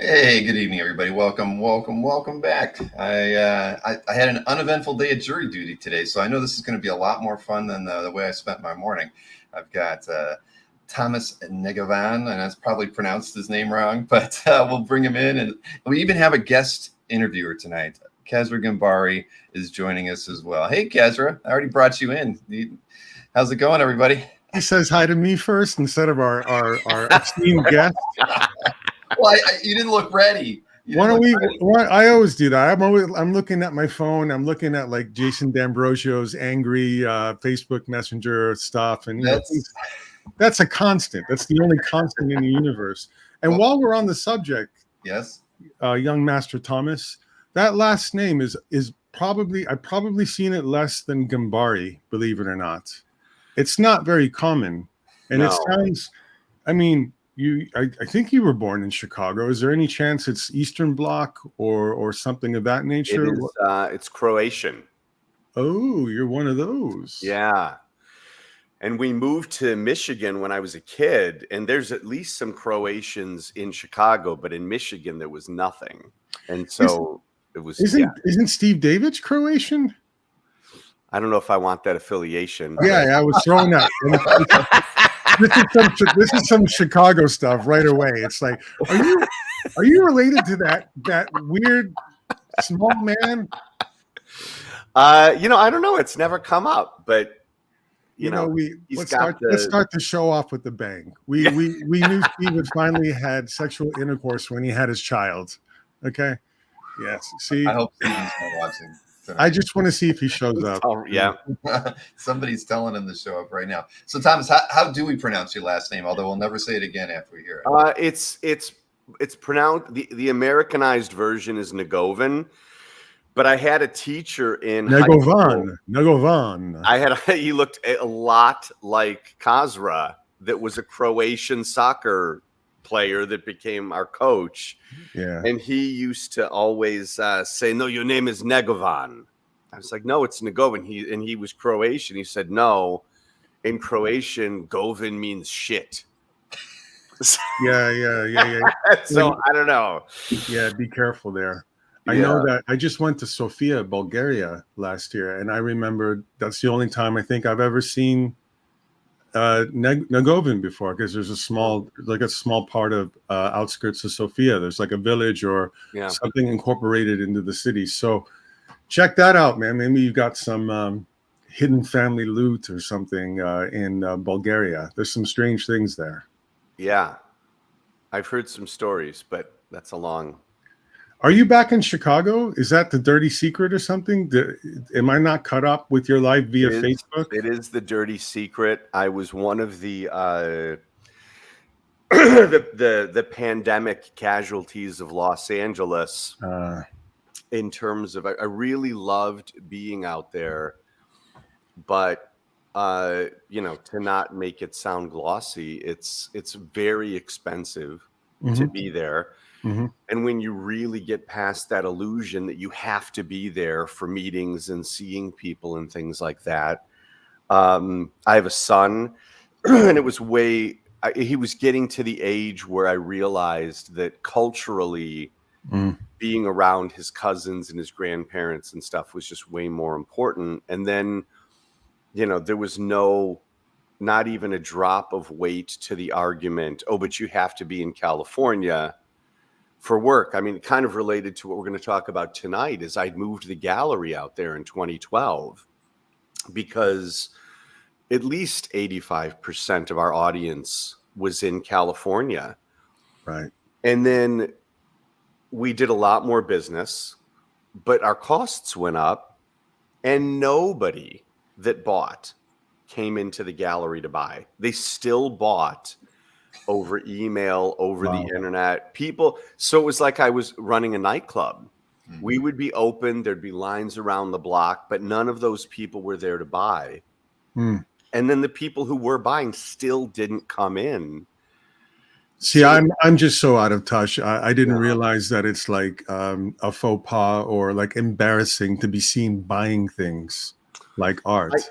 Hey, good evening, everybody. Welcome back. I had an uneventful day of jury duty today, so I know this is going to be a lot more fun than the way I spent my morning. I've got Thomas Negovan, and I probably pronounced his name wrong, but we'll bring him in, and we even have a guest interviewer tonight. Kezra Gambari is joining us as well. Hey, Kezra, I already brought you in. How's it going, everybody? He says hi to me first instead of our esteemed guest. Well, you didn't look ready. I always do that. I'm looking at my phone. I'm looking at like Jason D'Ambrosio's angry Facebook Messenger stuff, and that's a constant. That's the only constant in the universe. And while we're on the subject, yes, young Master Thomas, that last name is probably I've probably seen it less than Gambari. Believe it or not, it's not very common, and it sounds. I mean. I think you were born in Chicago. Is there any chance it's Eastern Bloc or something of that nature? It is, it's Croatian. Oh, you're one of those. Yeah. And we moved to Michigan when I was a kid, and there's at least some Croatians in Chicago, but in Michigan there was nothing. And so it was. Isn't Steve Davidge Croatian? I don't know if I want that affiliation. Yeah, I was throwing that. This is some Chicago stuff right away. It's like, are you related to that weird small man? I don't know. It's never come up, but let's start the show off with the bang. We knew Steve had finally had sexual intercourse when he had his child. Okay. Yes. See, I hope Steve's not watching. I just want to see if he shows up. Oh, yeah. Somebody's telling him to show up right now. So, Thomas, how do we pronounce your last name? Although we'll never say it again after we hear it. It's pronounced, the Americanized version is Negovan, but I had a teacher in Negovan. He looked a lot like Kezra, that was a Croatian soccer player that became our coach. Yeah. And he used to always say, "No, your name is Negovan." I was like, "No, it's Negovan." He was Croatian. He said, "No, in Croatian, Govan means shit." Yeah. So I don't know. Yeah, be careful there. I know that I just went to Sofia, Bulgaria last year, and I remember that's the only time I think I've ever seen Negovan before, because there's a small part of outskirts of Sofia. There's like a village or something incorporated into the city. So check that out, man. Maybe you've got some hidden family loot or something in Bulgaria. There's some strange things there. Yeah, I've heard some stories, but that's a long. Are you back in Chicago? Is that the dirty secret or something? Am I not cut up with your life via Facebook? It is the dirty secret. I was one of the the pandemic casualties of Los Angeles. In terms of, I really loved being out there, but to not make it sound glossy, it's very expensive to be there. Mm-hmm. And when you really get past that illusion that you have to be there for meetings and seeing people and things like that, I have a son, and it was he was getting to the age where I realized that culturally being around his cousins and his grandparents and stuff was just way more important. And then, there was not even a drop of weight to the argument, "Oh, but you have to be in California for work." I mean, kind of related to what we're going to talk about tonight is I'd moved the gallery out there in 2012 because at least 85% of our audience was in California. Right. And then we did a lot more business, but our costs went up, and nobody that bought came into the gallery to buy. They still bought over email, over the internet. People, so it was like I was running a nightclub. Mm-hmm. We would be open, there'd be lines around the block, but none of those people were there to buy. And then the people who were buying still didn't come in. See, I'm just so out of touch. I didn't realize that it's like a faux pas or like embarrassing to be seen buying things like art.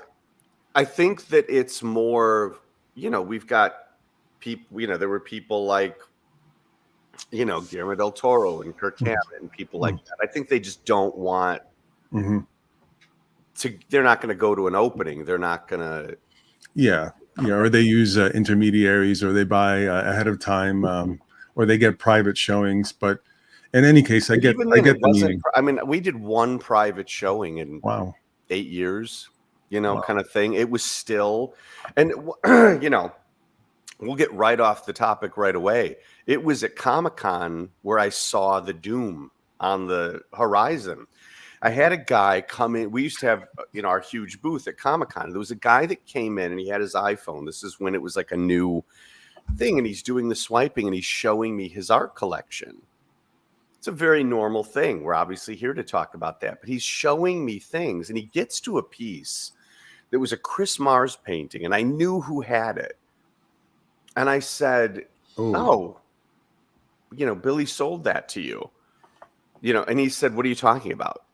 I think that it's more, we've got people, there were people like Guillermo del Toro and Kirk Hammett and people like that. I think they just don't want to. They're not going to go to an opening. They're not going to. Yeah, or they use intermediaries, or they buy ahead of time, or they get private showings. But in any case, I get the meaning. I mean, we did one private showing in 8 years, kind of thing. It was still, and we'll get right off the topic right away. It was at Comic-Con where I saw the doom on the horizon. I had a guy come in. We used to have, our huge booth at Comic-Con. There was a guy that came in and he had his iPhone. This is when it was like a new thing. And he's doing the swiping and he's showing me his art collection. It's a very normal thing. We're obviously here to talk about that. But he's showing me things. And he gets to a piece that was a Chris Mars painting. And I knew who had it. And I said, Billy sold that to you. And he said, what are you talking about?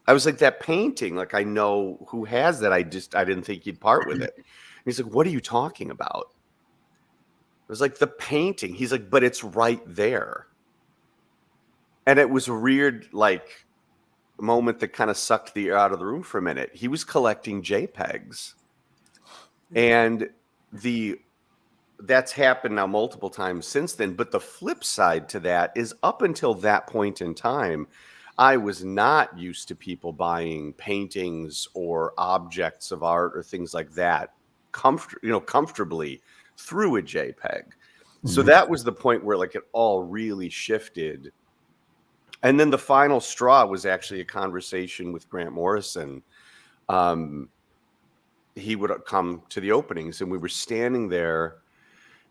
I was like, that painting, like I know who has that. I didn't think he'd part with it. And he's like, what are you talking about? I was like, the painting. He's like, but it's right there. And it was a weird, moment that kind of sucked the air out of the room for a minute. He was collecting JPEGs. And that's happened now multiple times since then. But the flip side to that is up until that point in time, I was not used to people buying paintings or objects of art or things like that comfortably through a JPEG. So that was the point where it all really shifted. And then the final straw was actually a conversation with Grant Morrison. He would come to the openings and we were standing there.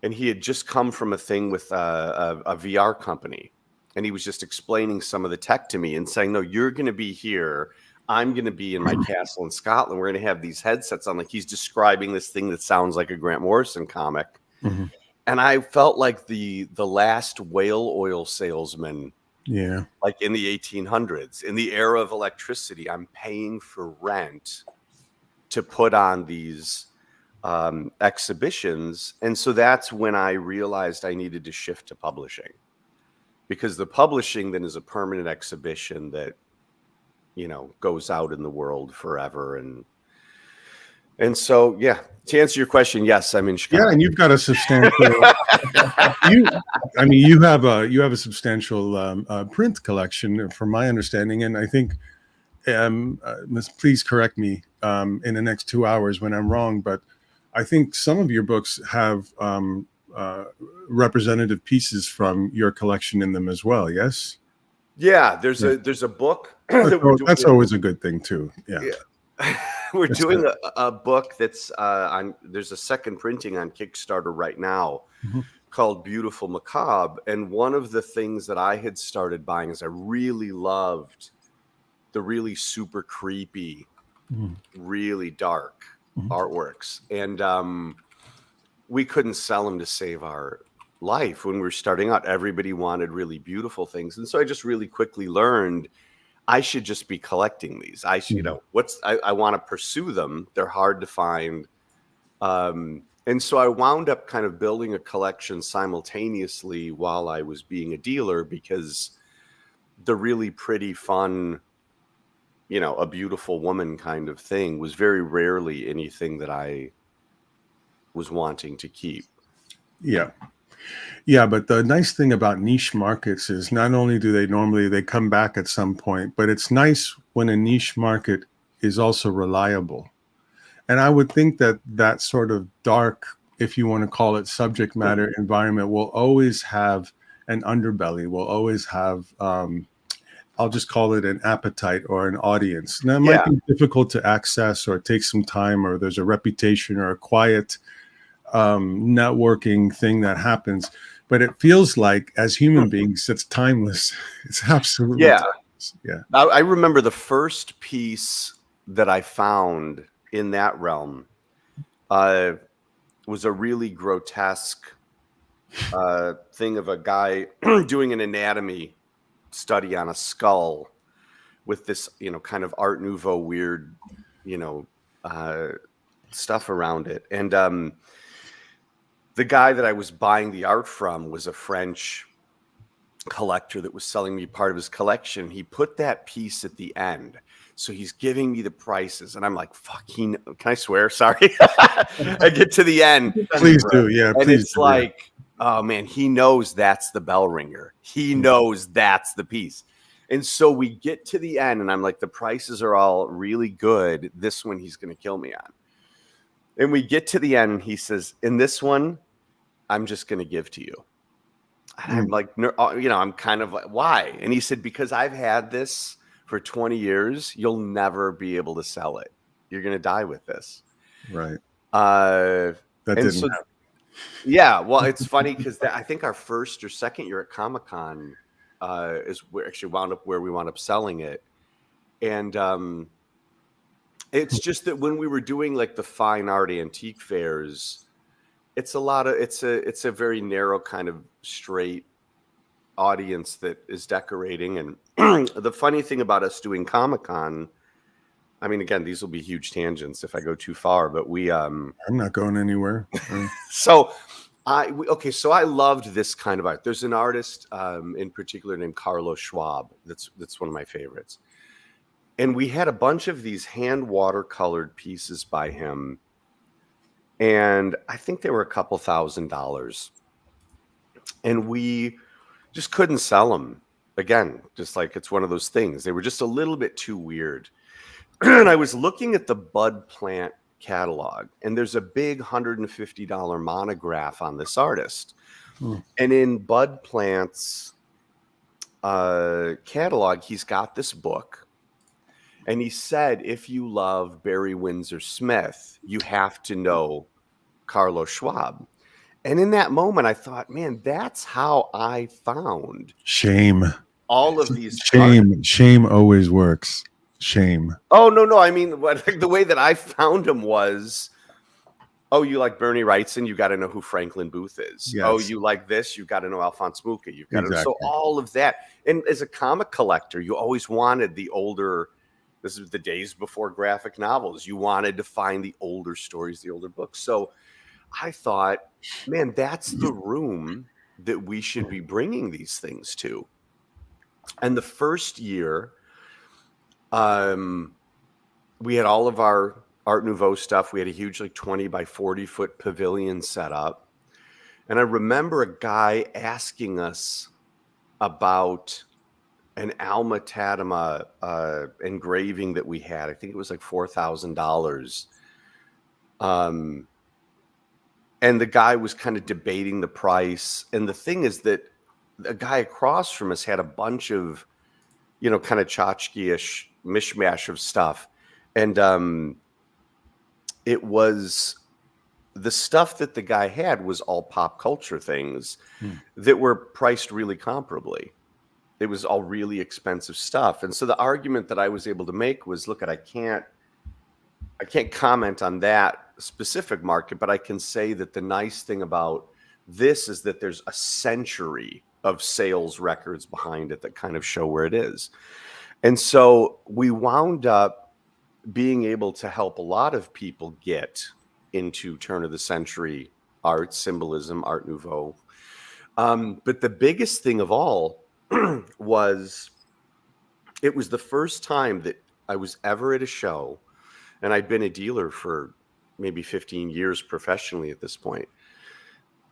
And he had just come from a thing with a VR company. And he was just explaining some of the tech to me and saying, no, you're going to be here. I'm going to be in my castle in Scotland. We're going to have these headsets on. He's describing this thing that sounds like a Grant Morrison comic. And I felt like the last whale oil salesman. Yeah. Like in the 1800s, in the era of electricity, I'm paying for rent to put on these exhibitions. And so that's when I realized I needed to shift to publishing, because the publishing then is a permanent exhibition that, goes out in the world forever. And so, yeah, to answer your question, yes, I'm in Chicago. Yeah. And you've got a substantial, you have a substantial print collection from my understanding. And I think, please correct me in the next 2 hours when I'm wrong, but I think some of your books have representative pieces from your collection in them as well. Yes. Yeah, there's a book. That's always a good thing too. Yeah. We're doing a book that's on. There's a second printing on Kickstarter right now called Beautiful Macabre. And one of the things that I had started buying is I really loved the really super creepy, really dark artworks. And we couldn't sell them to save our life when we were starting out. Everybody wanted really beautiful things. And so I just really quickly learned I should just be collecting these. I should, I want to pursue them. They're hard to find. And so I wound up kind of building a collection simultaneously while I was being a dealer, because the really pretty, fun, a beautiful woman kind of thing was very rarely anything that I was wanting to keep. Yeah. Yeah, but the nice thing about niche markets is not only do they come back at some point, but it's nice when a niche market is also reliable. And I would think that sort of dark, if you want to call it, subject matter environment will always have an underbelly, will always have, I'll just call it an appetite or an audience. Now, it might be difficult to access or take some time, or there's a reputation or a quiet networking thing that happens. But it feels like, as human beings, it's timeless. It's absolutely timeless. Yeah. I remember the first piece that I found in that realm was a really grotesque thing of a guy doing an anatomy study on a skull with this, kind of Art Nouveau weird, stuff around it. And the guy that I was buying the art from was a French collector that was selling me part of his collection. He put that piece at the end. So he's giving me the prices, and I'm like, can I swear? Sorry. I get to the end. Please do. Yeah. And Please it's do, like, oh man, he knows that's the bell ringer. He knows that's the piece. And so we get to the end, and I'm like, the prices are all really good. This one he's going to kill me on. And we get to the end, and he says, in this one, I'm just going to give to you. And I'm like, I'm kind of like, why? And he said, because I've had this for 20 years, you'll never be able to sell it. You're going to die with this. Right. That didn't happen. Yeah. Well, it's funny because I think our first or second year at Comic-Con is where actually where we wound up selling it. And it's just that when we were doing like the fine art antique fairs, it's a very narrow kind of straight audience that is decorating. And the funny thing about us doing Comic-Con, I mean, again, these will be huge tangents if I go too far, but I'm not going anywhere. So I loved this kind of art. There's an artist in particular named Carlos Schwab. That's one of my favorites. And we had a bunch of these hand watercolored pieces by him. And I think they were a couple $1,000s. And we just couldn't sell them. Again, just like it's one of those things. They were just a little bit too weird. And I was looking at the Bud Plant catalog, and there's a big $150 monograph on this artist. And in Bud Plant's catalog, he's got this book. And he said, if you love Barry Windsor Smith, you have to know Carlos Schwab. And in that moment, I thought, man, that's how I found shame. All of these. Shame always works. Shame. Oh, no. I mean, the way that I found him was, oh, you like Bernie Wrightson, you got to know who Franklin Booth is. Yes. Oh, you like this, you got to know Alphonse Mucha. You've got to. So all of that. And as a comic collector, you always wanted the older. This is the days before graphic novels. You wanted to find the older stories, the older books. So I thought, man, that's the room that we should be bringing these things to. And the first year, we had all of our Art Nouveau stuff. We had a huge, like 20 by 40 foot pavilion set up. And I remember a guy asking us about an Alma Tadema engraving that we had. I think it was like $4,000. And the guy was kind of debating the price. And the thing is that the guy across from us had a bunch of, kind of tchotchke-ish mishmash of stuff. And it was the stuff that the guy had was all pop culture things that were priced really comparably. It was all really expensive stuff. And so the argument that I was able to make was, look, I can't comment on that specific market, but I can say that the nice thing about this is that there's a century of sales records behind it that kind of show where it is. And so we wound up being able to help a lot of people get into turn of the century art, symbolism, Art Nouveau. But the biggest thing of all was it was the first time that I was ever at a show, and I'd been a dealer for maybe 15 years professionally at this point,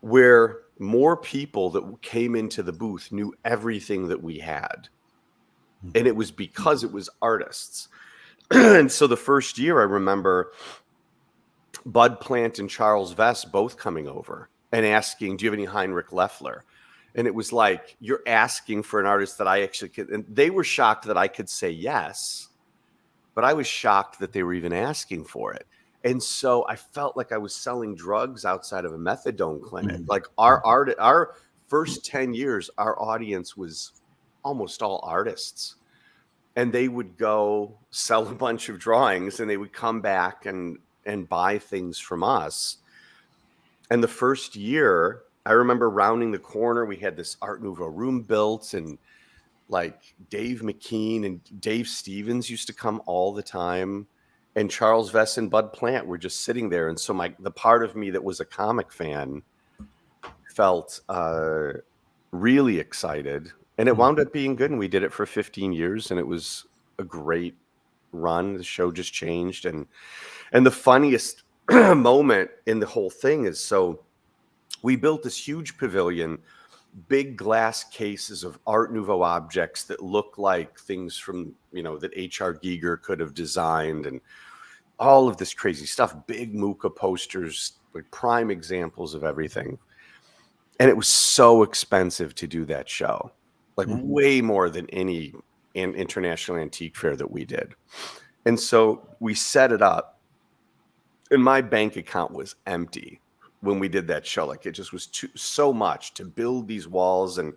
where more people that came into the booth knew everything that we had. And it was because it was artists. And so the first year, I remember Bud Plant and Charles Vess both coming over and asking, do you have any Heinrich Löffler? And it was like, you're asking for an artist that I actually could. And they were shocked that I could say yes, but I was shocked that they were even asking for it. And so I felt like I was selling drugs outside of a methadone clinic. Like our first 10 years, our audience was almost all artists. And they would go sell a bunch of drawings, and they would come back and buy things from us. And the first year, I remember rounding the corner, we had this Art Nouveau room built, and like Dave McKean and Dave Stevens used to come all the time. And Charles Vess and Bud Plant were just sitting there. And so the part of me that was a comic fan felt really excited. And it wound up being good, and we did it for 15 years, and it was a great run. The show just changed, and the funniest moment in the whole thing is, so we built this huge pavilion, big glass cases of Art Nouveau objects that look like things from, that H.R. Giger could have designed, and all of this crazy stuff, big Mucha posters, like prime examples of everything. And it was so expensive to do that show, like way more than any international antique fair that we did. And so we set it up, and my bank account was empty when we did that show. Like, it just was so much to build these walls, and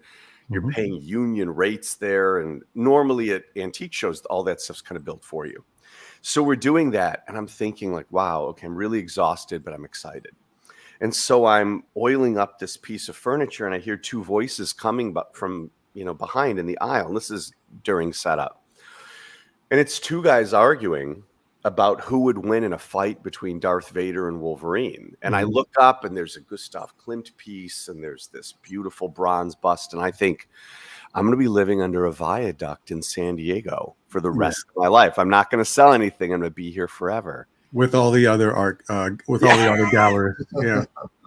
you're paying union rates there. And normally at antique shows, all that stuff's kind of built for you. So we're doing that, and I'm thinking like, wow, okay, I'm really exhausted, but I'm excited. And so I'm oiling up this piece of furniture, and I hear two voices coming from, behind in the aisle. And this is during setup. And it's two guys arguing about who would win in a fight between Darth Vader and Wolverine. And I look up, and there's a Gustav Klimt piece, and there's this beautiful bronze bust. And I think, I'm going to be living under a viaduct in San Diego for the rest of my life. I'm not going to sell anything. I'm going to be here forever. With all the other art, all the other galleries. Yeah.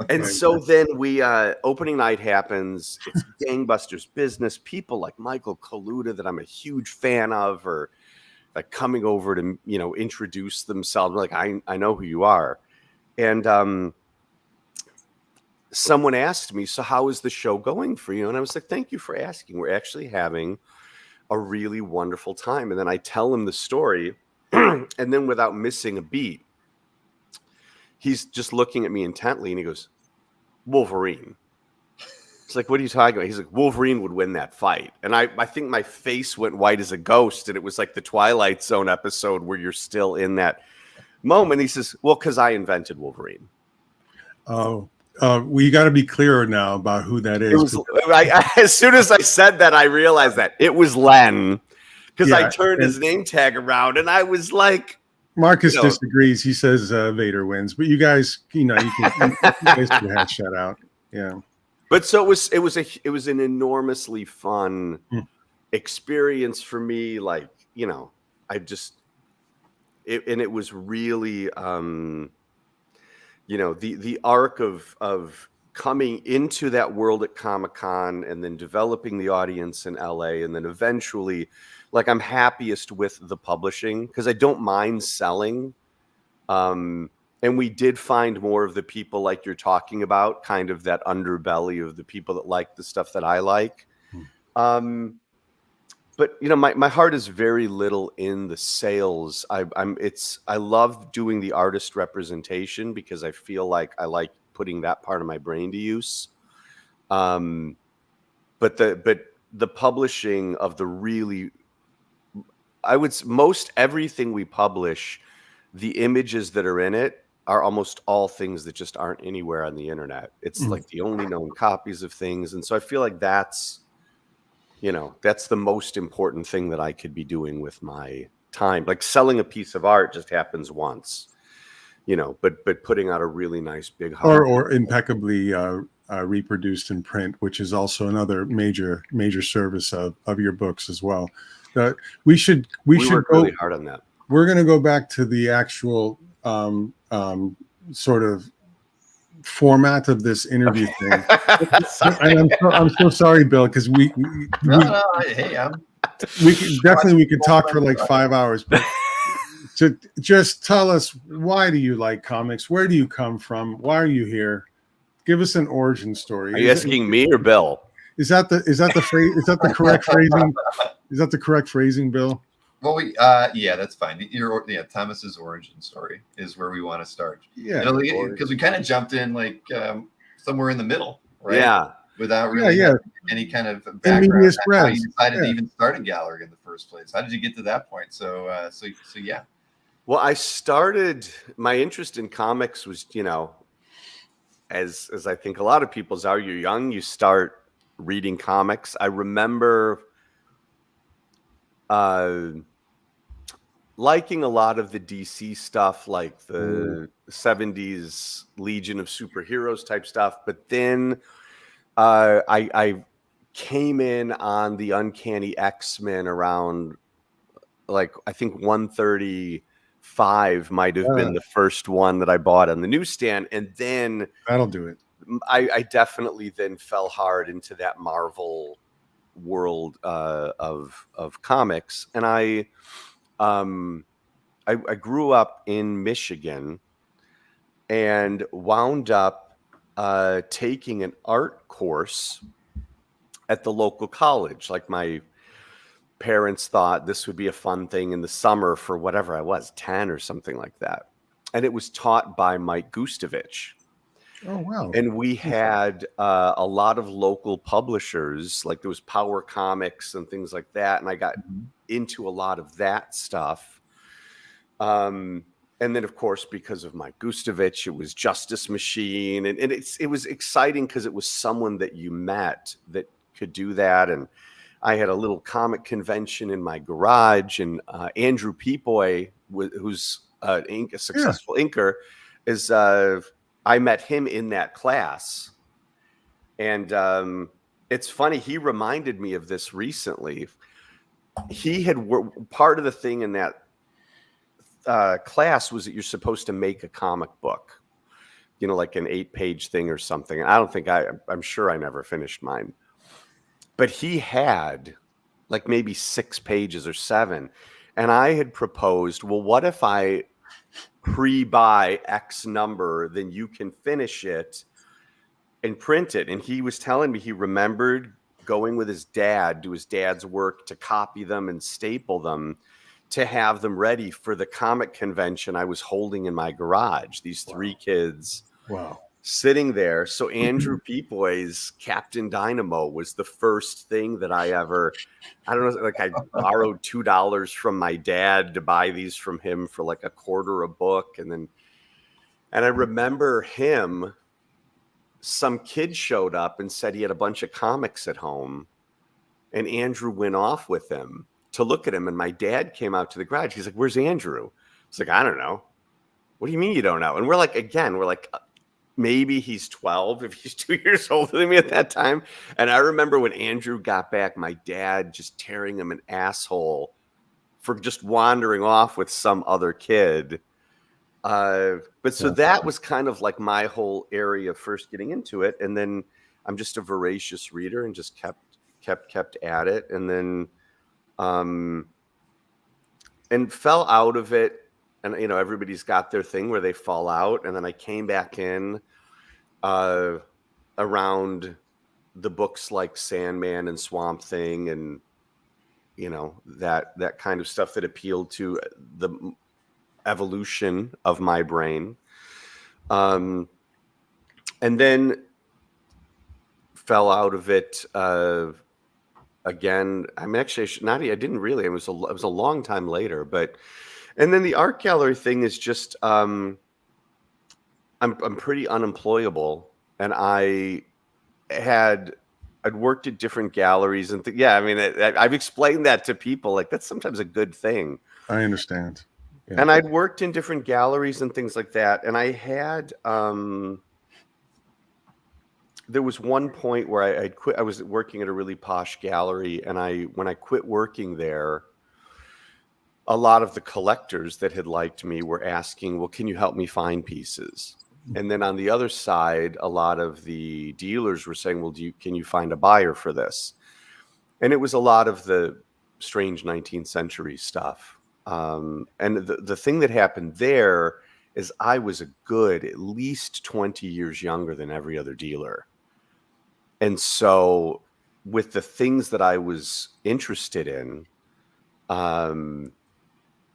And so then we, opening night happens. It's gangbusters business. People like Michael Kaluta, that I'm a huge fan of, are like coming over to, introduce themselves. Like, I know who you are. And someone asked me, so how is the show going for you? And I was like, thank you for asking. We're actually having a really wonderful time. And then I tell him the story. And then, without missing a beat, he's just looking at me intently, and he goes, Wolverine. It's like, what are you talking about? He's like, Wolverine would win that fight. And I think my face went white as a ghost, and it was like the Twilight Zone episode where you're still in that moment. He says, well, because I invented Wolverine. Oh, we got to be clearer now about who that is. It was, as soon as I said that, I realized that it was Len. Because I turned his name tag around, and I was like, Marcus disagrees. He says Vader wins, but you guys, you can basically have shut out. Yeah. But so it was an enormously fun experience for me. Like, I just, and it was really, the arc of coming into that world at Comic-Con, and then developing the audience in LA, and then eventually, like, I'm happiest with the publishing, because I don't mind selling. And we did find more of the people like you're talking about, kind of that underbelly of the people that like the stuff that I like. But my heart is very little in the sales. I love doing the artist representation, because I feel like I like putting that part of my brain to use. But the publishing of the really, most everything we publish, the images that are in it are almost all things that just aren't anywhere on the internet. It's like the only known copies of things. And so I feel like that's the most important thing that I could be doing with my time. Like, selling a piece of art just happens once, but putting out a really nice big or impeccably reproduced in print, which is also another major service of your books as well. We should work go really hard on that. We're going to go back to the actual sort of format of this interview thing. And I'm so sorry, Bill, because we could talk for like 5 hours, but to just tell us, why do you like comics? Where do you come from? Why are you here? Give us an origin story. Are you asking me or Bill? Is that the phrase? Is that the correct phrasing? Is that the correct phrasing, Bill? Well, that's fine. Thomas's origin story is where we want to start. Yeah, because we kind of jumped in like somewhere in the middle, right? Yeah, without really any kind of background. How you decided to even start a gallery in the first place? How did you get to that point? So yeah. Well, I started, my interest in comics was, as I think a lot of people's are, you're young, you start reading comics. I remember liking a lot of the DC stuff, like the 70s Legion of Superheroes type stuff. But then I came in on the Uncanny X-Men around, like, I think 135 might have been the first one that I bought on the newsstand. And then That'll do it. I definitely then fell hard into that Marvel world of comics. And I grew up in Michigan and wound up taking an art course at the local college. Like, my parents thought this would be a fun thing in the summer for whatever I was, 10 or something like that. And it was taught by Mike Gustovich. Oh, wow. And we had a lot of local publishers, like there was Power Comics and things like that. And I got into a lot of that stuff. And then, of course, because of Mike Gustovich, it was Justice Machine. And it was exciting because it was someone that you met that could do that. And I had a little comic convention in my garage. And Andrew Peapoy, who's a successful inker, is... I met him in that class. And it's funny, he reminded me of this recently. He had part of the thing in that class was that you're supposed to make a comic book, like an 8-page thing or something. I don't think I'm sure I never finished mine. But he had like maybe 6 pages or 7. And I had proposed, well, what if I pre-buy X number, then you can finish it and print it. And he was telling me he remembered going with his dad, do his dad's work to copy them and staple them to have them ready for the comic convention I was holding in my garage. These 3 kids sitting there. So Andrew Peapoy's Captain Dynamo was the first thing that I ever, I don't know, like I borrowed $2 from my dad to buy these from him for like a quarter a book. And I remember some kid showed up and said he had a bunch of comics at home, and Andrew went off with him to look at him. And my dad came out to the garage. He's like, "Where's Andrew?" It's like, "I don't know." "What do you mean you don't know?" And we're like, maybe he's 12 if he's 2 years older than me at that time. And I remember when Andrew got back, my dad just tearing him an asshole for just wandering off with some other kid. So that was kind of like my whole area of first getting into it. And then I'm just a voracious reader and just kept at it. And then, and fell out of it. And, everybody's got their thing where they fall out. And then I came back in around the books like Sandman and Swamp Thing and, that kind of stuff that appealed to the evolution of my brain. And then fell out of it again. I mean, actually, I didn't really. It was a long time later, but. And then the art gallery thing is just, I'm pretty unemployable, and I'd worked at different galleries and I've explained that to people. Like, that's sometimes a good thing. I understand. Yeah. And I'd worked in different galleries and things like that. And I had, there was one point where I'd quit. I was working at a really posh gallery, and when I quit working there, a lot of the collectors that had liked me were asking, well, can you help me find pieces? And then on the other side, a lot of the dealers were saying, well, can you find a buyer for this? And it was a lot of the strange 19th century stuff. And the thing that happened there is I was a good at least 20 years younger than every other dealer. And so with the things that I was interested in,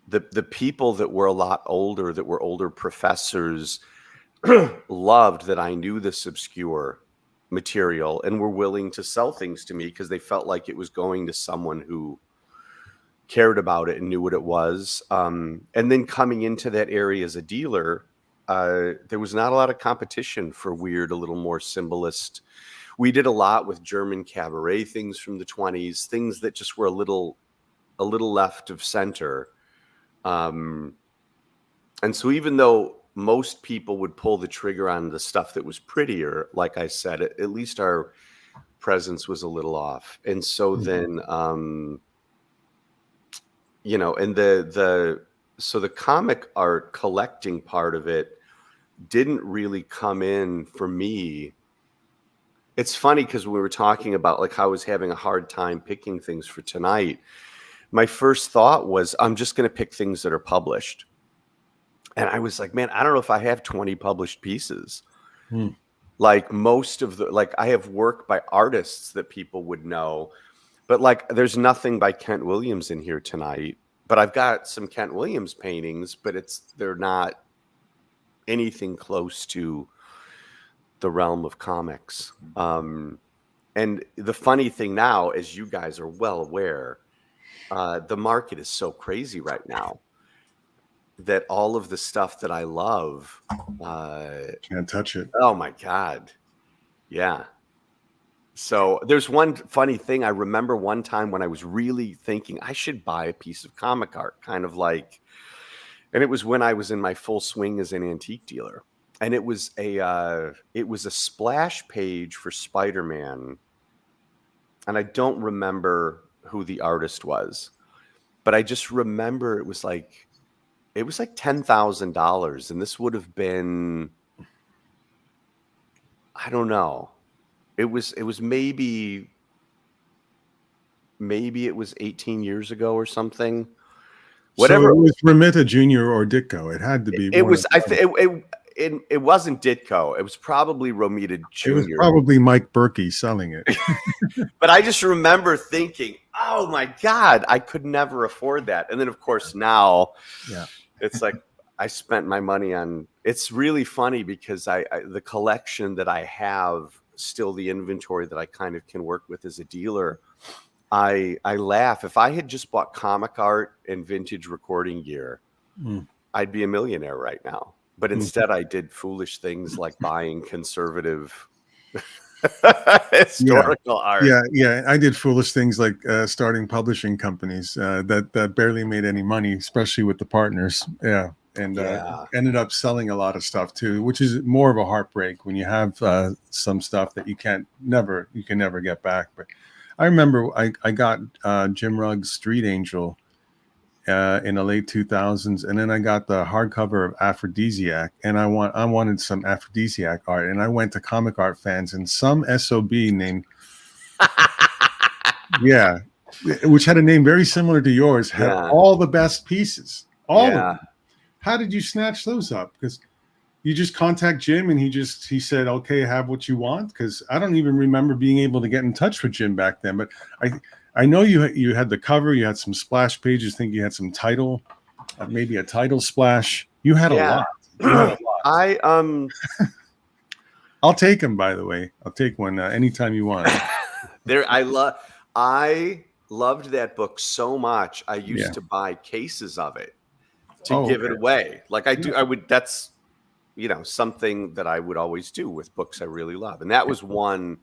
the people that were a lot older, that were older professors, loved that I knew this obscure material and were willing to sell things to me because they felt like it was going to someone who cared about it and knew what it was. And then coming into that area as a dealer, there was not a lot of competition for weird, a little more symbolist. We did a lot with German cabaret things from the 20s, things that just were a little left of center. And so even though most people would pull the trigger on the stuff that was prettier, like I said, at least our presence was a little off. And so then, you know, and so the comic art collecting part of it didn't really come in for me. It's funny because we were talking about like how I was having a hard time picking things for tonight. My first thought was, I'm just going to pick things that are published. And I was like, man, I don't know if I have 20 published pieces. Like most of the, like I have work by artists that people would know, but like there's nothing by Kent Williams in here tonight. But I've got some Kent Williams paintings, but they're not anything close to the realm of comics. And the funny thing now, as you guys are well aware, the market is so crazy right now that all of the stuff that I love, can't touch it. Oh my God. Yeah. So there's one funny thing. I remember one time when I was really thinking I should buy a piece of comic art, kind of like, and it was when I was in my full swing as an antique dealer. And it was a splash page for Spider-Man. And I don't remember who the artist was, but I just remember it was like $10,000. And this would have been, I don't know. It was maybe it was 18 years ago or something. Whatever. So it was Romita Jr. or Ditko. It had to be. It was. It wasn't Ditko. It was probably Romita Jr. It was probably Mike Berkey selling it. But I just remember thinking, "Oh my God, I could never afford that." And then, of course, now, it's like I spent my money on. It's really funny because the collection that I have, still the inventory that I kind of can work with as a dealer. I laugh. If I had just bought comic art and vintage recording gear, I'd be a millionaire right now. But instead, I did foolish things like buying conservative historical art. Yeah. I did foolish things like starting publishing companies that barely made any money, especially with the partners. Yeah. And ended up selling a lot of stuff too, which is more of a heartbreak when you have some stuff that you can never get back. But I remember I got Jim Rugg's Street Angel in the late 2000s, and then I got the hardcover of Aphrodisiac, and I wanted some Aphrodisiac art, and I went to Comic Art Fans, and some SOB named which had a name very similar to yours, had all the best pieces, all of them. How did you snatch those up? Because you just contact Jim and he said, okay, have what you want? Because I don't even remember being able to get in touch with Jim back then. But I know you had the cover, you had some splash pages, I think you had some title, maybe a title splash. You had a lot. You had a lot. I'll take them, by the way. I'll take one anytime you want. I loved that book so much. I used to buy cases of it to give it away. Like I would, that's, something that I would always do with books I really love. And that was one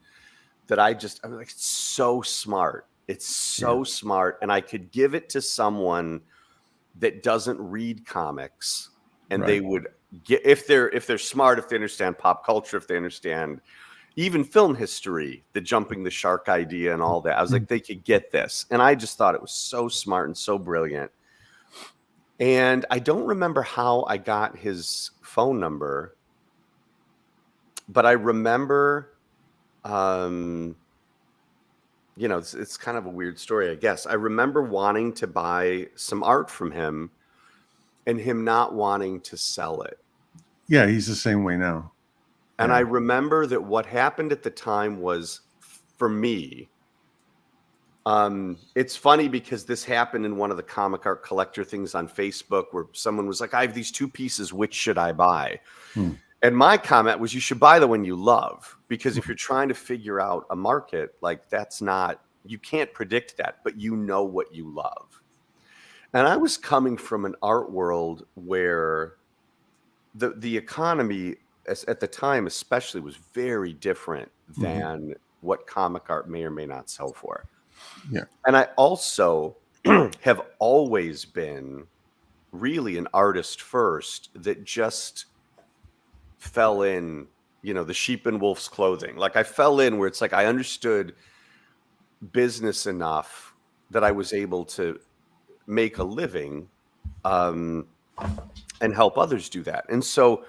that I'm like, it's so smart. It's so smart. And I could give it to someone that doesn't read comics, and they would get, if they're smart, if they understand pop culture, if they understand even film history, the jumping the shark idea and all that. I was like, they could get this. And I just thought it was so smart and so brilliant. And I don't remember how I got his phone number, but I remember, it's kind of a weird story, I guess. I remember wanting to buy some art from him and him not wanting to sell it. Yeah, he's the same way now. And I remember that what happened at the time was, for me, it's funny because this happened in one of the comic art collector things on Facebook where someone was like, I have these two pieces, which should I buy? And my comment was, you should buy the one you love, because if you're trying to figure out a market, like you can't predict that, but you know what you love. And I was coming from an art world where the economy at the time especially was very different than what comic art may or may not sell for. Yeah. And I also have always been really an artist first that just fell in the sheep in wolf's clothing. Like I fell in where it's like I understood business enough that I was able to make a living and help others do that. And so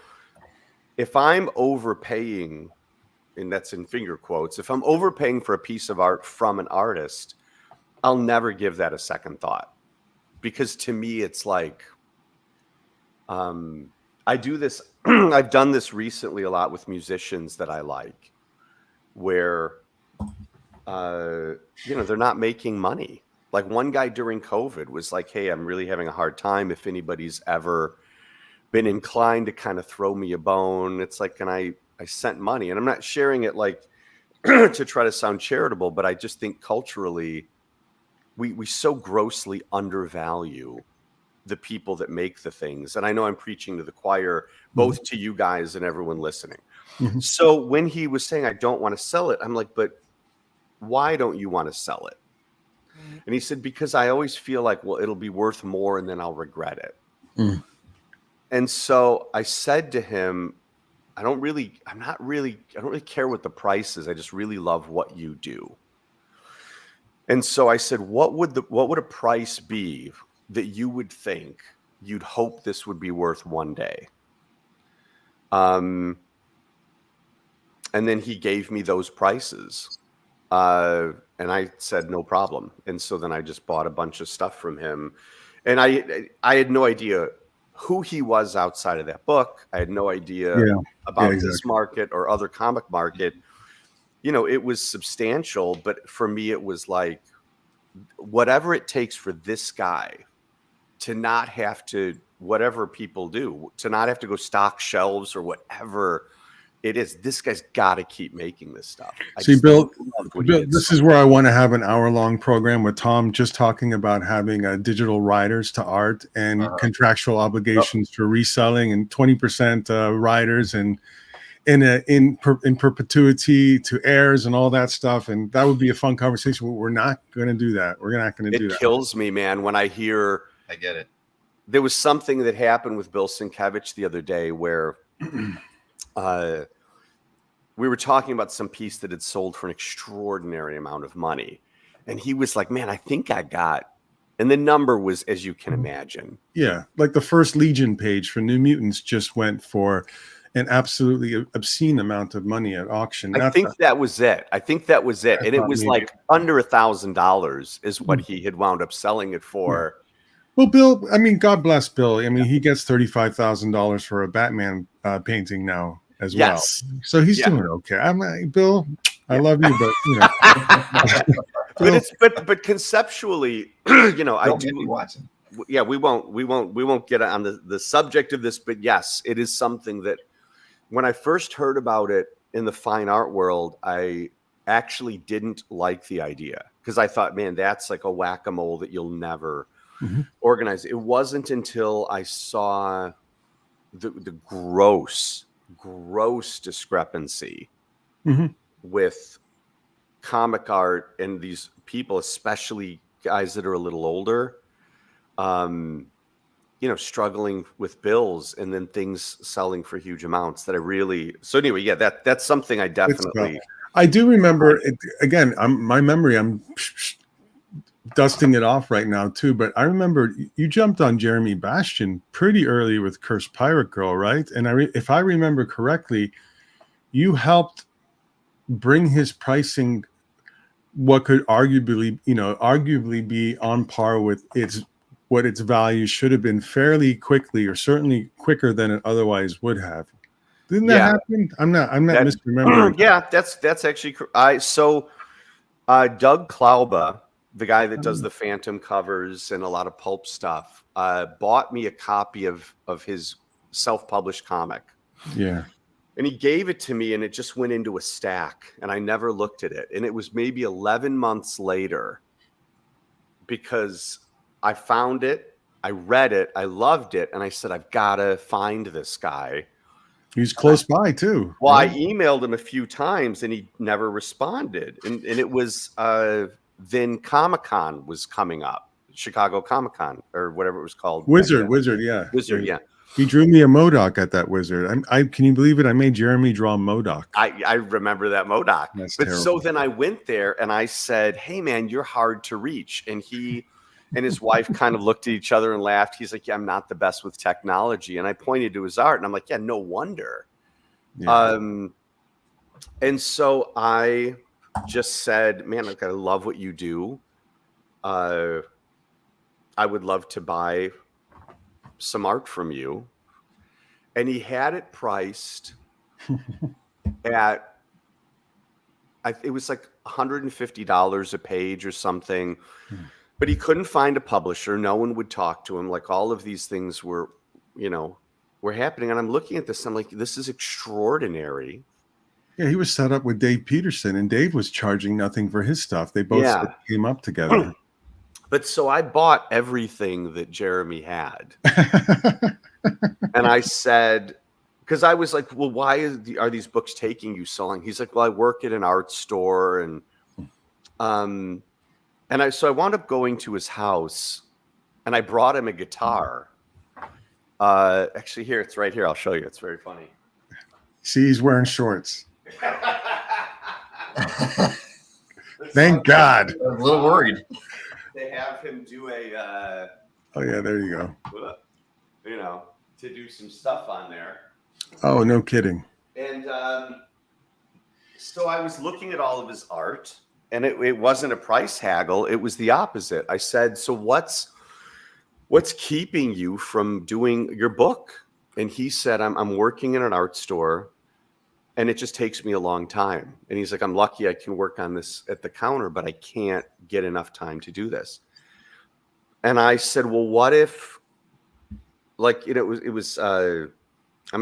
if I'm overpaying, and that's in finger quotes, if I'm overpaying for a piece of art from an artist, I'll never give that a second thought. Because to me, it's like, I do this, I've done this recently a lot with musicians that I like, where, they're not making money. Like one guy during COVID was like, hey, I'm really having a hard time. If anybody's ever been inclined to kind of throw me a bone, it's like, I sent money. And I'm not sharing it like to try to sound charitable, but I just think culturally, we so grossly undervalue the people that make the things. And I know I'm preaching to the choir, both to you guys and everyone listening. So when he was saying, I don't want to sell it, I'm like, but why don't you want to sell it? And he said, because I always feel like, well, it'll be worth more and then I'll regret it. And so I said to him, I don't really care what the price is. I just really love what you do. And so I said, what would a price be that you would think you'd hope this would be worth one day? And then he gave me those prices. And I said, no problem. And so then I just bought a bunch of stuff from him. And I had no idea who he was outside of that book. I had no idea about this market or other comic market. It was substantial, but for me, it was like, whatever it takes for this guy to not have to, whatever people do, to not have to go stock shelves or whatever it is, this guy's got to keep making this stuff. See, Bill, this is where I want to have an hour-long program with Tom just talking about having digital riders to art and contractual obligations for reselling and 20% riders and in perpetuity to heirs and all that stuff. And that would be a fun conversation, but we're not going to do that. We're not going to do that. It kills me, man, when I hear... I get it. There was something that happened with Bill Sienkiewicz the other day where... we were talking about some piece that had sold for an extraordinary amount of money. And he was like, man, I think I got, and the number was, as you can imagine. Yeah. Like the first Legion page for New Mutants just went for an absolutely obscene amount of money at auction. I think that was it. And it was like under $1,000 is what he had wound up selling it for. Yeah. Well, Bill, I mean, God bless Bill. I mean, he gets $35,000 for a Batman painting now as well. So he's doing okay. I'm like, Bill, I love you, but but conceptually, I do be watching. Yeah, we won't get on the subject of this, but yes, it is something that when I first heard about it in the fine art world, I actually didn't like the idea because I thought, man, that's like a whack-a-mole that you'll never organize. It wasn't until I saw the gross discrepancy with comic art and these people, especially guys that are a little older, struggling with bills and then things selling for huge amounts that I really, so anyway, yeah, that's something I definitely, I do remember it, again, my memory, I'm dusting it off right now too, but I remember you jumped on Jeremy Bastian pretty early with Cursed Pirate Girl, right? And if I remember correctly, you helped bring his pricing what could arguably be on par with what its value should have been fairly quickly, or certainly quicker than it otherwise would have. Didn't that happen? I'm not misremembering. Yeah, that's actually Doug Klauba, the guy that does the Phantom covers and a lot of pulp stuff, bought me a copy of his self-published comic. Yeah. And he gave it to me and it just went into a stack and I never looked at it. And it was maybe 11 months later because I found it, I read it, I loved it. And I said, I've got to find this guy. He's close by too. Well, I emailed him a few times and he never responded. And it was... then Comic-Con was coming up, Chicago Comic-Con or whatever it was called. Wizard, yeah. He drew me a MODOK at that wizard. Can you believe it? I made Jeremy draw MODOK. I remember that MODOK. That's but terrible. So then I went there and I said, "Hey man, you're hard to reach." And he and his wife kind of looked at each other and laughed. He's like, "Yeah, I'm not the best with technology." And I pointed to his art and I'm like, "Yeah, no wonder." Yeah. And so I just said, "Man, I love what you do. I would love to buy some art from you." And he had it priced at, it was like $150 a page or something, but he couldn't find a publisher. No one would talk to him. Like all of these things were happening. And I'm looking at this. I'm like, this is extraordinary. Yeah, he was set up with Dave Peterson, and Dave was charging nothing for his stuff. They both sort of came up together. But so I bought everything that Jeremy had. And I said, because I was like, well, why are these books taking you so long? He's like, well, I work at an art store. And so I wound up going to his house and I brought him a guitar. Actually, here, it's right here. I'll show you. It's very funny. See, he's wearing shorts. Thank God. I was a little worried. They have him do a, oh yeah, there you go. To do some stuff on there. Oh, no kidding. And so I was looking at all of his art, and it wasn't a price haggle. It was the opposite. I said, so what's keeping you from doing your book? And he said, I'm working in an art store, and it just takes me a long time. And he's like, I'm lucky I can work on this at the counter, but I can't get enough time to do this. And I said, well, what if, I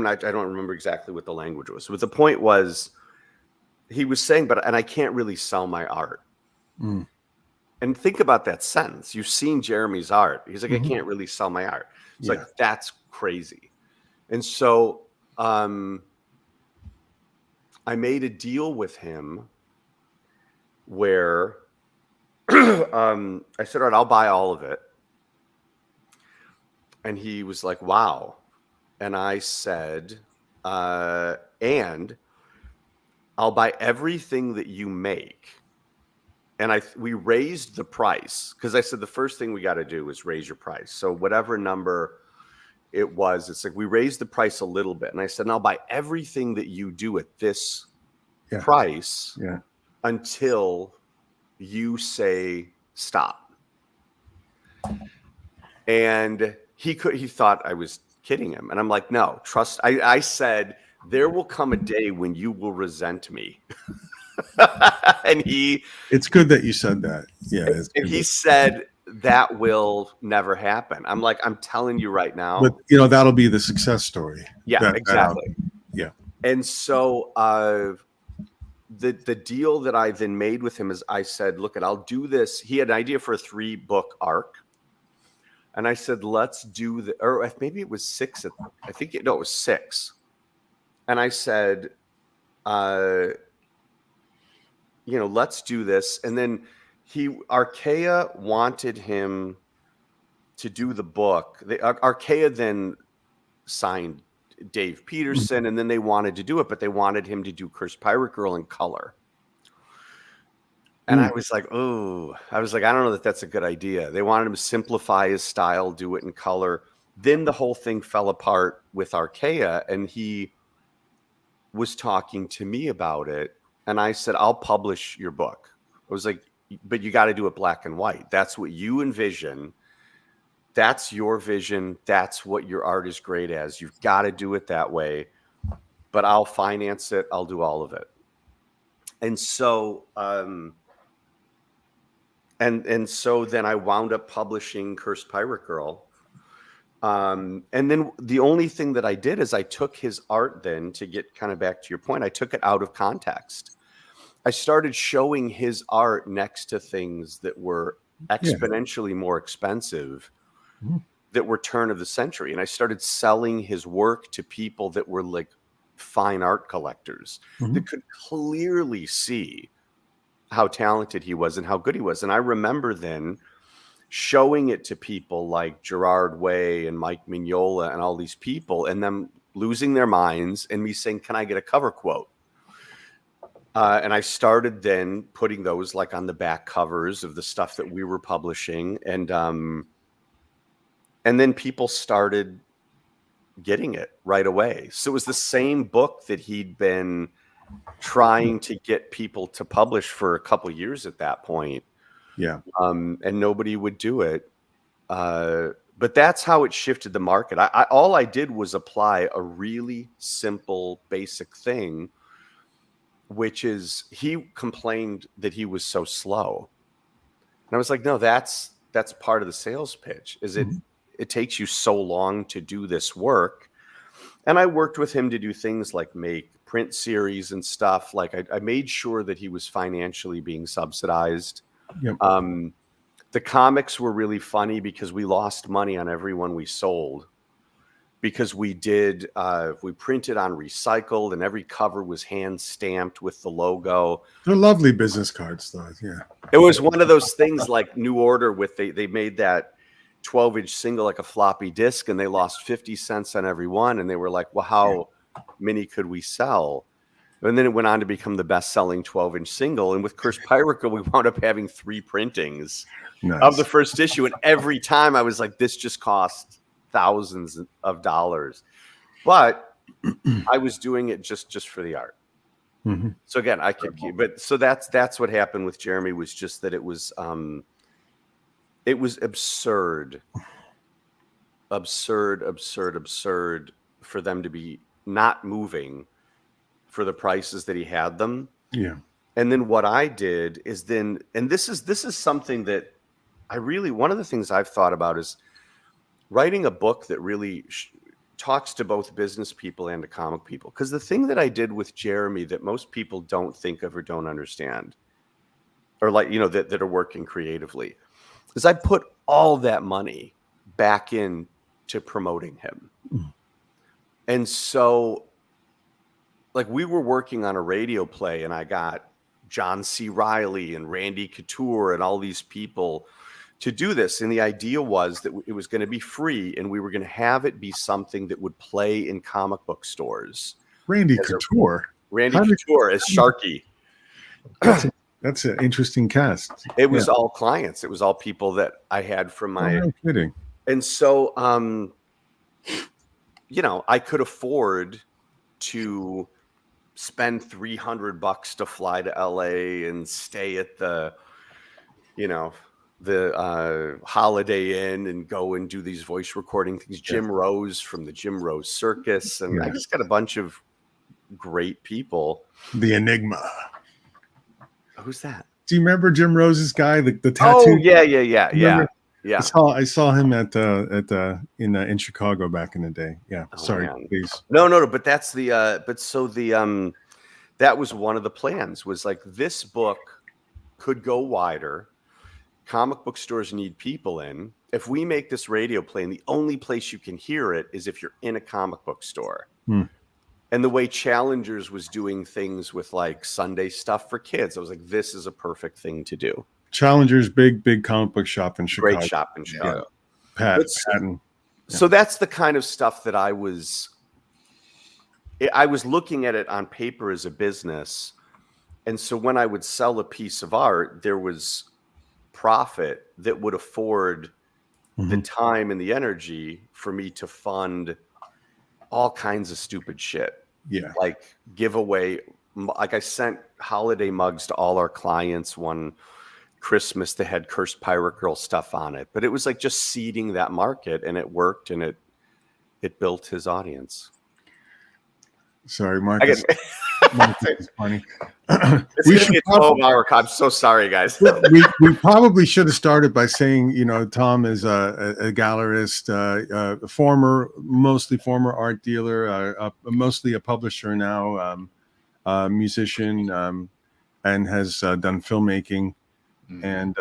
don't remember exactly what the language was. But the point was, he was saying, and I can't really sell my art. Mm. And think about that sentence. You've seen Jeremy's art. He's like, I can't really sell my art. It's like, that's crazy. And so I made a deal with him where I said, all right, I'll buy all of it. And he was like, wow. And I said, and I'll buy everything that you make. And we raised the price, because I said the first thing we got to do is raise your price. So whatever number it was, it's like we raised the price a little bit. And I said, and I'll buy everything that you do at this price until you say stop. And he thought I was kidding him. And I'm like, no, trust. I said, there will come a day when you will resent me. And it's good that you said that. Yeah. And he said, that will never happen. I'm like, I'm telling you right now. But that'll be the success story. Yeah, exactly. Yeah. And so the deal that I then made with him is I said, look, I'll do this. He had an idea for a 3-book arc. And I said, let's do or maybe it was 6. It was 6. And I said, let's do this. And then Archaea wanted him to do the book. Archaea then signed Dave Peterson, and then they wanted to do it, but they wanted him to do Cursed Pirate Girl in color. And I was like, I don't know that that's a good idea. They wanted him to simplify his style, do it in color. Then the whole thing fell apart with Archaea, and he was talking to me about it. And I said, I'll publish your book. I was like, but you got to do it black and white. That's what you envision. That's your vision. That's what your art is great as. You've got to do it that way. But I'll finance it. I'll do all of it. And so, and so then I wound up publishing Cursed Pirate Girl. And then the only thing that I did is I took his art then, to get kind of back to your point, I took it out of context. I started showing his art next to things that were exponentially more expensive, that were turn of the century. And I started selling his work to people that were like fine art collectors that could clearly see how talented he was and how good he was. And I remember then showing it to people like Gerard Way and Mike Mignola and all these people, and them losing their minds, and me saying, can I get a cover quote? And I started then putting those like on the back covers of the stuff that we were publishing. And then people started getting it right away. So it was the same book that he'd been trying to get people to publish for a couple of years at that point. Yeah. And nobody would do it. But that's how it shifted the market. All I did was apply a really simple, basic thing, which is he complained that he was so slow. And I was like, no, that's part of the sales pitch, is it takes you so long to do this work. And I worked with him to do things like make print series and stuff. Like I made sure that he was financially being subsidized. Yep. The comics were really funny because we lost money on everyone we sold, because we printed on recycled, and every cover was hand stamped with the logo. They're lovely business cards, though. Yeah. It was one of those things like New Order with they made that 12-inch single like a floppy disk, and they lost 50 cents on every one. And they were like, well, how many could we sell? And then it went on to become the best-selling 12-inch single. And with Cursed Pyrica, we wound up having 3 printings of the first issue. And every time I was like, this just cost thousands of dollars. But I was doing it just for the art. Mm-hmm. So again, I could keep, but so that's what happened with Jeremy, was just that it was absurd for them to be not moving for the prices that he had them. Yeah. And then what I did is and this is something that one of the things I've thought about is writing a book that really talks to both business people and to comic people. Because the thing that I did with Jeremy that most people don't think of or don't understand, or like, that are working creatively, is I put all that money back into promoting him. Mm. And so, like, we were working on a radio play, and I got John C. Reilly and Randy Couture and all these people to do this. And the idea was that it was going to be free, and we were going to have it be something that would play in comic book stores. Randy Couture as Sharky. That's an interesting cast. It was all clients. It was all people that I had from my... Oh, no kidding. And so, I could afford to spend $300 to fly to LA and stay at the Holiday Inn and go and do these voice recording things. Jim Rose from the Jim Rose Circus. And I just got a bunch of great people. The Enigma. Who's that? Do you remember Jim Rose's guy, the tattoo? Oh, yeah. I saw him in Chicago back in the day. Yeah. Oh, sorry, man. please. No, but that's that was one of the plans, was like, this book could go wider. Comic book stores need people in. If we make this radio play, and the only place you can hear it is if you're in a comic book store. And the way Challengers was doing things with like Sunday stuff for kids, I was like, this is a perfect thing to do. Challengers, big comic book shop in Chicago. Great shop in Chicago. Patton. So that's the kind of stuff that I was looking at it on paper as a business. And so when I would sell a piece of art, there was profit that would afford the time and the energy for me to fund all kinds of stupid shit. Yeah. Like giveaway. Like I sent holiday mugs to all our clients one Christmas that had Cursed Pirate Girl stuff on it. But it was like just seeding that market, and it worked, and it built his audience. Sorry, Marcus. Marcus is funny. It's going to be a 12-hour. I'm so sorry, guys. we probably should have started by saying, Tom is a gallerist, mostly former art dealer, mostly a publisher now, musician, and has done filmmaking and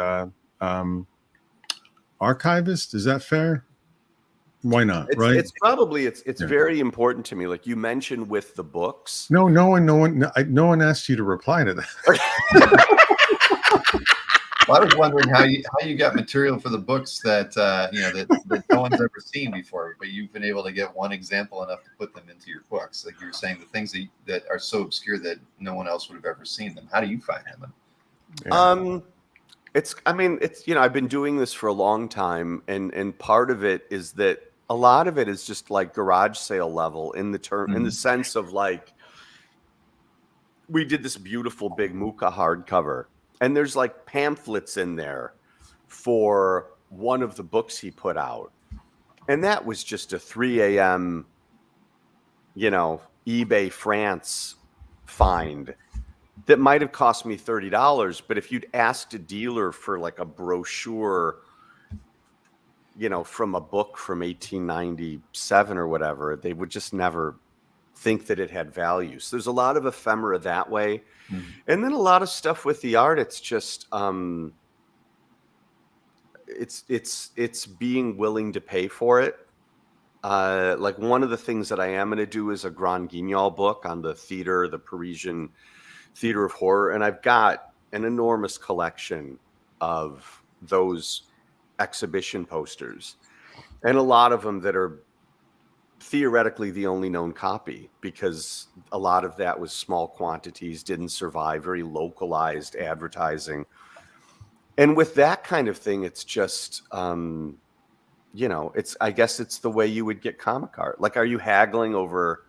archivist. Is that fair? Why not? Right? It's probably very important to me. Like you mentioned with the books. No one asked you to reply to that. Well, I was wondering how you got material for the books that that no one's ever seen before, but you've been able to get one example enough to put them into your books. Like you were saying, the things that are so obscure that no one else would have ever seen them. How do you find them? Yeah. It's I've been doing this for a long time, and part of it is that a lot of it is just like garage sale level in the sense of like, we did this beautiful big Mucha hardcover, and there's like pamphlets in there for one of the books he put out. And that was just a 3 a.m., eBay France find that might have cost me $30. But if you'd asked a dealer for like a brochure, from a book from 1897 or whatever, they would just never think that it had value. So there's a lot of ephemera that way. Mm-hmm. And then a lot of stuff with the art. It's just, it's being willing to pay for it. Like one of the things that I am going to do is a Grand Guignol book on the Parisian theater of horror. And I've got an enormous collection of those exhibition posters, and a lot of them that are theoretically the only known copy, because a lot of that was small quantities, didn't survive, very localized advertising. And with that kind of thing, it's just, I guess it's the way you would get comic art. Like, are you haggling over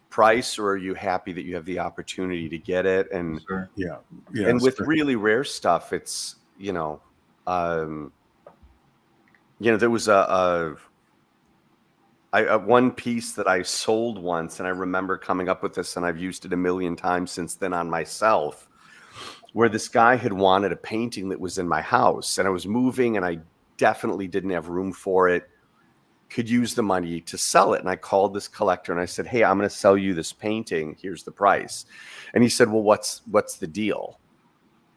price, or are you happy that you have the opportunity to get it? And sure. Yeah. And with really rare stuff, it's, there was a one piece that I sold once, and I remember coming up with this, and I've used it a million times since then on myself, where this guy had wanted a painting that was in my house, and I was moving, and I definitely didn't have room for it, could use the money to sell it. And I called this collector and I said, hey, I'm going to sell you this painting. Here's the price. And he said, well, what's the deal?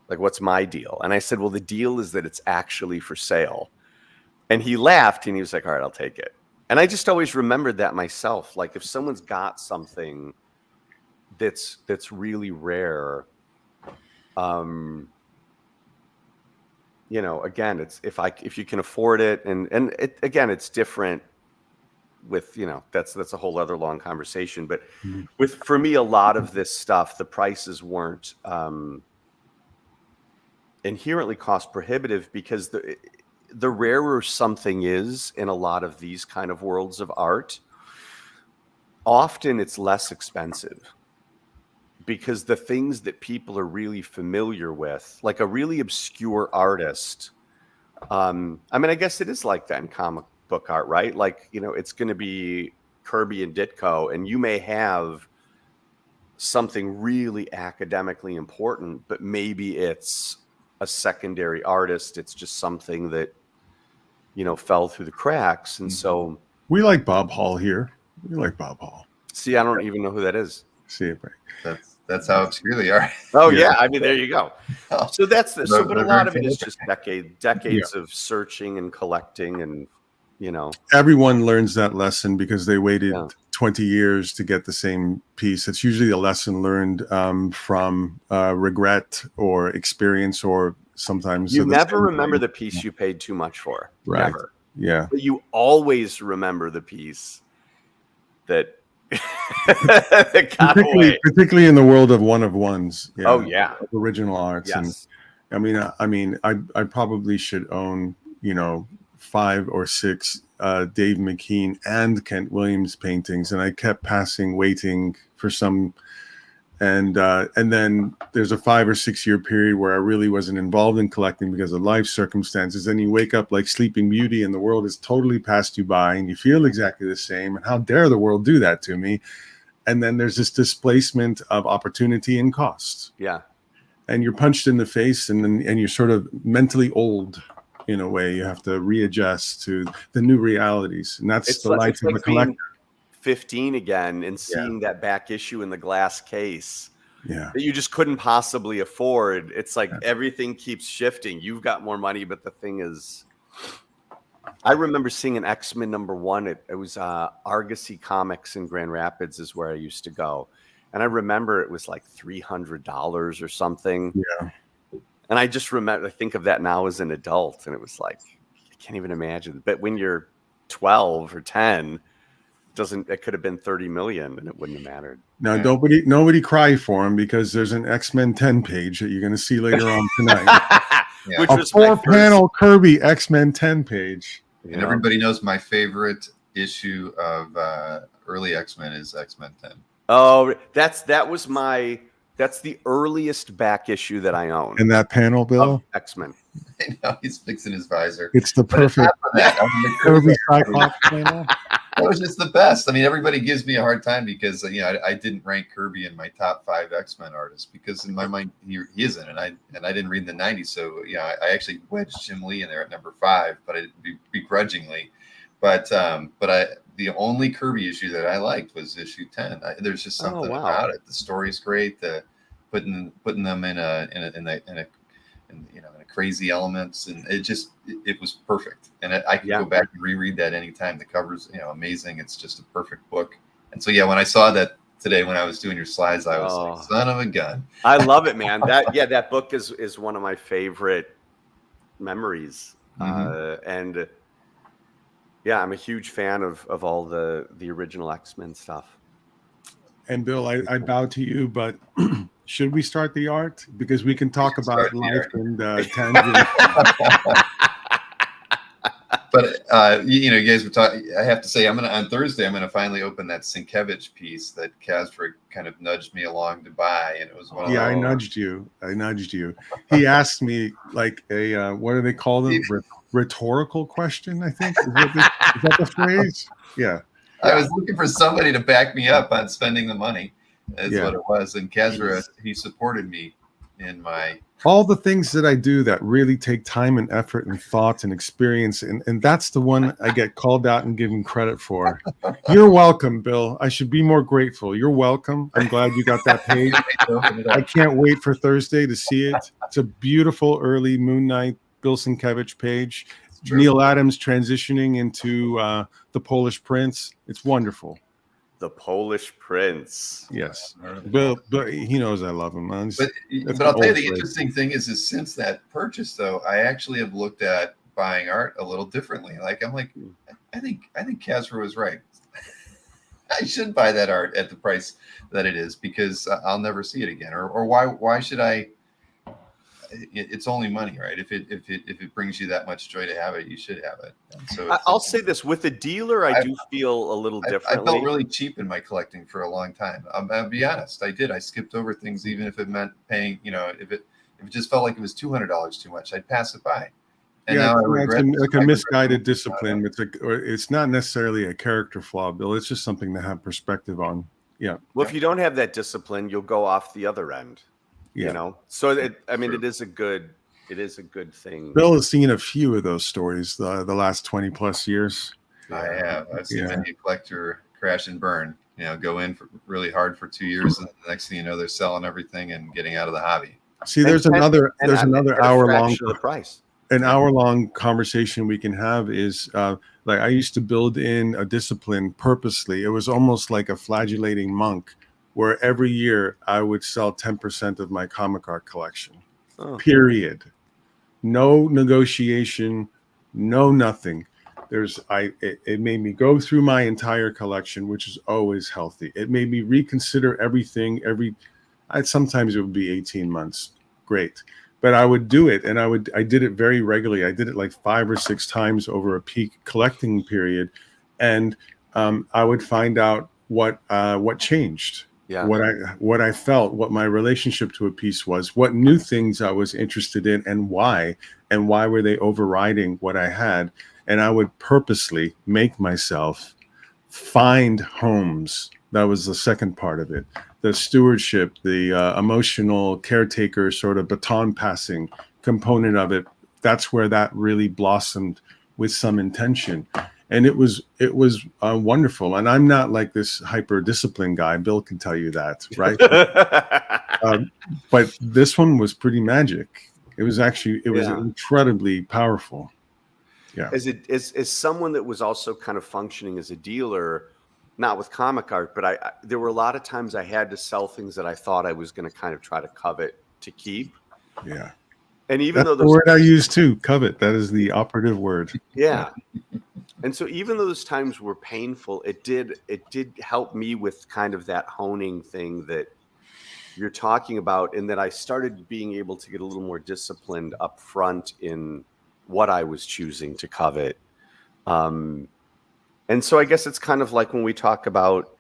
Like, what's my deal? And I said, well, the deal is that it's actually for sale. And he laughed, and he was like, all right, I'll take it. And I just always remembered that myself. Like, if someone's got something that's really rare, again, it's if you can afford it, and again, it's different with, that's a whole other long conversation. But for me, a lot of this stuff, the prices weren't inherently cost prohibitive, because the rarer something is in a lot of these kind of worlds of art, often it's less expensive, because the things that people are really familiar with, like a really obscure artist, I guess it is like that in comic book art, right? Like, it's going to be Kirby and Ditko, and you may have something really academically important, but maybe it's a secondary artist. It's just something that, fell through the cracks. And so we like Bob Hall here. We like Bob Hall. See, I don't even know who that is. See it, right? That's how obscure they are. Oh yeah. There you go. So that's but a lot of it is just decades of searching and collecting, and everyone learns that lesson because they waited 20 years to get the same piece. It's usually a lesson learned from regret or experience, or sometimes you never remember the piece you paid too much for. Right. Never. Yeah. But you always remember the piece that particularly in the world of one of ones. Yeah, oh yeah. Original arts. Yes. And I probably should own, 5 or 6 Dave McKean and Kent Williams paintings, and I kept waiting for some, and then there's a 5 or 6 year period where I really wasn't involved in collecting because of life circumstances. Then you wake up like Sleeping Beauty, and the world has totally passed you by, and you feel exactly the same. And how dare the world do that to me? And then there's this displacement of opportunity and cost. Yeah, and you're punched in the face, and you're sort of mentally old. In a way, you have to readjust to the new realities, and that's the life of a collector. 15 again, and seeing that back issue in the glass case, that you just couldn't possibly afford. It's like everything keeps shifting. You've got more money, but the thing is, I remember seeing an X-Men #1. It was Argosy Comics in Grand Rapids is where I used to go, and I remember it was like $300 or something. Yeah. And I just remember, I think of that now as an adult, and it was like, I can't even imagine. But when you're 12 or 10, it could have been 30 million and it wouldn't have mattered. Now, nobody cry for him, because there's an X-Men 10 page that you're going to see later on tonight. Which A was my 4-panel Kirby X-Men 10 page. And everybody knows my favorite issue of early X-Men is X-Men 10. Oh, that's the earliest back issue that I own. And that panel, Bill? X-Men. I know, he's fixing his visor. It's the perfect the Kirby Cyclops panel. That was just the best. I mean, everybody gives me a hard time because I didn't rank Kirby in my top 5 X-Men artists, because in my mind he isn't, and I didn't read the '90s, so I actually wedged Jim Lee in there at number 5, but begrudgingly. But the only Kirby issue that I liked was issue 10. There's just something about it. The story's great. The putting them in a crazy elements, and it was perfect. And I can go back and reread that anytime. The cover's amazing. It's just a perfect book. And so when I saw that today when I was doing your slides, I was like, son of a gun. I love it, man. That book is one of my favorite memories. And I'm a huge fan of all the original X-Men stuff. And Bill, I bow to you, but should we start the art? Because we can talk about life and tangents. But you guys were talking. I have to say, on Thursday I'm gonna finally open that Sienkiewicz piece that Kasper kind of nudged me along to buy, and it was one. I nudged you. He asked me like a what do they call them? Rhetorical question, I think. Is that the phrase? Yeah. I was looking for somebody to back me up on spending the money. That's what it was. And Kasper, he supported me in all the things that I do that really take time and effort and thought and experience. And that's the one I get called out and given credit for. You're welcome, Bill. I should be more grateful. You're welcome. I'm glad you got that page. I can't wait for Thursday to see it. It's a beautiful early Moon Knight Bill Sienkiewicz page. Neil Adams transitioning into the Polish Prince. It's wonderful. The Polish Prince. Yes. But he knows I love him, man. But I'll tell you, the interesting thing is since that purchase, though, I actually have looked at buying art a little differently. Like, I'm like, I think Kasper was right. I should buy that art at the price that it is, because I'll never see it again. Or why should I? It's only money, right? If it brings you that much joy to have it, you should have it. And so I'll say this, with a dealer, I do feel a little differently. I felt really cheap in my collecting for a long time. I'll be honest, I did. I skipped over things, even if it meant paying. If it just felt like it was $200 too much, I'd pass it by. And now it's like a misguided discipline. It's not necessarily a character flaw, Bill. It's just something to have perspective on. Yeah. Well, if you don't have that discipline, you'll go off the other end. Yeah. So it is a good thing. Bill has seen a few of those stories the last 20 plus years. I have. I've seen many a collector crash and burn. Go in really hard for 2 years, and the next thing you know, they're selling everything and getting out of the hobby. See, there's another hour long price. An hour-long conversation we can have is like I used to build in a discipline purposely. It was almost like a flagellating monk, where every year I would sell 10% of my comic art collection. Period. No negotiation, no nothing. It made me go through my entire collection, which is always healthy. It made me reconsider everything. Sometimes it would be 18 months. Great. But I would do it, and I did it very regularly. I did it like 5 or 6 times over a peak collecting period, and I would find out what changed. Yeah. What I felt, what my relationship to a piece was, what new things I was interested in, and why were they overriding what I had. And I would purposely make myself find homes. That was the second part of it. The stewardship, the emotional caretaker sort of baton passing component of it. That's where that really blossomed with some intention. And it was wonderful. And I'm not like this hyper disciplined guy. Bill can tell you that, right? But this one was pretty magic. It was incredibly powerful. Yeah. As someone that was also kind of functioning as a dealer, not with comic art, but there were a lot of times I had to sell things that I thought I was going to kind of try to covet to keep. Yeah. And even That's though the word I use too, covet. That is the operative word. Yeah. And so even though those times were painful, it did help me with kind of that honing thing that you're talking about, and that I started being able to get a little more disciplined up front in what I was choosing to covet. And so I guess it's kind of like when we talk about,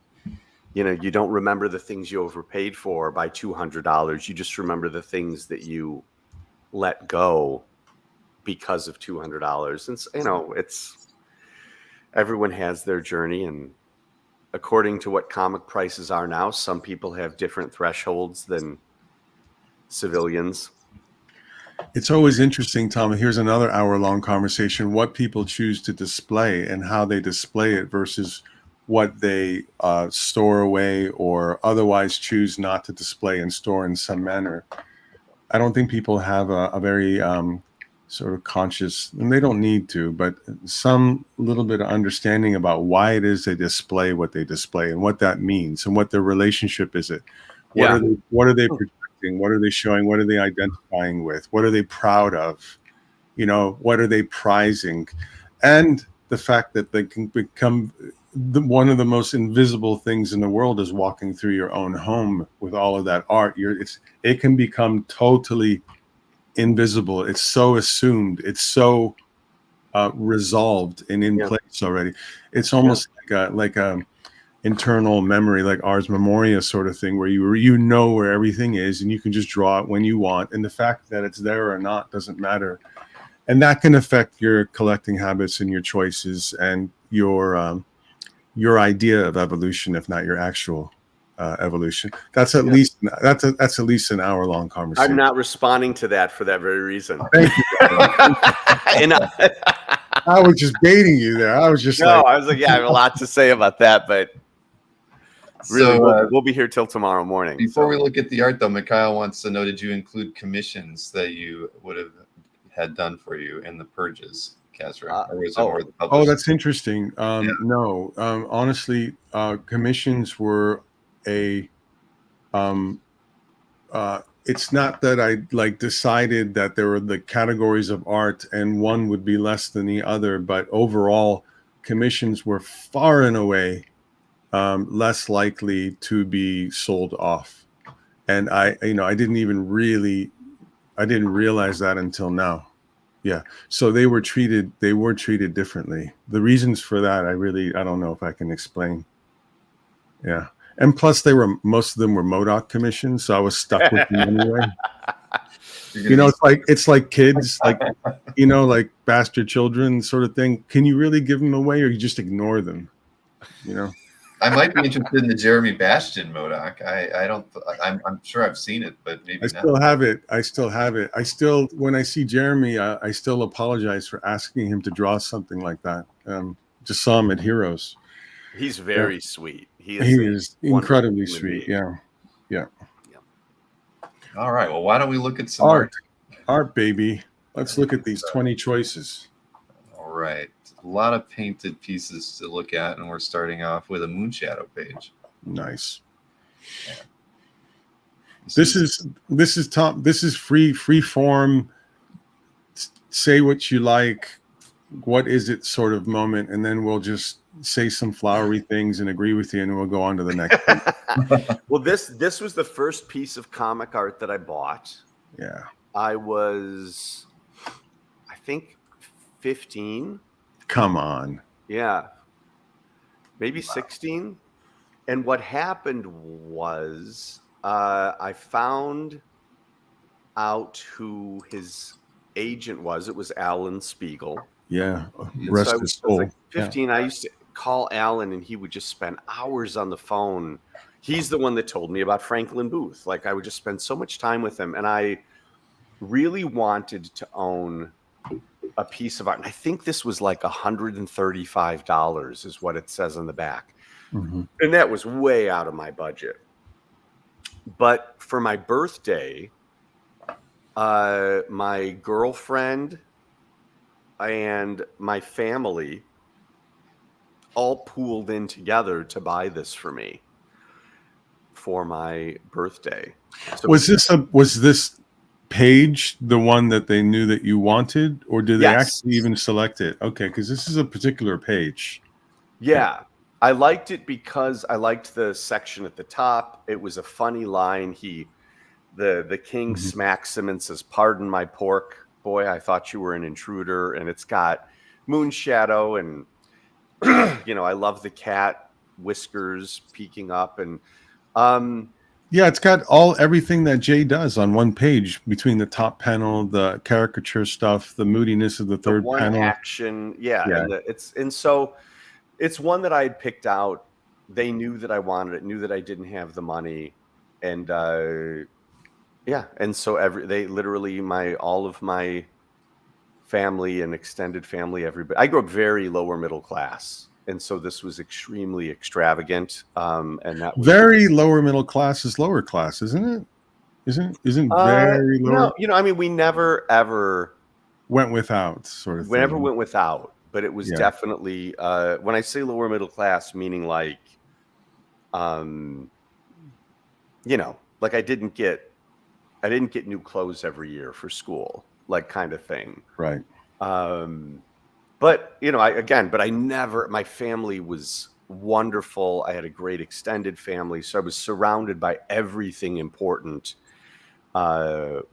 you don't remember the things you overpaid for by $200. You just remember the things that you let go because of $200. And, it's everyone has their journey. And according to what comic prices are now, some people have different thresholds than civilians. It's always interesting, Tom. Here's another hour-long conversation: what people choose to display and how they display it versus what they store away or otherwise choose not to display and store in some manner. I don't think people have a very sort of conscious, and they don't need to, but some little bit of understanding about why it is they display what they display and what that means and what their relationship is. What are they projecting? What are they showing? What are they identifying with? What are they proud of? What are they prizing? And the fact that they can become one of the most invisible things in the world is walking through your own home with all of that art. It can become totally invisible. It's so assumed. It's so resolved and in place already. It's almost like a internal memory, like Ars Memoria sort of thing, where you know where everything is and you can just draw it when you want. And the fact that it's there or not doesn't matter. And that can affect your collecting habits and your choices and your idea of evolution, if not your actual evolution. That's at least an hour-long conversation. I'm not responding to that for that very reason. Thank you. I was just baiting you there. I was just I was like, I have a lot to say about that, but really, we'll be here till tomorrow morning. Before we look at the art, though, Mikhail wants to know: did you include commissions that you would have had done for you in the purges, Kazra? That's interesting. No, honestly, commissions were it's not that I decided that there were the categories of art and one would be less than the other, but overall commissions were far and away less likely to be sold off. And I didn't realize that until now. Yeah. So they were treated differently. The reasons for that, I don't know if I can explain. Yeah. And plus most of them were MODOK commissions. So I was stuck with them anyway. It's like kids, like bastard children sort of thing. Can you really give them away or you just ignore them? I might be interested in the Jeremy Bastian MODOK. I'm sure I've seen it, but maybe I still have it. I still, when I see Jeremy, I still apologize for asking him to draw something like that. Just saw him at Heroes. He's very sweet. He is incredibly sweet. Yeah. All right. Well, why don't we look at some art? Art, baby. Let's look at these 20 choices. All right. A lot of painted pieces to look at, and we're starting off with a Moonshadow page. Nice. Yeah. This is top. This is free form. Say what you like. What is it sort of moment, and then we'll just say some flowery things and agree with you, and we'll go on to the next one. Well, this was the first piece of comic art that I bought. Yeah. I was, I think, 15. Come on. Yeah. Maybe 16. And what happened was I found out who his agent was. It was Alan Spiegel. Yeah. Rest his soul. I was like 15. Yeah. I used to call Alan and he would just spend hours on the phone. He's the one that told me about Franklin Booth. Like I would just spend so much time with him. And I really wanted to own a piece of art. And I think this was like $135 is what it says on the back. Mm-hmm. And that was way out of my budget. But for my birthday, my girlfriend and my family all pooled in together to buy this for me for my birthday. So was this page the one that they knew that you wanted, or did they Yes. actually even select it? Okay, because this is a particular page. Yeah. I liked it because I liked the section at the top. It was a funny line. The king smacks him and says, "Pardon my pork, boy, I thought you were an intruder." And it's got Moonshadow, and I love the cat whiskers peeking up, and yeah, it's got everything that Jay does on one page, between the top panel, the caricature stuff, the moodiness of the third one panel. action, and so it's one that I had picked out. They knew that I wanted it, knew that I didn't have the money, and and so they literally all of my family and extended family, everybody. I grew up very lower middle class, and so this was extremely extravagant. And that was very lower middle class is lower class, isn't it? Isn't very lower? No, I mean, we never ever went without, sort of. We never went without, but it was definitely when I say lower middle class, meaning like, like I didn't get new clothes every year for school, like kind of thing. Right. But I never, my family was wonderful. I had a great extended family. So I was surrounded by everything important,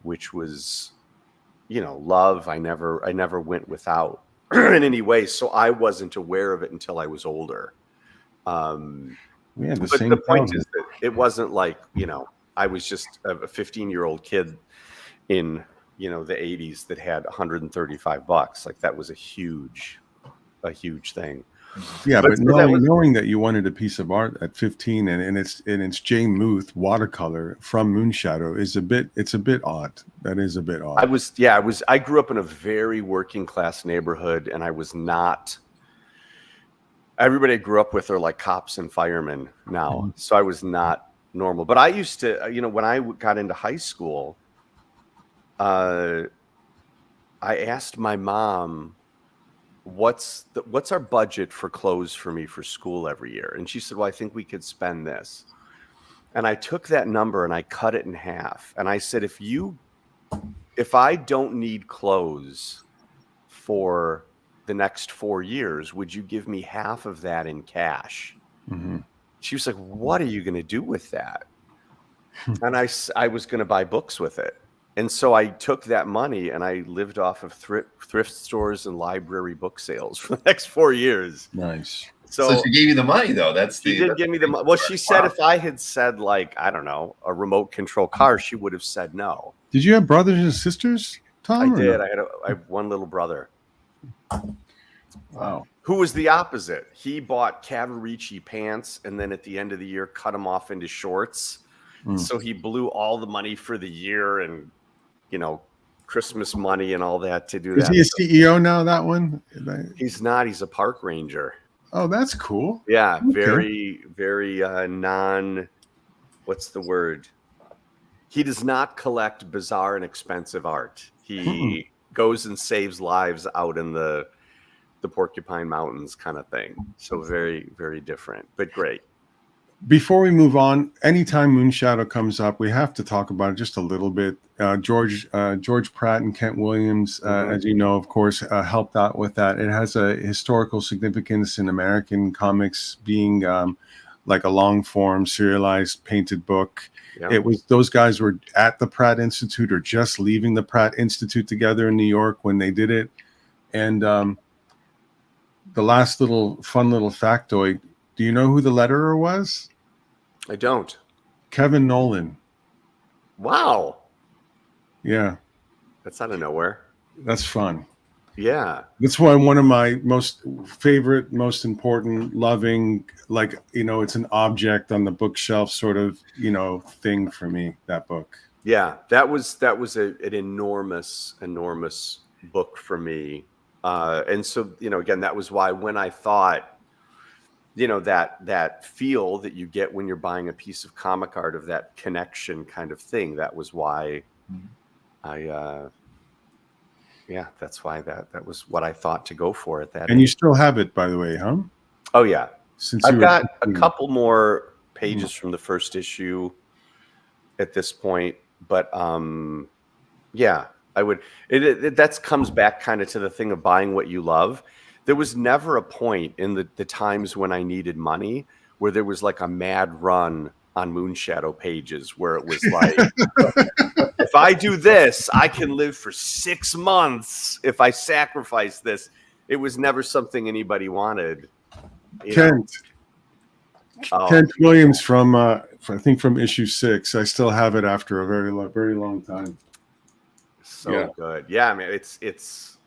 which was, love. I never went without in any way. So I wasn't aware of it until I was older. But the point is that it wasn't like, I was just a 15-year-old kid in, the 80s that had $135. Like that was a huge thing. Yeah, but knowing that you wanted a piece of art at 15 and it's Jay Muth watercolor from Moonshadow it's a bit odd. That is a bit odd. I grew up in a very working class neighborhood, and I was not. Everybody I grew up with are like cops and firemen now, so I was not normal. But I used to, when I got into high school, I asked my mom, what's our budget for clothes for me for school every year? And she said, well, I think we could spend this. And I took that number and I cut it in half. And I said, if I don't need clothes for the next 4 years, would you give me half of that in cash? Mm-hmm. She was like, what are you going to do with that? And I was going to buy books with it. And so I took that money and I lived off of thrift stores and library book sales for the next 4 years. Nice. So she gave you the money, though. She did give me the money. Well, she said if I had said, like, I don't know, a remote control car, she would have said no. Did you have brothers and sisters, Tom? I did. No? I had one little brother. Wow. Who was the opposite. He bought Cavaricci pants and then at the end of the year cut them off into shorts. So he blew all the money for the year and, Christmas money and all that to do that. Is he a CEO now, that one? He's not. He's a park ranger. Oh, that's cool. Yeah, okay. Very, very what's the word? He does not collect bizarre and expensive art. He goes and saves lives out in the Porcupine Mountains kind of thing. So very, very different, but great. Before we move on, anytime Moonshadow comes up, we have to talk about it just a little bit. George Pratt and Kent Williams, as you know, of course, helped out with that. It has a historical significance in American comics, being like a long form, serialized, painted book. Yeah. It was those guys were at the Pratt Institute or just leaving the Pratt Institute together in New York when they did it. And the last fun little factoid: do you know who the letterer was? I don't. Kevin Nolan. Wow. Yeah. That's out of nowhere. That's fun. Yeah. That's why one of my most favorite, most important, loving, like, it's an object on the bookshelf sort of, thing for me, that book. Yeah. That was an enormous, enormous book for me. And so, again, that was why when I thought, that feel that you get when you're buying a piece of comic art of that connection kind of thing, that was why that's why that was what I thought to go for at that. And age. You still have it, by the way, huh? Oh yeah. Since I've got a couple more pages from the first issue at this point, but Yeah, I would. That comes back kind of to the thing of buying what you love. There was never a point in the times when I needed money where there was like a mad run on Moonshadow pages where it was like, if I do this, I can live for 6 months. If I sacrifice this, it was never something anybody wanted. Kent Williams from I think from issue 6. I still have it after a very long time. So good. Yeah, I mean, it's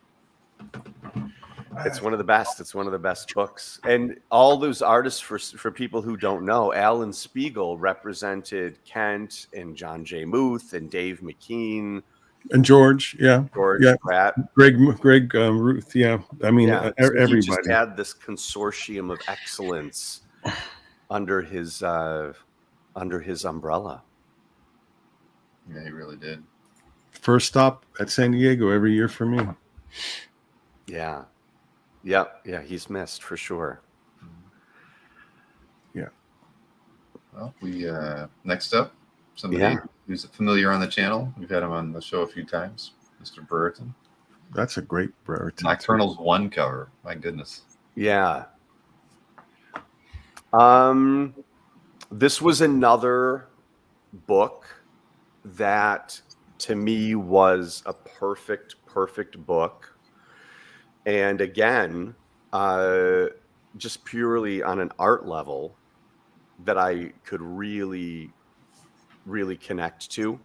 one of the best. It's one of the best books. And all those artists, for people who don't know, Alan Spiegel represented Kent and John J. Muth and Dave McKean. And George Pratt. Greg Ruth. Yeah. I mean, So everybody. he just had this consortium of excellence under his umbrella. Yeah, he really did. First stop at San Diego every year for me. Yeah, he's missed for sure. Yeah. Well, we next up, somebody who's familiar on the channel. We've had him on the show a few times, Mr. Brereton. That's a great Brereton. Nocturnals 1 cover. My goodness. Yeah. This was another book that to me was a perfect book. And again, just purely on an art level that I could really, really connect to.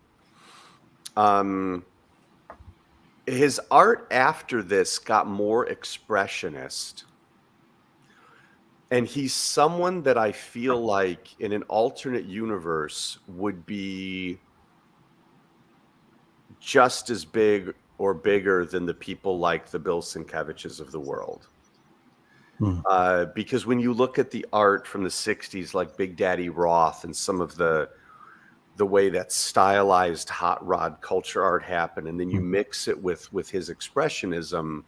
His art after this got more expressionist. And he's someone that I feel like in an alternate universe would be just as big or bigger than the people like the Bill Sienkiewicz's of the world. Because when you look at the art from the 60s, like Big Daddy Roth and some of the way that stylized hot rod culture art happened, and then you mix it with his expressionism,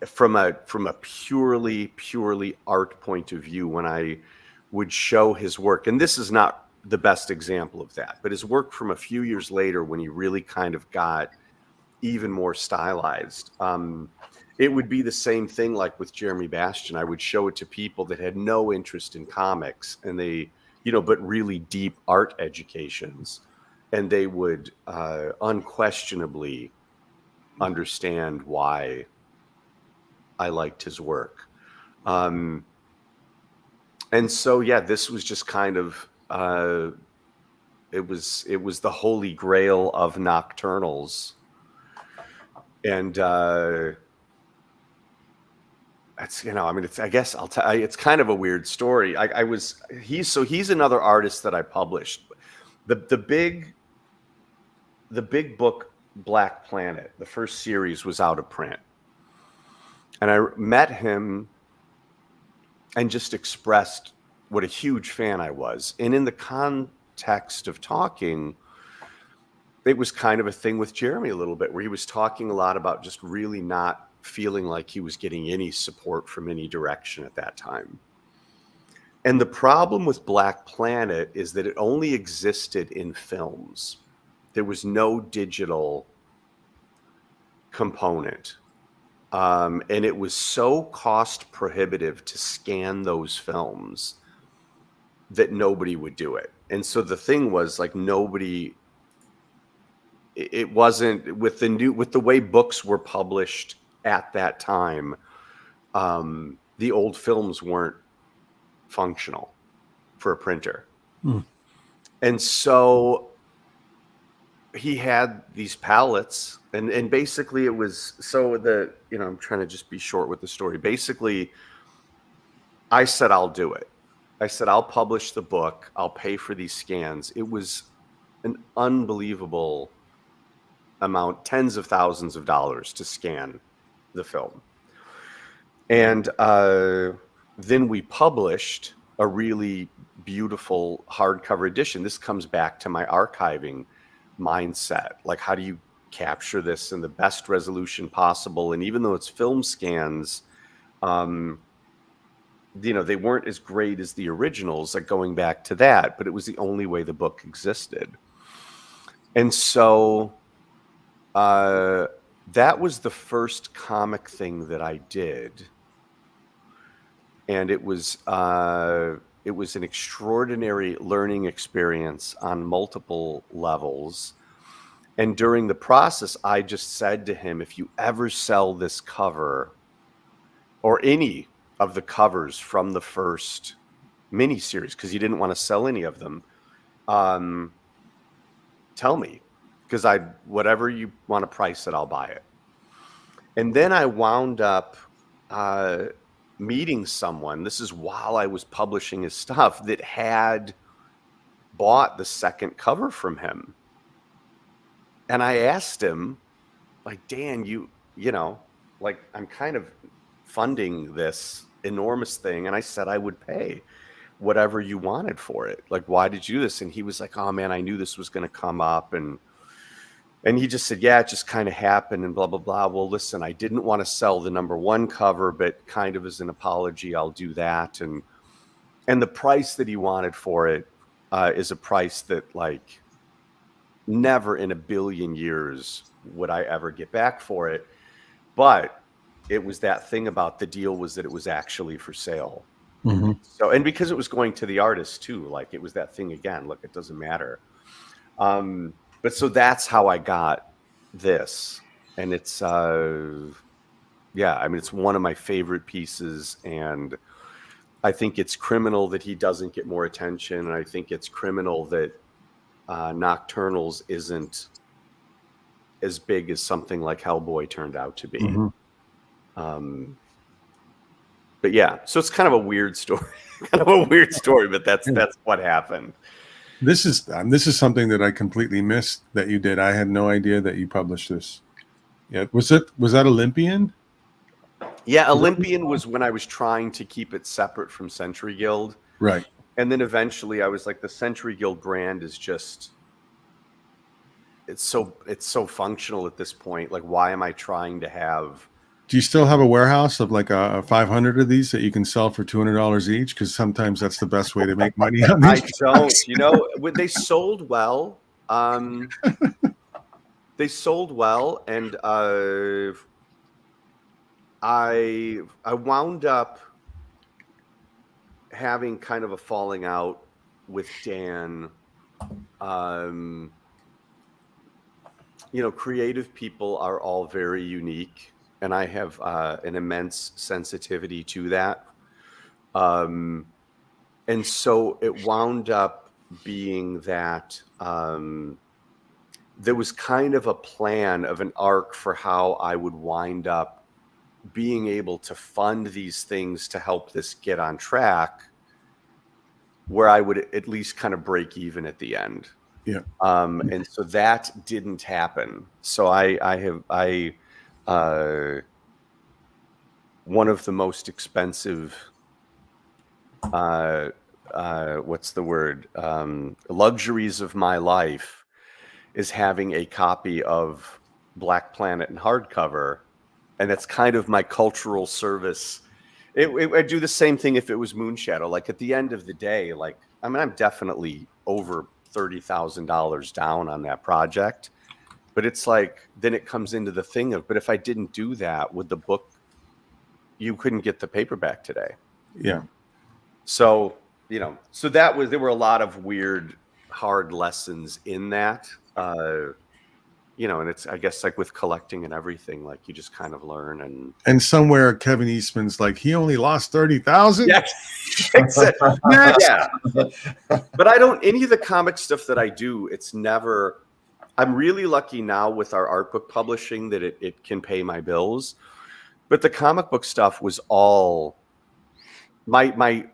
from a purely art point of view, when I would show his work, and this is not the best example of that, but his work from a few years later when he really kind of got even more stylized, it would be the same thing like with Jeremy Bastian. I would show it to people that had no interest in comics and they, but really deep art educations, and they would unquestionably understand why I liked his work. And so, this was just kind of, it was the holy grail of Nocturnals. And that's, I guess I'll tell you, it's kind of a weird story. He's another artist that I published. The big book, Black Planet, the first series was out of print. And I met him and just expressed what a huge fan I was. And in the context of talking, it was kind of a thing with Jeremy a little bit, where he was talking a lot about just really not feeling like he was getting any support from any direction at that time. And the problem with Black Planet is that it only existed in films. There was no digital component. And it was so cost prohibitive to scan those films that nobody would do it. And so the thing was, like, it wasn't with the way books were published at that time. The old films weren't functional for a printer. And so he had these palettes, and basically it was, I'm trying to just be short with the story. Basically, I said, I'll do it. I said, I'll publish the book. I'll pay for these scans. It was an unbelievable amount, tens of thousands of dollars to scan the film. And then we published a really beautiful hardcover edition. This comes back to my archiving mindset. Like, how do you capture this in the best resolution possible? And even though it's film scans, they weren't as great as the originals, like going back to that, but it was the only way the book existed. And so that was the first comic thing that I did. And it was an extraordinary learning experience on multiple levels. And during the process, I just said to him, if you ever sell this cover or any of the covers from the first miniseries, because he didn't want to sell any of them, tell me, because whatever you want to price it, I'll buy it. And then I wound up meeting someone, this is while I was publishing his stuff, that had bought the second cover from him. And I asked him, like, Dan, you know, like, I'm kind of funding this enormous thing. And I said I would pay whatever you wanted for it. Like, why did you do this? And he was like, oh man, I knew this was going to come up. And he just said, yeah, it just kind of happened and blah, blah, blah. Well, listen, I didn't want to sell the #1 cover, but kind of as an apology, I'll do that. And the price that he wanted for it is a price that, like, never in a billion years would I ever get back for it. But it was that thing about the deal was that it was actually for sale. Mm-hmm. So, and because it was going to the artist too, like, it was that thing again, look, it doesn't matter. But so that's how I got this. And it's, yeah, I mean, it's one of my favorite pieces. And I think it's criminal that he doesn't get more attention. And I think it's criminal that Nocturnals isn't as big as something like Hellboy turned out to be. Mm-hmm. But yeah, so it's kind of a weird story, but that's what happened. This is something that I completely missed that you did. I had no idea that you published this. Yeah, was that Olympian? Yeah, Olympian was when I was trying to keep it separate from Century Guild. Right. And then eventually I was like, the Century Guild brand is just, it's so functional at this point. Like, why am I trying to have? Do you still have a warehouse of like a 500 of these that you can sell for $200 each? Because sometimes that's the best way to make money on these. I don't, you know, they sold well. They sold well, and I wound up having kind of a falling out with Dan. You know, creative people are all very unique, and I have an immense sensitivity to that. And so it wound up being that there was kind of a plan of an arc for how I would wind up being able to fund these things to help this get on track, where I would at least kind of break even at the end. Yeah. And so that didn't happen. So I one of the most expensive, what's the word? Luxuries of my life is having a copy of Black Planet in hardcover. And that's kind of my cultural service. I'd do the same thing if it was Moonshadow. Like, at the end of the day, like, I mean, I'm definitely over $30,000 down on that project. But it's like, then it comes into the thing of, but if I didn't do that, would the book, you couldn't get the paperback today. Yeah. So, you know, so that was, there were a lot of weird, hard lessons in that. You know, and it's, I guess, like with collecting and everything, like, you just kind of learn. And somewhere Kevin Eastman's like, he only lost 30,000. Yeah. Yeah. But I don't, any of the comic stuff that I do, it's never, I'm really lucky now with our art book publishing that it can pay my bills. But the comic book stuff was all, my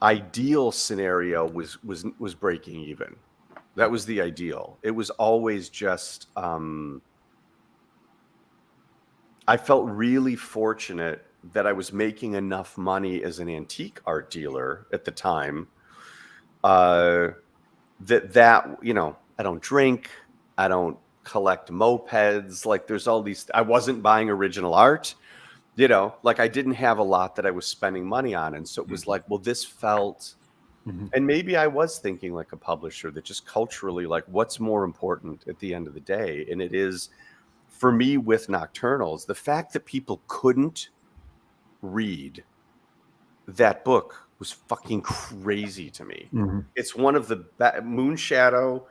ideal scenario was breaking even. That was the ideal. It was always just, I felt really fortunate that I was making enough money as an antique art dealer at the time, that, you know, I don't drink, I don't collect mopeds. Like, there's all these, I wasn't buying original art, you know, like, I didn't have a lot that I was spending money on. And so it was like, well, this felt And maybe I was thinking like a publisher, that just culturally, like, what's more important at the end of the day? And it is, for me, with Nocturnals, the fact that people couldn't read that book was fucking crazy to me. It's one of the Moonshadow,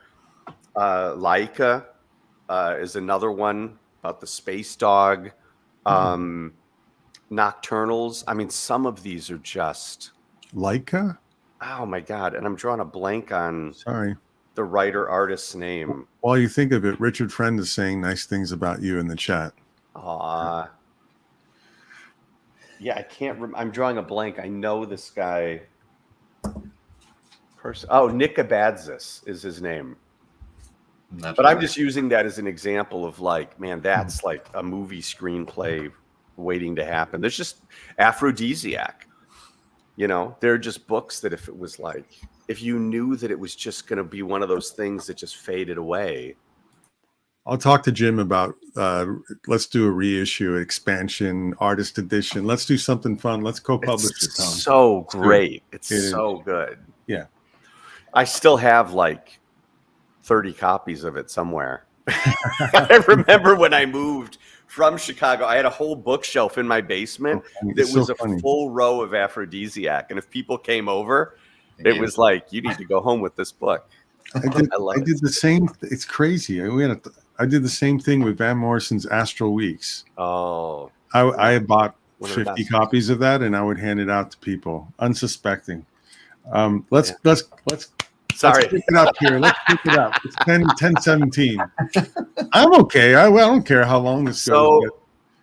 Laika is another one about the space dog. Nocturnals. I mean, some of these are just Laika. Oh my god! And I'm drawing a blank on the writer artist's name. While you think of it, Richard Friend is saying nice things about you in the chat. Yeah, I can't. I'm drawing a blank. I know this guy. Oh, Nick Abadzis is his name. But I'm just using that as an example of like, man, that's like a movie screenplay waiting to happen. There's just Aphrodisiac. You know, they're just books that if it was like, if you knew that it was just going to be one of those things that just faded away. I'll talk to Jim about, let's do a reissue, expansion, artist edition. Let's do something fun. Let's co-publish it. Tom. So great. It's so good. Yeah. I still have like 30 copies of it somewhere. I remember when I moved from Chicago, I had a whole bookshelf in my basement that was a full row of Aphrodisiac. And if people came over, it was like, you need to go home with this book. I did the same. It's crazy. I did the same thing with Van Morrison's Astral Weeks. Oh. I bought 50 copies of that, and I would hand it out to people, unsuspecting. Let's Sorry. pick it up here. Let's pick it up. It's 10:17. I'm okay. I don't care how long this goes. So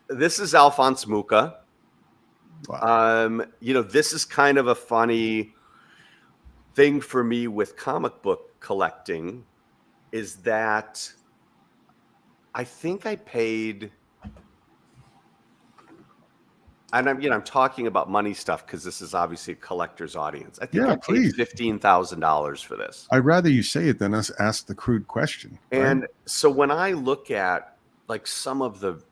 this is Alphonse Mucha. Wow. You know, this is kind of a funny thing for me with comic book collecting, is that I think I paid, and I'm talking about money stuff because this is obviously a collector's audience. I think I paid $15,000 for this. I'd rather you say it than us ask the crude question. And so when I look at like some of the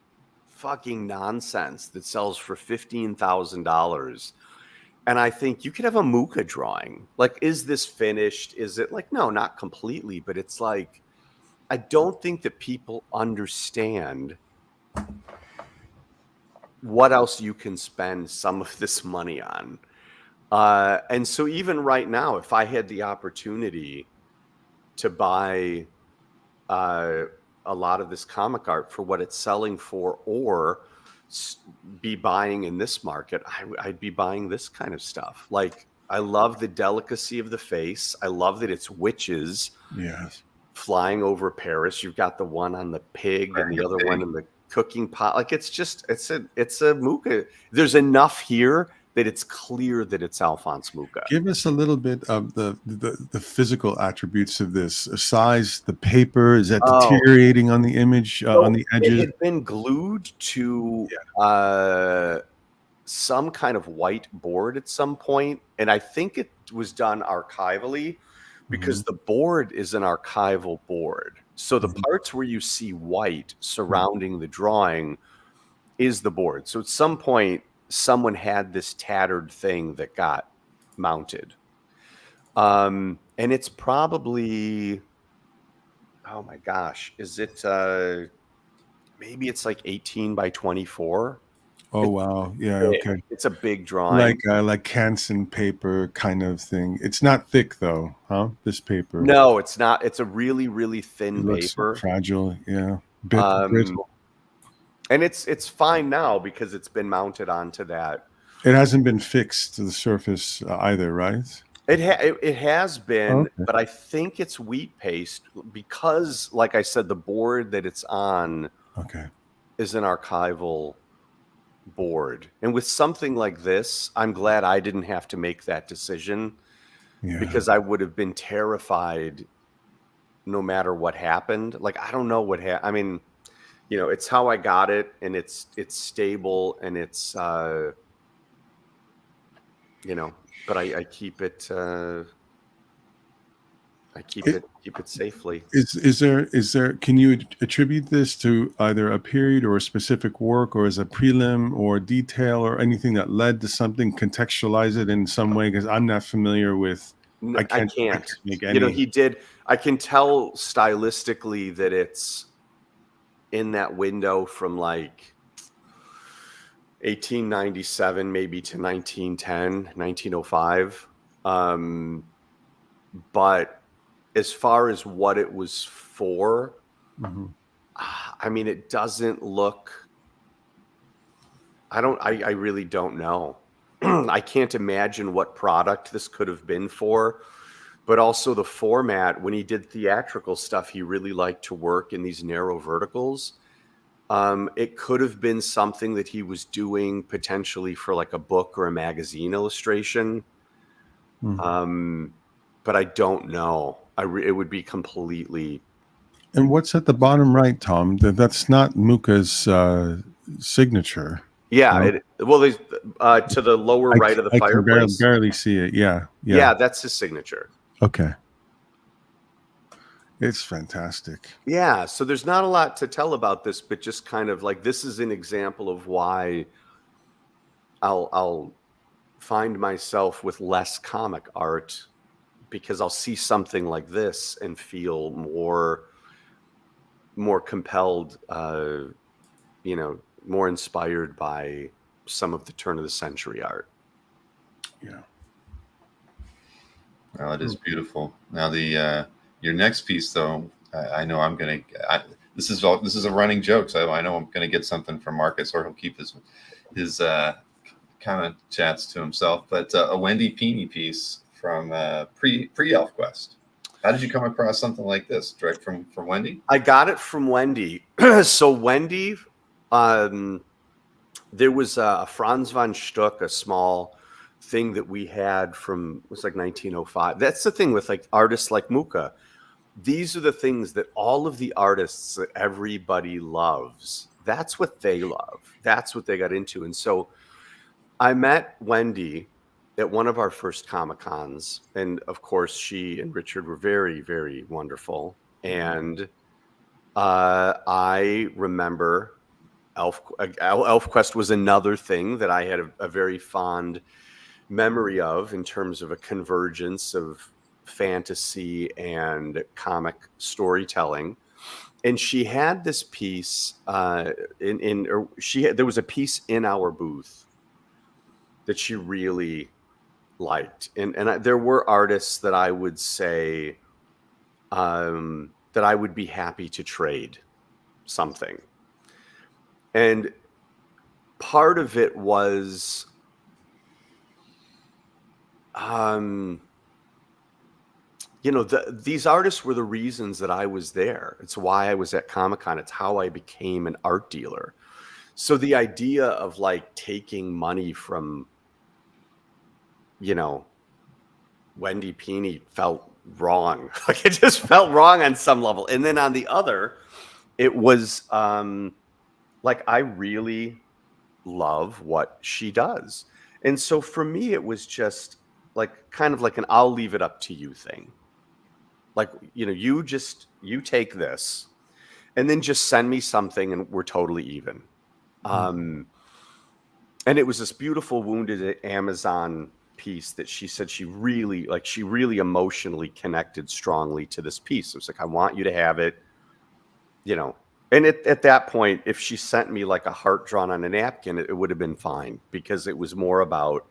fucking nonsense that sells for $15,000, and I think you could have a Mucha drawing. Like, is this finished? Is it like, no, not completely, but it's like, I don't think that people understand what else you can spend some of this money on. And so even right now, if I had the opportunity to buy a lot of this comic art for what it's selling for, or be buying in this market, I'd be buying this kind of stuff. Like, I love the delicacy of the face. I love that it's witches flying over Paris. You've got the one on the pig and the other one in the cooking pot. Like, it's a Mucha. There's enough here that it's clear that it's Alphonse Mucha. Give us a little bit of the physical attributes of this. Size, the paper, is that deteriorating on the image, on the edges? It had been glued to some kind of white board at some point, and I think it was done archivally because the board is an archival board. So the parts where you see white surrounding the drawing is the board. So at some point, someone had this tattered thing that got mounted. And it's probably, oh my gosh, is it, maybe it's like 18 by 24. Oh, wow. Yeah. Okay. It's a big drawing. Like Canson paper kind of thing. It's not thick though, huh? This paper. No, it's not. It's a really, really thin paper. Fragile. Yeah. Brittle. And it's fine now because it's been mounted onto that. It hasn't been fixed to the surface either, right? It has been, but I think it's wheat paste because, like I said, the board that it's on is an archival board. And with something like this, I'm glad I didn't have to make that decision because I would have been terrified no matter what happened. Like, I don't know what happened. I mean, you know, it's how I got it, and it's stable, and it's you know, but I keep it keep it safely. Is there can you attribute this to either a period or a specific work, or as a prelim or detail or anything that led to something, contextualize it in some way? Because I'm not familiar with I can't make any. You know, he did. I can tell stylistically that it's in that window from like 1897 maybe to 1910, 1905. But as far as what it was for, I mean, it doesn't look. I really don't know. I can't imagine what product this could have been for, but also the format. When he did theatrical stuff, he really liked to work in these narrow verticals. It could have been something that he was doing potentially for like a book or a magazine illustration. But I don't know. It would be completely. And what's at the bottom right, Tom? That's not Mucha's signature. Yeah. There's to the lower right of the fireplace. I can barely see it. Yeah. Yeah, that's his signature. Okay. It's fantastic. Yeah. So there's not a lot to tell about this, but just kind of like this is an example of why I'll find myself with less comic art, because I'll see something like this and feel more compelled, more inspired by some of the turn of the century art. Yeah. Well, it is beautiful. Now your next piece, though, I know I'm gonna. This is a running joke, so I know I'm gonna get something from Marcus, or he'll keep his kind of chats to himself. But a Wendy Pini piece from pre ElfQuest. How did you come across something like this? Direct from Wendy? I got it from Wendy. So Wendy, there was a Franz von Stuck, a small thing that we had from, it was like 1905. That's the thing with like artists like Mucha. These are the things that all of the artists that everybody loves, that's what they love. That's what they got into. And so I met Wendy at one of our first Comic-Cons. And of course, she and Richard were very, very wonderful. And I remember ElfQuest was another thing that I had a very fond memory of in terms of a convergence of fantasy and comic storytelling. And she had this piece there was a piece in our booth that she really liked. And there were artists that I would say that I would be happy to trade something. And part of it was these artists were the reasons that I was there. It's why I was at Comic-Con. It's how I became an art dealer. So the idea of like taking money from, Wendy Pini felt wrong. Like it just felt wrong on some level. And then on the other, it was like I really love what she does. And so for me, it was just like kind of like an I'll leave it up to you thing. Like, you take this and then just send me something and we're totally even. And it was this beautiful Wounded Amazon piece that she said she really emotionally connected strongly to this piece. It was like, I want you to have it, And at that point, if she sent me like a heart drawn on a napkin, it would have been fine, because it was more about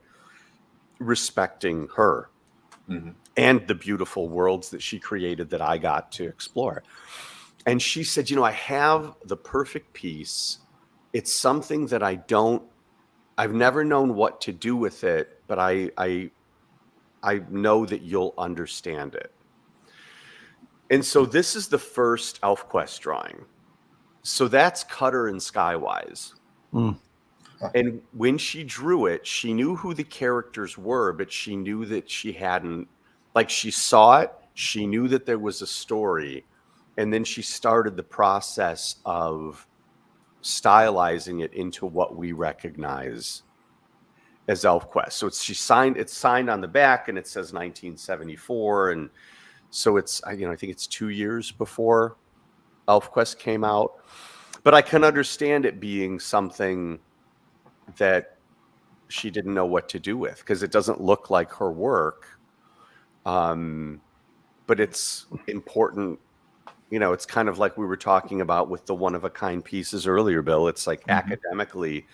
respecting her and the beautiful worlds that she created that I got to explore. And she said, I have the perfect piece. It's something that I've never known what to do with it, but I know that you'll understand it. And so this is the first ElfQuest drawing. So that's Cutter and Skywise. And when she drew it, she knew who the characters were, but she knew that she hadn't, like she saw it, she knew that there was a story, and then she started the process of stylizing it into what we recognize as ElfQuest. So it's signed on the back, and it says 1974, and so it's I think it's 2 years before ElfQuest came out, but I can understand it being something that she didn't know what to do with, because it doesn't look like her work. But it's important. It's kind of like we were talking about with the one-of-a-kind pieces earlier, Bill. It's like academically,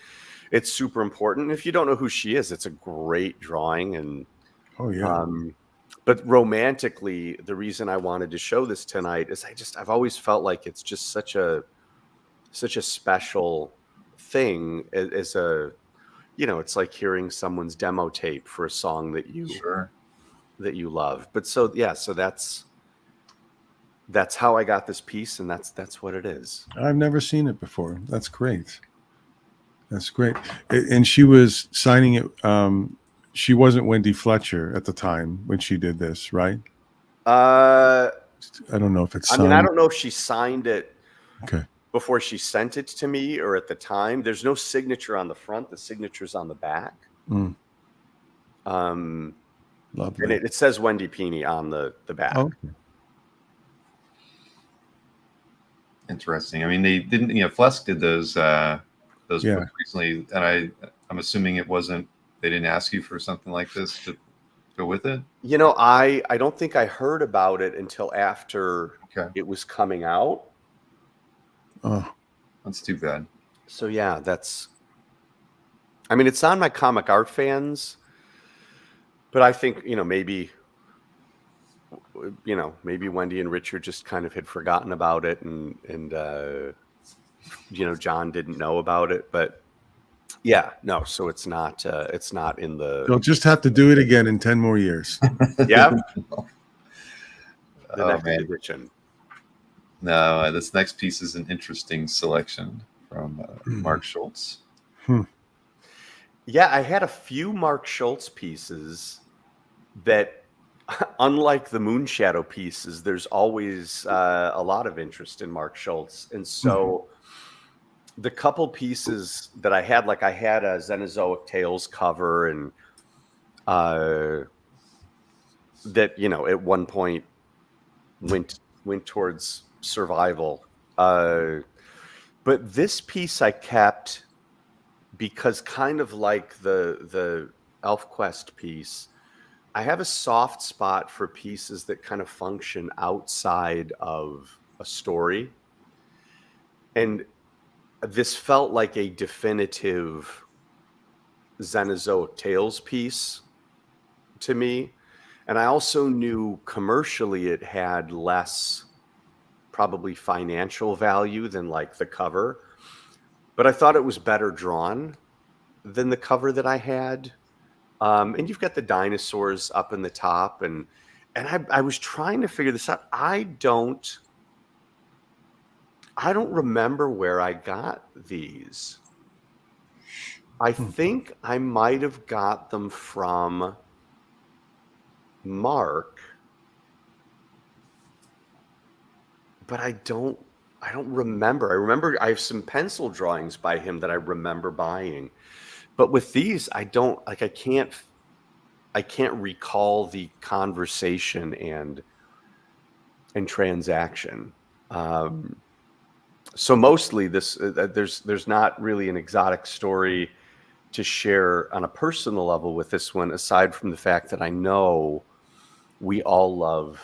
it's super important. If you don't know who she is, it's a great drawing. And Oh yeah. but romantically, the reason I wanted to show this tonight is I've always felt like it's just such a special thing as a, it's like hearing someone's demo tape for a song that you love. But so that's how I got this piece, and that's what it is. I've never seen it before. That's great. That's great. And she was signing it. She wasn't Wendy Fletcher at the time when she did this, right? I don't know if it's signed. I don't know if she signed it okay. before she sent it to me or at the time. There's no signature on the front. The signature's on the back. Lovely. And it says Wendy Pini on the back. Oh, okay. Interesting. I mean, they didn't. Flesk did those books recently, and I'm assuming it wasn't. They didn't ask you for something like this to go with it. I don't think I heard about it until after it was coming out. Oh, that's too bad. So yeah, it's on my Comic Art Fans, but I think maybe Wendy and Richard just kind of had forgotten about it, and John didn't know about it, but yeah, no. So it's not in the. You'll just have to do it again in 10 more years. Yeah. The next edition. No, this next piece is an interesting selection from Mark Schultz. Yeah, I had a few Mark Schultz pieces that, unlike the Moonshadow pieces, there's always a lot of interest in Mark Schultz. And so the couple pieces that I had, like I had a Xenozoic Tales cover, and that, at one point went towards survival. But this piece I kept because, kind of like the ElfQuest piece, I have a soft spot for pieces that kind of function outside of a story. And this felt like a definitive Xenozoic Tales piece to me. And I also knew commercially it had less probably financial value than like the cover. But I thought it was better drawn than the cover that I had. And you've got the dinosaurs up in the top. And I was trying to figure this out. I don't remember where I got these. I think I might have got them from Mark, but I don't remember. I remember I have some pencil drawings by him that I remember buying, but with these, I can't recall the conversation and transaction. So mostly this, there's not really an exotic story to share on a personal level with this one, aside from the fact that I know we all love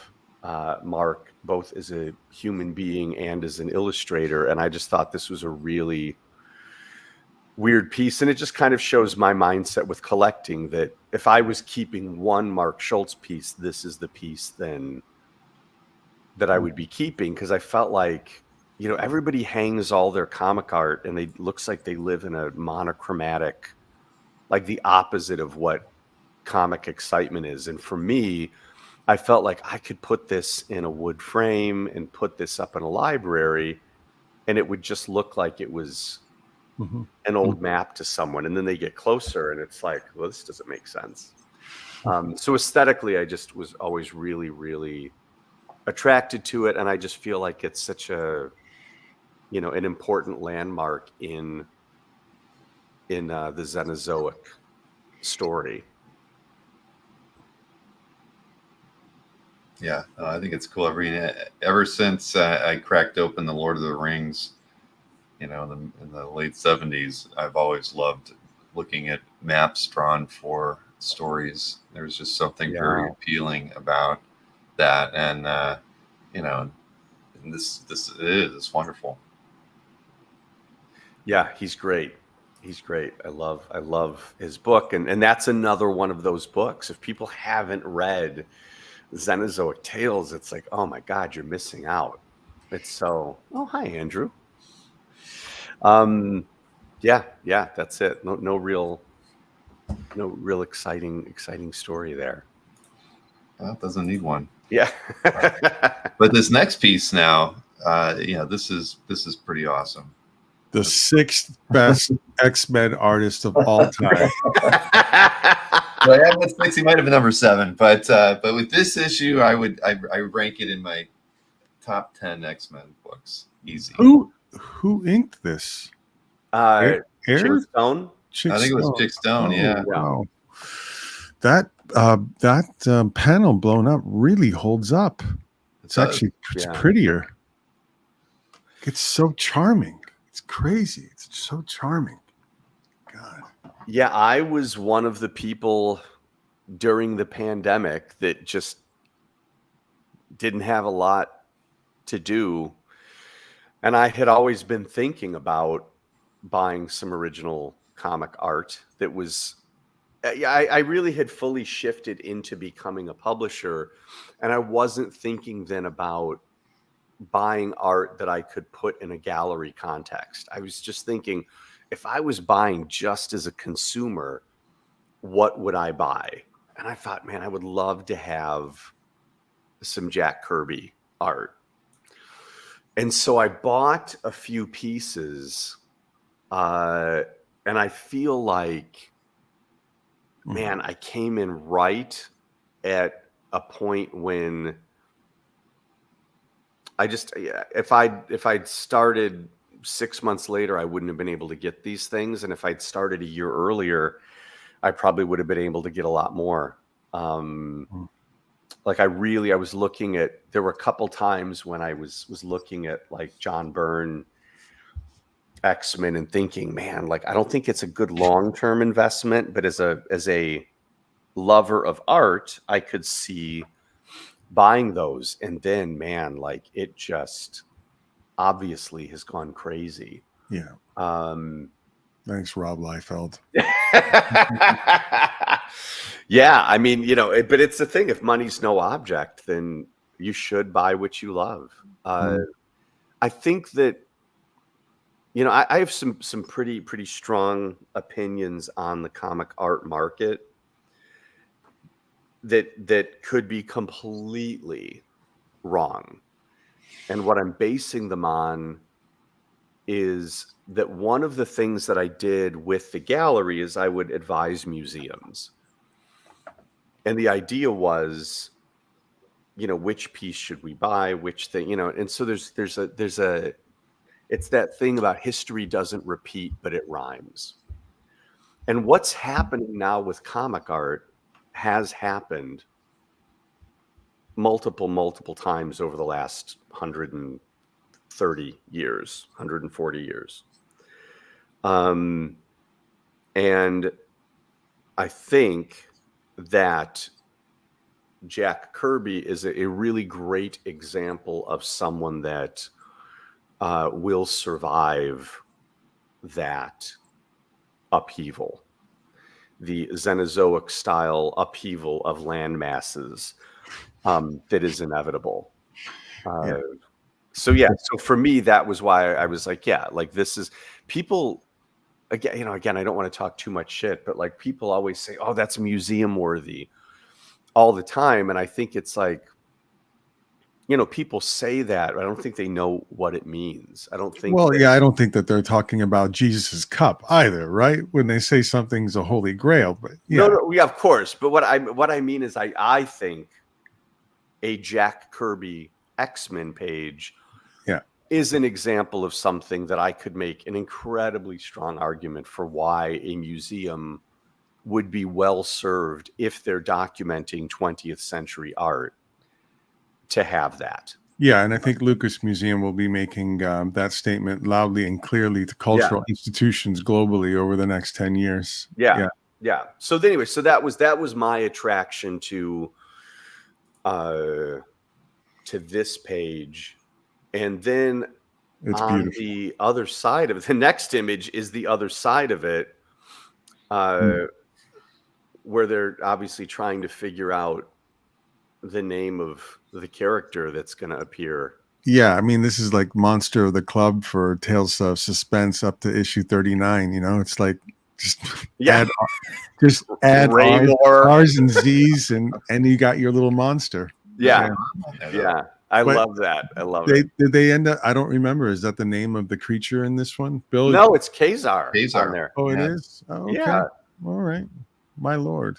Mark, both as a human being and as an illustrator. And I just thought this was a really weird piece. And it just kind of shows my mindset with collecting, that if I was keeping one Mark Schultz piece, this is the piece then that I would be keeping. Because I felt like, everybody hangs all their comic art and it looks like they live in a monochromatic, like the opposite of what comic excitement is. And for me, I felt like I could put this in a wood frame and put this up in a library, and it would just look like it was an old map to someone. And then they get closer and it's like, well, this doesn't make sense. So aesthetically, I just was always really, really attracted to it. And I just feel like it's such a, an important landmark in the Xenozoic story. Yeah, I think it's cool. Ever since I cracked open the Lord of the Rings, in the late 70s, I've always loved looking at maps drawn for stories. There was just something Yeah. very appealing about that, and you know, and this is wonderful. Yeah, he's great. He's great. I love his book, and that's another one of those books. If people haven't read Xenozoic Tales, it's like, oh my God, you're missing out. It's so. Oh, hi, Andrew. Yeah, that's it. No real exciting story there. Well, it doesn't need one. Yeah. But this next piece now, this is pretty awesome. The 6th best X-Men artist of all time. Well, I have 6. He might have been number 7, but with this issue, I rank it in my top 10 X-Men books. Easy. Who inked this? Chick Stone? I think it was Chick Stone. Yeah. Wow. That panel blown up really holds up. It's prettier. It's so charming. It's crazy. It's so charming. God. Yeah, I was one of the people during the pandemic that just didn't have a lot to do. And I had always been thinking about buying some original comic art that was, I really had fully shifted into becoming a publisher. And I wasn't thinking then about buying art that I could put in a gallery context. I was just thinking, if I was buying just as a consumer, what would I buy? And I thought, man, I would love to have some Jack Kirby art. And so I bought a few pieces, and I feel like, man, I came in right at a point when I just, if I'd started 6 months later, I wouldn't have been able to get these things. And if I'd started a year earlier, I probably would have been able to get a lot more. Like I was looking at, there were a couple times when I was looking at like John Byrne X-Men and thinking, man, like, I don't think it's a good long-term investment, but as a lover of art, I could see buying those. And then, man, like it just obviously has gone crazy. Yeah. Thanks, Rob Liefeld. Yeah, I mean, but it's the thing. If money's no object, then you should buy what you love. I think that, I have some pretty strong opinions on the comic art market that could be completely wrong. And what I'm basing them on is that one of the things that I did with the gallery is I would advise museums. And the idea was, which piece should we buy, which thing, and so there's it's that thing about history doesn't repeat, but it rhymes. And what's happening now with comic art has happened multiple times over the last 130 years, 140 years. And I think that Jack Kirby is a really great example of someone that will survive that upheaval, the Xenozoic style upheaval of land masses that is inevitable. So for me, that was why I was like, this is people. Again, I don't want to talk too much shit, but like people always say, "Oh, that's museum worthy," all the time, and I think it's like, people say that, but I don't think they know what it means. I don't think. Well, I don't think that they're talking about Jesus's cup either, right? When they say something's a holy grail, but no, of course. But what I mean is, I think a Jack Kirby X-Men page is an example of something that I could make an incredibly strong argument for why a museum would be well served if they're documenting 20th century art to have that. Yeah, and I think Lucas Museum will be making that statement loudly and clearly to cultural institutions globally over the next 10 years. Yeah. Yeah. So anyway, so that was my attraction to this page. And then It's on beautiful. the other side of it, the next image is the other side of it, where they're obviously trying to figure out the name of the character that's going to appear. Yeah, I mean, this is like Monster of the Club for Tales of Suspense up to issue 39. You know, it's like just add R's and Z's, and you got your little monster. Yeah. I love that. Did they end up? I don't remember. Is that the name of the creature in this one, Bill? No, it's Kazar. On there. Oh, it is. Oh, okay. Yeah. All right, my lord.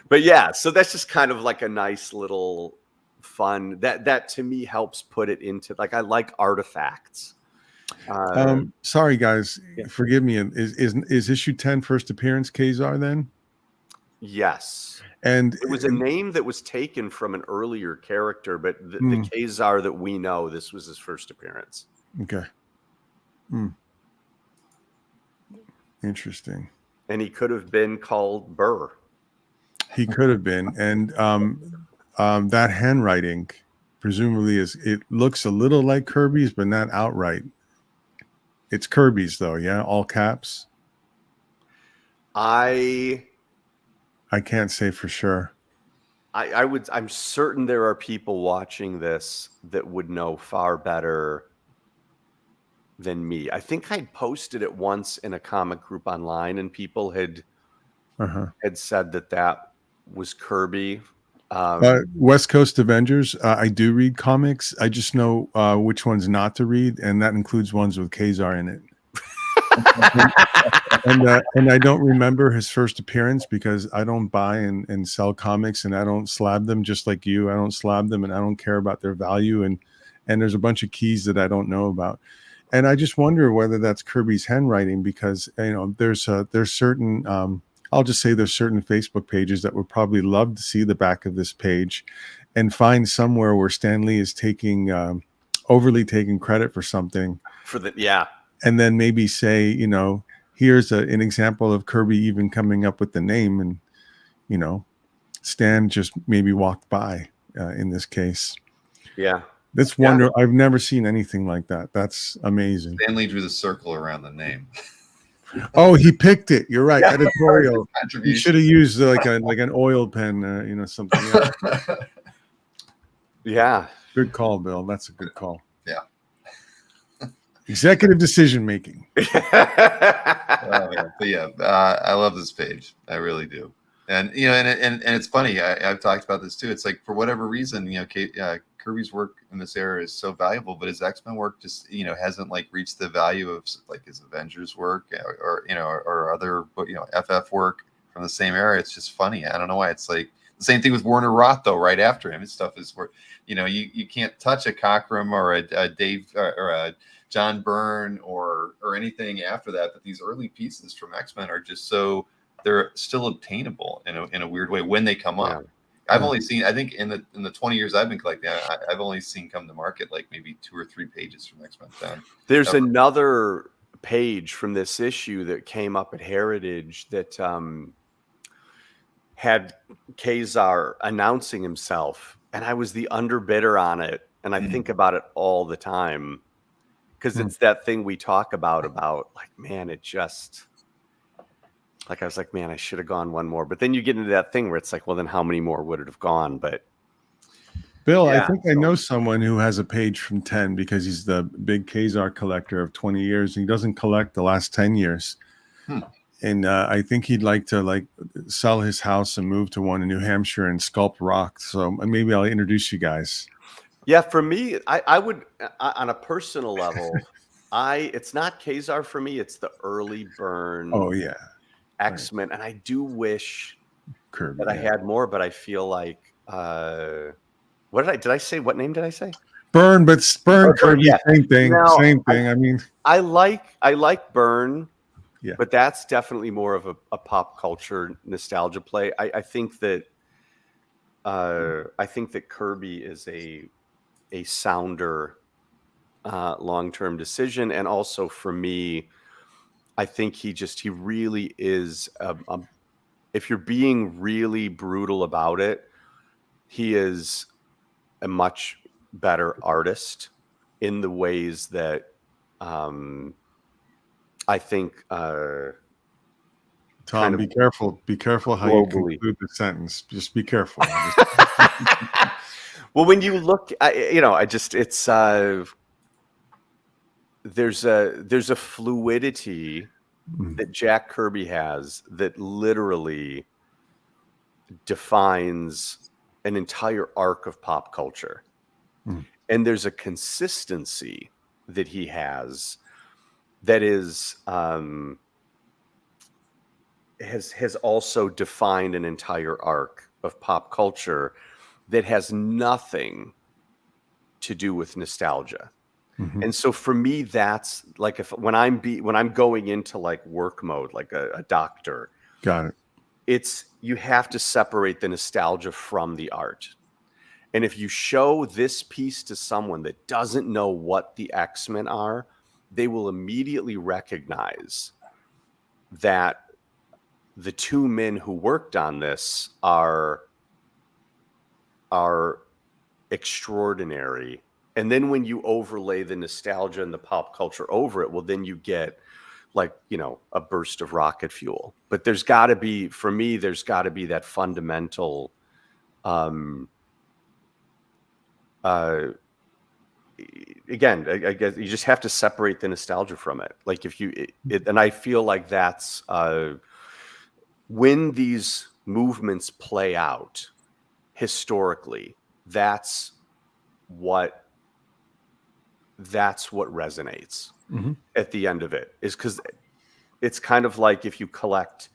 But yeah, so that's just kind of like a nice little fun that to me helps put it into, like, I like artifacts. Sorry guys, forgive me. Is issue 10 first appearance Kazar then? Yes. And it was a name that was taken from an earlier character, but the Kazar that we know, this was his first appearance. Okay. Interesting. And he could have been called Burr. He could have been. And that handwriting presumably it looks a little like Kirby's, but not outright. It's Kirby's though, yeah? All caps? I can't say for sure. I'm certain there are people watching this that would know far better than me. I think I'd posted it once in a comic group online, and people had said that was Kirby. West Coast Avengers. I do read comics. I just know which ones not to read, and that includes ones with Kazar in it. and I don't remember his first appearance because I don't buy and sell comics, and I don't slab them just like you. I don't slab them, and I don't care about their value. And there's a bunch of keys that I don't know about. And I just wonder whether that's Kirby's handwriting, because there's certain I'll just say there's certain Facebook pages that would probably love to see the back of this page and find somewhere where Stan Lee is overly taking credit for something. And then maybe say, here's an example of Kirby even coming up with the name, and, Stan just maybe walked by in this case. Yeah. That's wonderful. I've never seen anything like that. That's amazing. Stan Lee drew the circle around the name. Oh, he picked it. You're right. Yeah. Editorial. You should have used like an oil pen, something else. Yeah. Good call, Bill. That's a good call. Yeah. Executive decision making. I love this page. I really do. And and it's funny. I've talked about this too. It's like, for whatever reason, Kirby's work in this era is so valuable, but his X-Men work just hasn't reached the value of his Avengers work or other FF work from the same era. It's just funny. I don't know why. It's like the same thing with Werner Roth though. Right after him, his stuff is where you can't touch a Cockrum or a Dave or a John Byrne or anything after that. But these early pieces from X-Men are just so, they're still obtainable in a weird way when they come up. I've only seen, I think in the 20 years I've been collecting, I've only seen come to market maybe 2 or 3 pages from X-Men 10. There's another page from this issue that came up at Heritage that had Kazar announcing himself, and I was the underbidder on it, and I think about it all the time because it's that thing we talk about man, it just... I was like, man, I should have gone one more. But then you get into that thing where it's like, well, then how many more would it have gone? But Bill, I think I know someone who has a page from 10 because he's the big Kazar collector of 20 years. He doesn't collect the last 10 years. And I think he'd like to sell his house and move to one in New Hampshire and sculpt rock. So maybe I'll introduce you guys. Yeah, for me, I would, on a personal level, it's not Kazar for me. It's the early Byrne. Oh, yeah. X-Men, and I do wish Kirby, that I had more, but I feel like did I say? What name did I say? Byrne, but Kirby, same thing. Same thing. I mean, I like Byrne, yeah, but that's definitely more of a pop culture nostalgia play. I think that Kirby is a sounder long-term decision, and also for me, I think he really is. If you're being really brutal about it, he is a much better artist in the ways that I think. Tom, be careful. Be careful how globally. you conclude the sentence. Just be careful. Well, when you look, there's a fluidity that Jack Kirby has that literally defines an entire arc of pop culture. And there's a consistency that he has that is has also defined an entire arc of pop culture that has nothing to do with nostalgia. And so for me, that's like when I'm going into like work mode, like a doctor. Got it. You have to separate the nostalgia from the art. And if you show this piece to someone that doesn't know what the X-Men are, they will immediately recognize that the two men who worked on this are extraordinary. And then when you overlay the nostalgia and the pop culture over it, well, then you get like, a burst of rocket fuel. But there's got to be, for me, there's got to be that fundamental, again, I guess you just have to separate the nostalgia from it. Like and I feel like that's when these movements play out historically, that's what resonates at the end of it, is because it's kind of like if you collect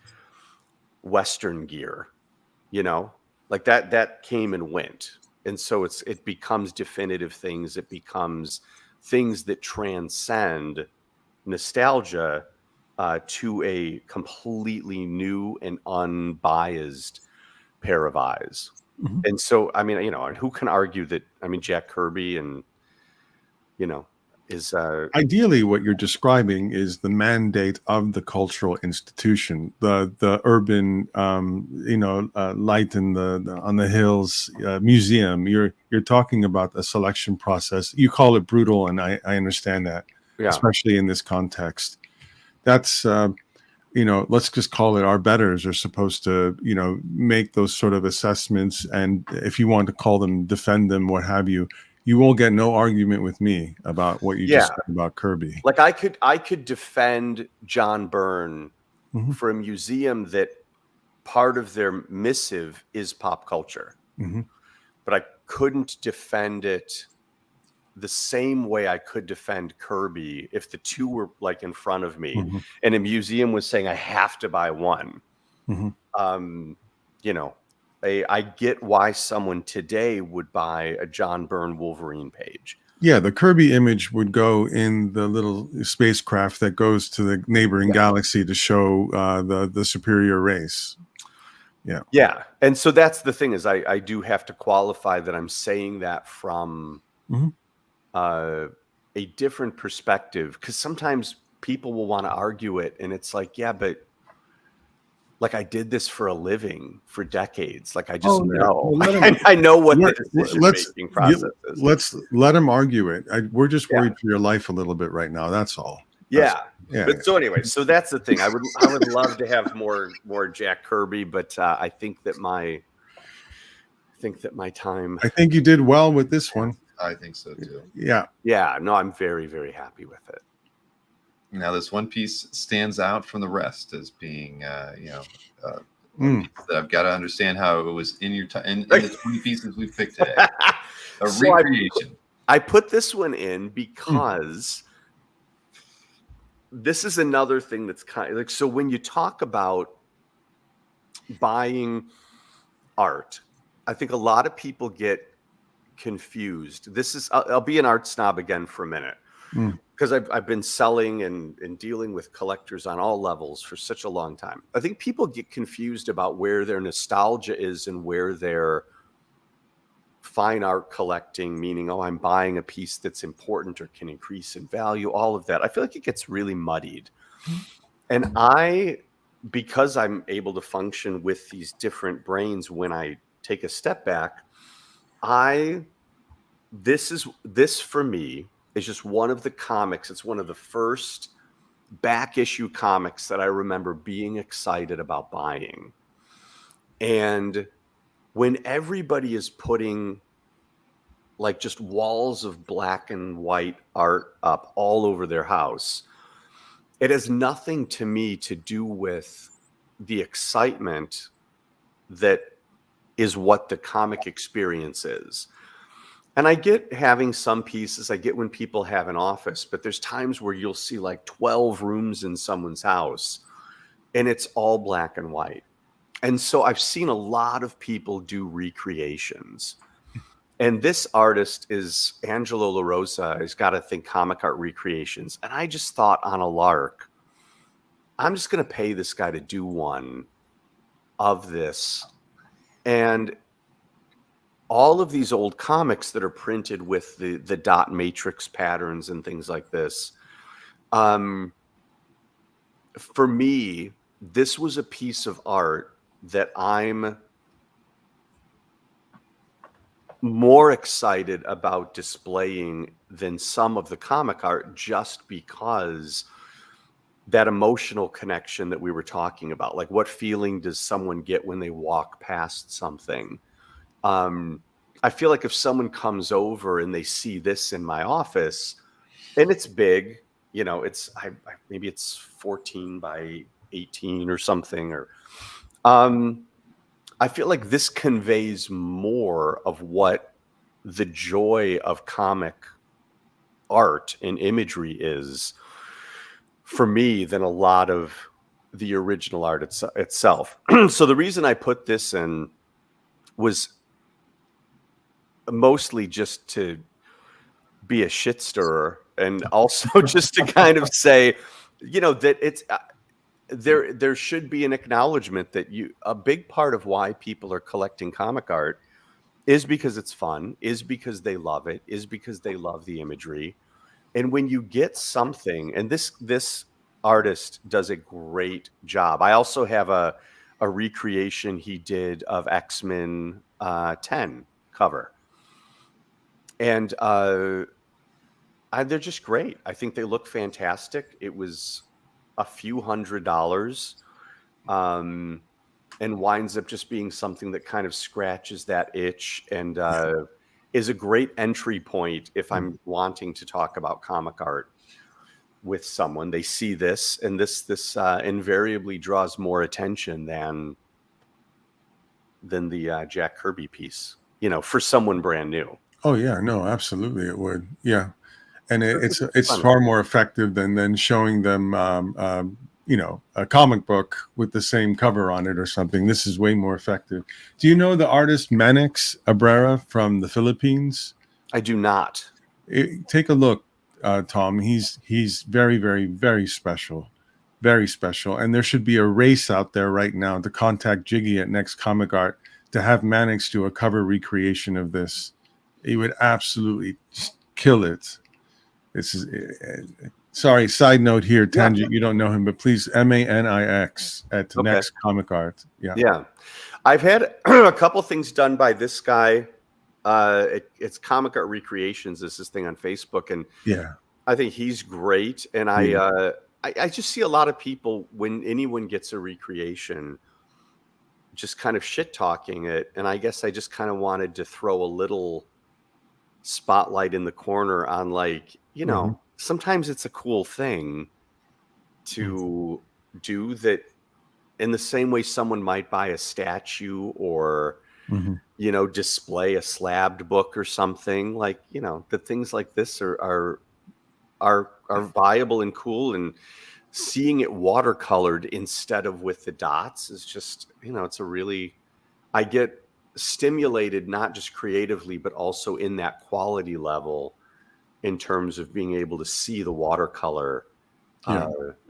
Western gear, like that came and went. And so it becomes definitive things. It becomes things that transcend nostalgia to a completely new and unbiased pair of eyes. And so, I mean, and who can argue that? I mean, Jack Kirby and, is ideally what you're describing is the mandate of the cultural institution, the urban, light in on the hills museum. You're talking about a selection process. You call it brutal, and I understand that, especially in this context. That's let's just call it our betters are supposed to, make those sort of assessments. And if you want to call them, defend them, what have you, you won't get no argument with me about what you just said about Kirby. Like I could defend John Byrne for a museum that part of their missive is pop culture, but I couldn't defend it the same way I could defend Kirby if the two were like in front of me and a museum was saying I have to buy one. I get why someone today would buy a John Byrne Wolverine page. Yeah, the Kirby image would go in the little spacecraft that goes to the neighboring galaxy to show the superior race. Yeah. And so that's the thing is I do have to qualify that I'm saying that from a different perspective, because sometimes people will want to argue it. And it's like, yeah, but like I did this for a living for decades. Like I just know. Well, I know what the decision-making process is. Let's let him argue it. We're just worried for your life a little bit right now. That's all. But so anyway, so that's the thing. I would love to have more Jack Kirby, but I think that my time. I think you did well with this one. I think so too. Yeah. No, I'm very, very happy with it. Now, this one piece stands out from the rest as being, that I've got to understand how it was in your in the 20 pieces we've picked today. A recreation. I put this one in because this is another thing that's kind of like, so when you talk about buying art, I think a lot of people get confused. I'll be an art snob again for a minute. Because I've been selling and dealing with collectors on all levels for such a long time. I think people get confused about where their nostalgia is and where their fine art collecting, meaning, I'm buying a piece that's important or can increase in value, all of that. I feel like it gets really muddied. And because I'm able to function with these different brains when I take a step back, this for me is just one of the comics. It's one of the first back issue comics that I remember being excited about buying. And when everybody is putting like just walls of black and white art up all over their house, it has nothing to me to do with the excitement that is what the comic experience is. And I get having some pieces, I get when people have an office, but there's times where you'll see like 12 rooms in someone's house and it's all black and white. And so I've seen a lot of people do recreations. And this artist is Angelo La Rosa. He's got, I think, comic art recreations. And I just thought on a lark, I'm just going to pay this guy to do one of this. And all of these old comics that are printed with the dot matrix patterns and things like this, for me, this was a piece of art that I'm more excited about displaying than some of the comic art, just because that emotional connection that we were talking about, like what feeling does someone get when they walk past something? I feel like if someone comes over and they see this in my office and it's big, you know, maybe it's 14 by 18 or something, or I feel like this conveys more of what the joy of comic art and imagery is for me than a lot of the original art itself. So the reason I put this in was mostly just to be a shit stirrer, and also just to kind of say, you know, that it's there should be an acknowledgement that a big part of why people are collecting comic art is because it's fun, is because they love it, is because they love the imagery. And when you get something, and this artist does a great job. I also have a recreation he did of X-Men 10 cover. And they're just great. I think they look fantastic. It was a few $100s, and winds up just being something that kind of scratches that itch and is a great entry point if I'm wanting to talk about comic art with someone. They see this, and this invariably draws more attention than the Jack Kirby piece, you know, for someone brand new. Oh yeah, no, absolutely it would. Yeah. And it's far more effective than showing them, you know, a comic book with the same cover on it or something. This is way more effective. Do you know the artist Manix Abrera from the Philippines? I do not. Take a look, Tom. He's very, very, very special. Very special. And there should be a race out there right now to contact Jiggy at Next Comic Art to have Manix do a cover recreation of this. He would absolutely kill it. This is sorry. Side note here, Tangent. Yeah. You don't know him, but please Manix at Next Comic Art. Yeah, yeah. I've had a couple things done by this guy. It's Comic Art Recreations. Is this thing on Facebook, and yeah, I think he's great. And I just see a lot of people when anyone gets a recreation, just kind of shit talking it. And I guess I just kind of wanted to throw a little spotlight in the corner on, like, you know, sometimes it's a cool thing to do that in the same way someone might buy a statue or, you know, display a slabbed book or something. Like, you know, the things like this are viable and cool, and seeing it watercolored instead of with the dots is just, you know, I get stimulated not just creatively but also in that quality level in terms of being able to see the watercolor.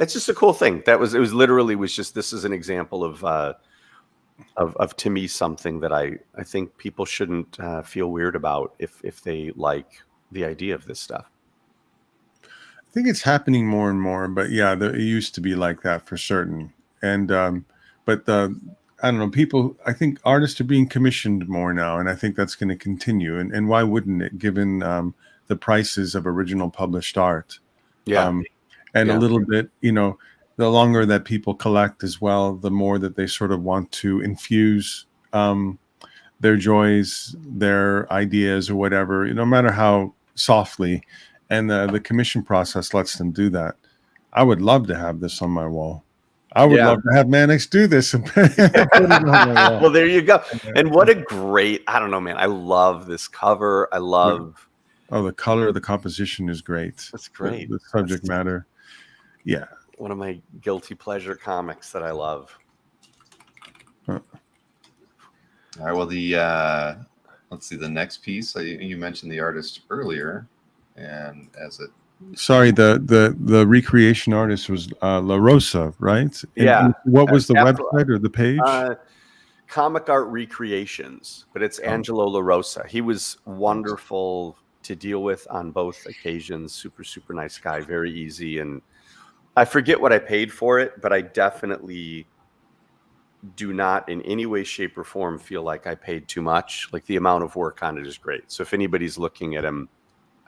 It's just a cool thing. This is an example of to me something that I think people shouldn't feel weird about if they like the idea of this stuff. think it's happening more and more, but yeah, it used to be like that for certain. And but I don't know, people. I think artists are being commissioned more now, and I think that's going to continue. And why wouldn't it, given the prices of original published art? Yeah. And Yeah. a little bit, the longer that people collect as well, the more that they sort of want to infuse their joys, their ideas, or whatever, no matter how softly. And the commission process lets them do that. I would love to have this on my wall. I would love to have Mannix do this and put it on my wall. Well, there you go. And what a great, I don't know, man. I love this cover. I love. Oh, the color, the composition is great. That's great. The subject matter. Yeah. One of my guilty pleasure comics that I love. All right. Well, let's see the next piece. You mentioned the artist earlier, and sorry, the recreation artist was La Rosa, right? And what was the website or the page? Comic Art Recreations, but it's Angelo La Rosa. He was wonderful to deal with on both occasions. Super, super nice guy. Very easy. And I forget what I paid for it, but I definitely do not in any way, shape, or form feel like I paid too much. Like, the amount of work on it is great. So if anybody's looking at him,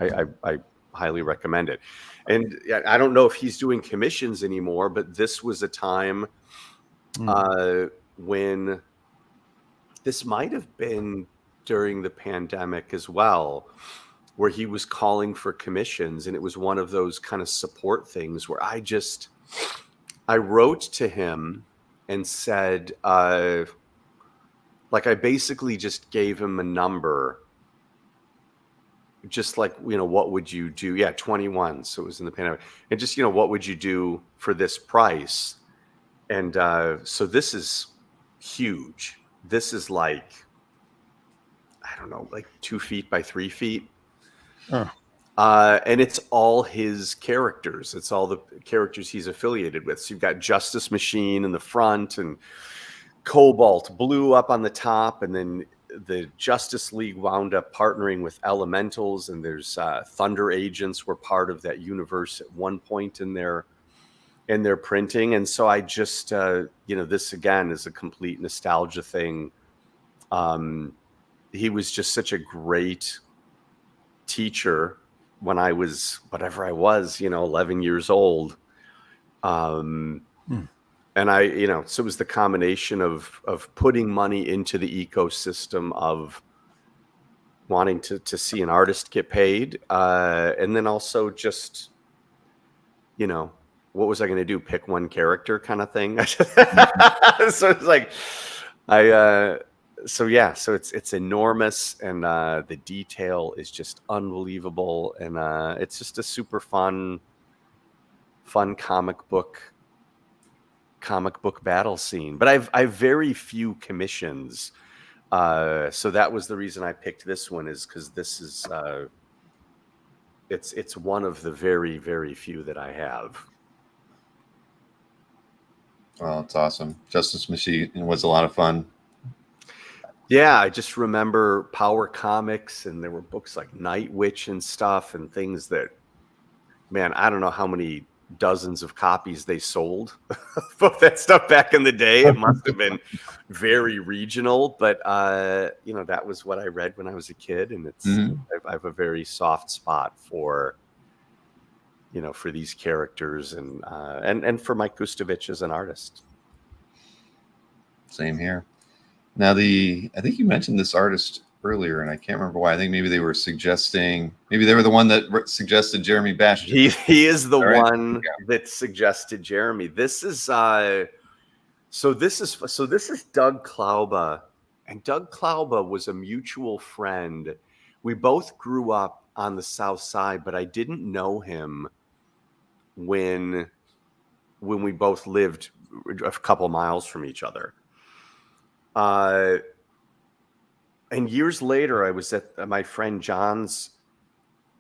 I highly recommend it. And I don't know if he's doing commissions anymore, but this was a time when this might have been during the pandemic as well, where he was calling for commissions. And it was one of those kind of support things where I wrote to him and said, I basically just gave him a number, just like, what would you do? Yeah, 21. So it was in the pandemic. And just, what would you do for this price? And so this is huge. This is like, I don't know, like 2 feet by 3 feet. Oh. And it's all his characters. It's all the characters he's affiliated with. So you've got Justice Machine in the front and Cobalt Blue up on the top. And then the Justice League wound up partnering with Elementals, and there's Thunder Agents were part of that universe at one point in their printing. And so I just, this again is a complete nostalgia thing. He was just such a great teacher when I was, whatever I was, 11 years old. And so it was the combination of putting money into the ecosystem of wanting to see an artist get paid. And then also just, what was I going to do? Pick one character kind of thing. So it's like, so it's enormous, and the detail is just unbelievable, and it's just a super fun comic book battle scene. But I've very few commissions, so that was the reason I picked this one, is because this is it's one of the very, very few that I have. Well, it's awesome. Justice Machine was a lot of fun. Yeah, I just remember Power Comics, and there were books like Night Witch and stuff, and things that, man, I don't know how many dozens of copies they sold of that stuff back in the day. It must have been very regional, but that was what I read when I was a kid, and it's I have a very soft spot for for these characters, and for Mike Gustovich as an artist. Same here. Now, I think you mentioned this artist earlier, and I can't remember why. I think maybe they were the one that suggested Jeremy Bastian. He is the one that suggested Jeremy. This is so this is Doug Klauba, and Doug Klauba was a mutual friend. We both grew up on the South Side, but I didn't know him when we both lived a couple miles from each other. And years later, I was at my friend John's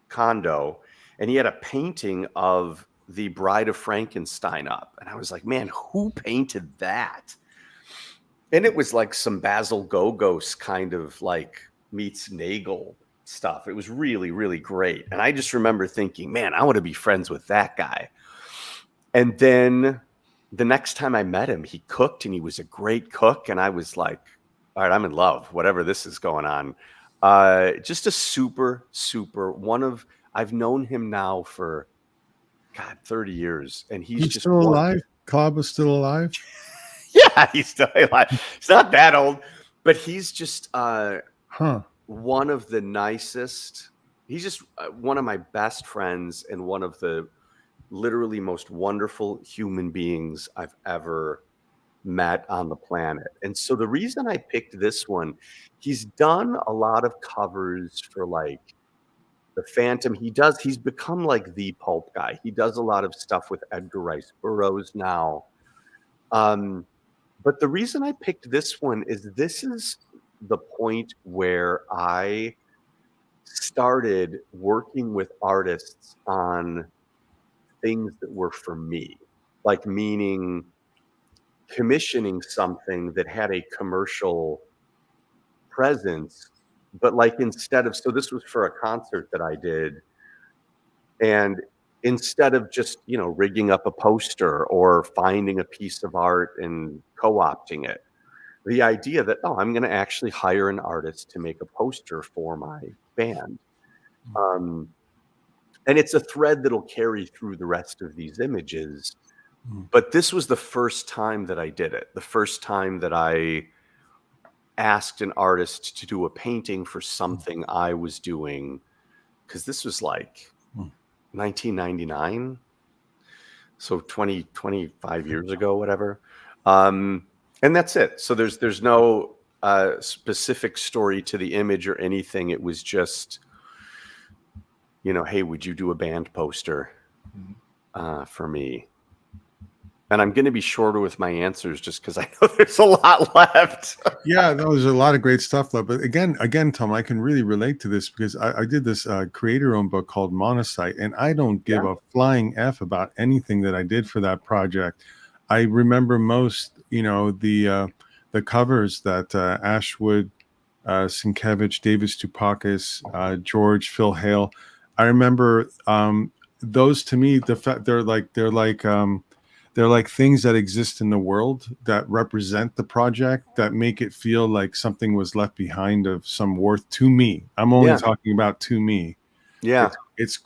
condo, and he had a painting of the Bride of Frankenstein up. And I was like, man, who painted that? And it was like some Basil Gogos kind of like meets Nagel stuff. It was really, really great. And I just remember thinking, man, I want to be friends with that guy. And then the next time I met him, he cooked, and he was a great cook. And I was like, all right, I'm in love, whatever this is going on. Just a super, I've known him now for, God, 30 years. And he's just still alive. Klauba's still alive. Yeah, he's still alive. He's not that old, but he's just one of the nicest. He's just one of my best friends and one of the literally most wonderful human beings I've ever met on the planet. And so the reason I picked this one, he's done a lot of covers for like the Phantom. He's become like the pulp guy. He does a lot of stuff with Edgar Rice Burroughs now. But the reason I picked this one is this is the point where I started working with artists on things that were for me, like meaning commissioning something that had a commercial presence, but like so this was for a concert that I did, and instead of just, rigging up a poster or finding a piece of art and co-opting it, the idea that, I'm going to actually hire an artist to make a poster for my band. And it's a thread that'll carry through the rest of these images. But this was the first time that I did it. The first time that I asked an artist to do a painting for something I was doing, because this was like 1999. So 25 years ago, whatever. And that's it. So there's no specific story to the image or anything. It was just, hey, would you do a band poster for me? And I'm going to be shorter with my answers just because I know there's a lot left. Yeah, there's a lot of great stuff left. But again, Tom, I can really relate to this because I did this creator-owned book called Monocyte, and I don't give a flying F about anything that I did for that project. I remember most, the covers that Ashwood, Sienkiewicz, Davis Tupakis, George, Phil Hale. I remember those. To me, they're like things that exist in the world that represent the project, that make it feel like something was left behind of some worth to me. I'm only talking about to me. Yeah, it's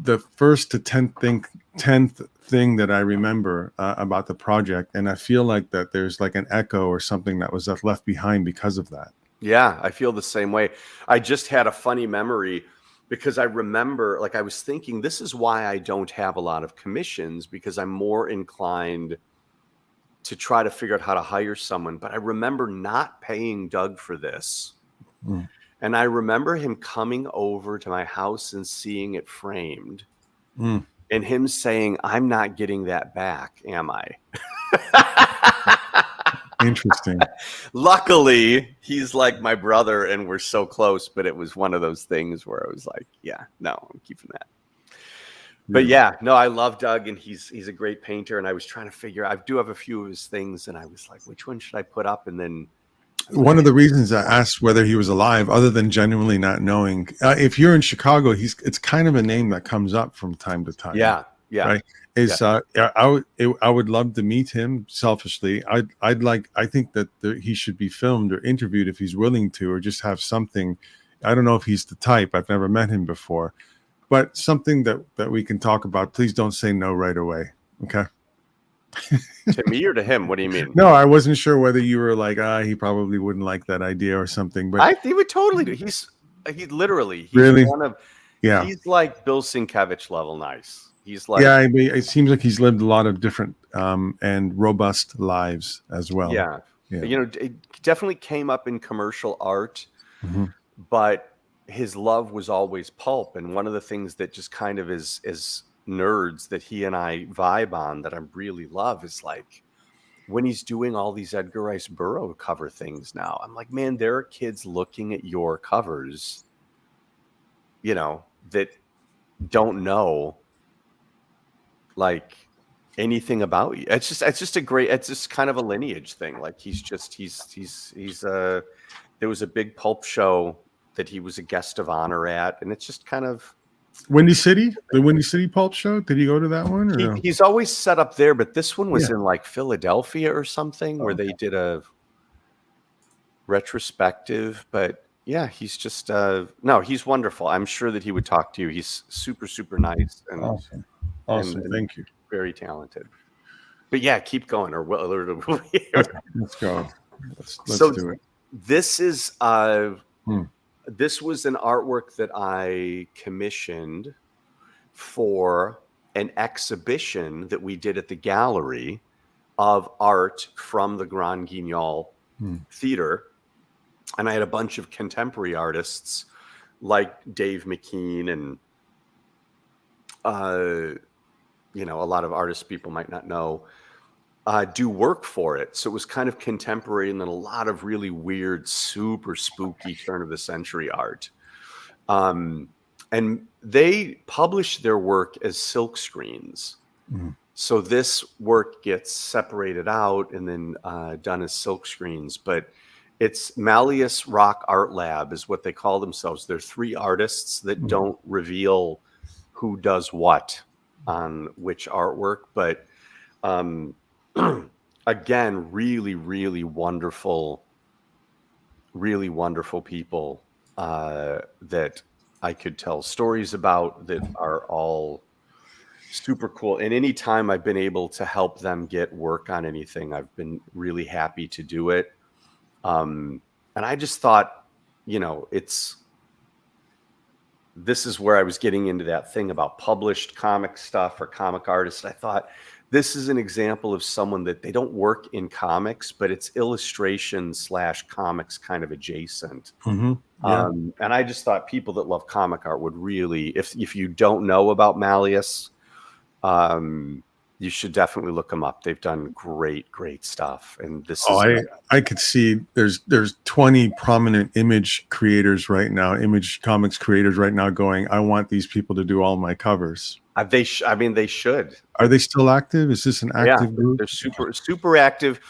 the first to 10th thing that I remember about the project, and I feel like that there's like an echo or something that was left behind because of that. Yeah, I feel the same way. I just had a funny memory because I remember, I was thinking, this is why I don't have a lot of commissions, because I'm more inclined to try to figure out how to hire someone. But I remember not paying Doug for this. And I remember him coming over to my house and seeing it framed and him saying, I'm not getting that back, am I? Interesting. Luckily, he's like my brother and we're so close, but it was one of those things where I was like, I'm keeping that. But I love Doug, and he's a great painter. And I was trying to figure, I do have a few of his things, and I was like, which one should I put up? And then one of the reasons I asked whether he was alive, other than genuinely not knowing, if you're in Chicago, it's kind of a name that comes up from time to time. Yeah. Right. I would love to meet him. Selfishly, I think that he should be filmed or interviewed if he's willing to, or just have something. I don't know if he's the type. I've never met him before, but something that we can talk about. Please don't say no right away. Okay. To me or to him? What do you mean? No, I wasn't sure whether you were like, he probably wouldn't like that idea or something. But he would totally do. He's really one of. Yeah. He's like Bill Sienkiewicz level nice. He's like, it seems like he's lived a lot of different and robust lives as well. Yeah. It definitely came up in commercial art, but his love was always pulp. And one of the things that just kind of is nerds that he and I vibe on that I really love is like when he's doing all these Edgar Rice Burroughs cover things now. I'm like, man, there are kids looking at your covers, that don't know like anything about you. It's just kind of a lineage thing. Like he's there was a big pulp show that he was a guest of honor at, and it's just kind of Windy City, the Windy City Pulp Show. Did you go to that one? Or no? he's always set up there, but this one was in like Philadelphia or something where they did a retrospective. But yeah, he's just no, he's wonderful. I'm sure that he would talk to you. He's super, super nice and Awesome. and Thank you. very talented. But yeah, keep going. Let's go. Let's do it. This is this was an artwork that I commissioned for an exhibition that we did at the gallery of art from the Grand Guignol Theater. And I had a bunch of contemporary artists like Dave McKean and, you know, a lot of artists people might not know, do work for it. So it was kind of contemporary and then a lot of really weird, super spooky turn of the century art. And they publish their work as silk screens. So this work gets separated out and then done as silk screens. But it's Malleus Rock Art Lab is what they call themselves. They're 3 artists that don't reveal who does what on which artwork. But again, really, really wonderful people that I could tell stories about that are all super cool. And anytime I've been able to help them get work on anything, I've been really happy to do it. And I just thought, you know, this is where I was getting into that thing about published comic stuff or comic artists. I thought this is an example of someone that they don't work in comics, but it's illustration / comics kind of adjacent. And I just thought people that love comic art would really, if you don't know about Malleus, you should definitely look them up. They've done great stuff. And this is I could see there's 20 prominent image creators right now, image comics creators right now going, I want these people to do all my covers. They should. Are they still active? Is this an active group? They're super active.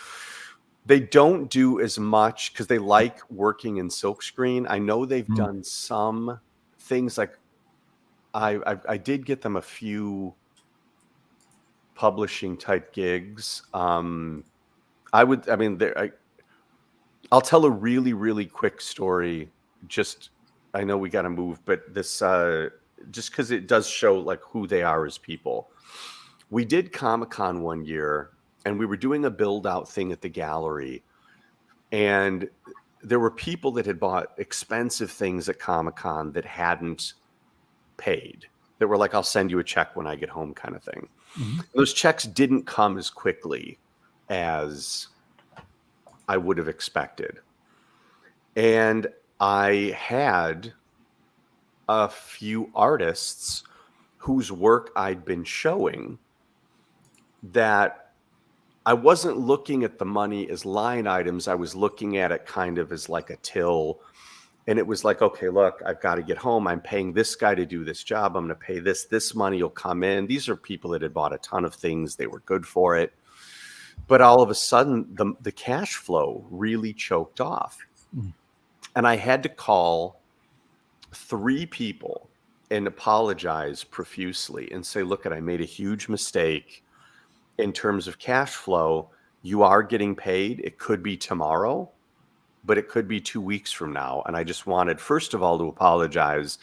They don't do as much because they like working in silkscreen. I know they've done some things like I did get them a few publishing type gigs. I'll tell a really, really quick story. Just, I know we got to move, but this, just because it does show like who they are as people. We did Comic-Con one year and we were doing a build out thing at the gallery, and there were people that had bought expensive things at Comic-Con that hadn't paid. That were like, I'll send you a check when I get home kind of thing. Those checks didn't come as quickly as I would have expected. And I had a few artists whose work I'd been showing that I wasn't looking at the money as line items. I was looking at it kind of as like a till. And it was like, okay, look, I've got to get home. I'm paying this guy to do this job. I'm going to pay this. This money will come in. These are people that had bought a ton of things. They were good for it. But all of a sudden, the cash flow really choked off. And I had to call 3 people and apologize profusely and say, look, I made a huge mistake in terms of cash flow. You are getting paid. It could be tomorrow, but it could be 2 weeks from now. And I just wanted, first of all, to apologize.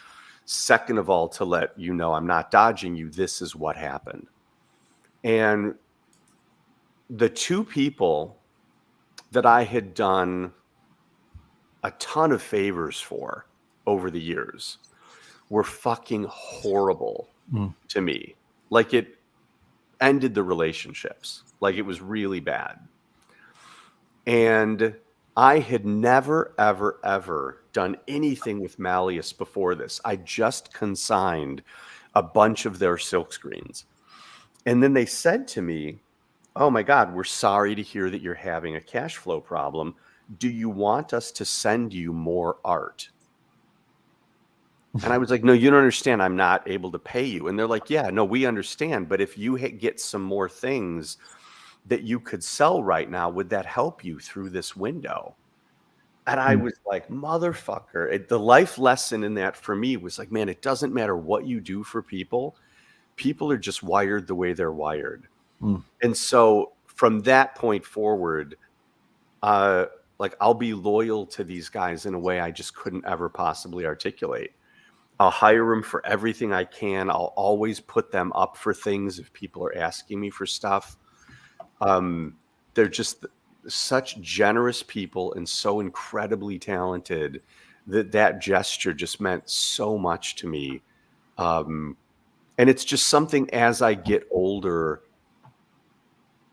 Second of all, to let you know I'm not dodging you. This is what happened. And the 2 people that I had done a ton of favors for over the years were fucking horrible to me. Like, it ended the relationships. Like, it was really bad. And I had never, ever, ever done anything with Malleus before this. I just consigned a bunch of their silkscreens. And then they said to me, oh my God, we're sorry to hear that you're having a cash flow problem. Do you want us to send you more art? And I was like, no, you don't understand. I'm not able to pay you. And they're like, yeah, no, we understand. But if you get some more things that you could sell right now, would that help you through this window? And I was like, motherfucker. The life lesson in that for me was like, man, it doesn't matter what you do for people. People are just wired the way they're wired. And so from that point forward, like I'll be loyal to these guys in a way I just couldn't ever possibly articulate. I'll hire them for everything I can. I'll always put them up for things if people are asking me for stuff. They're just such generous people and so incredibly talented that gesture just meant so much to me. And it's just something as I get older,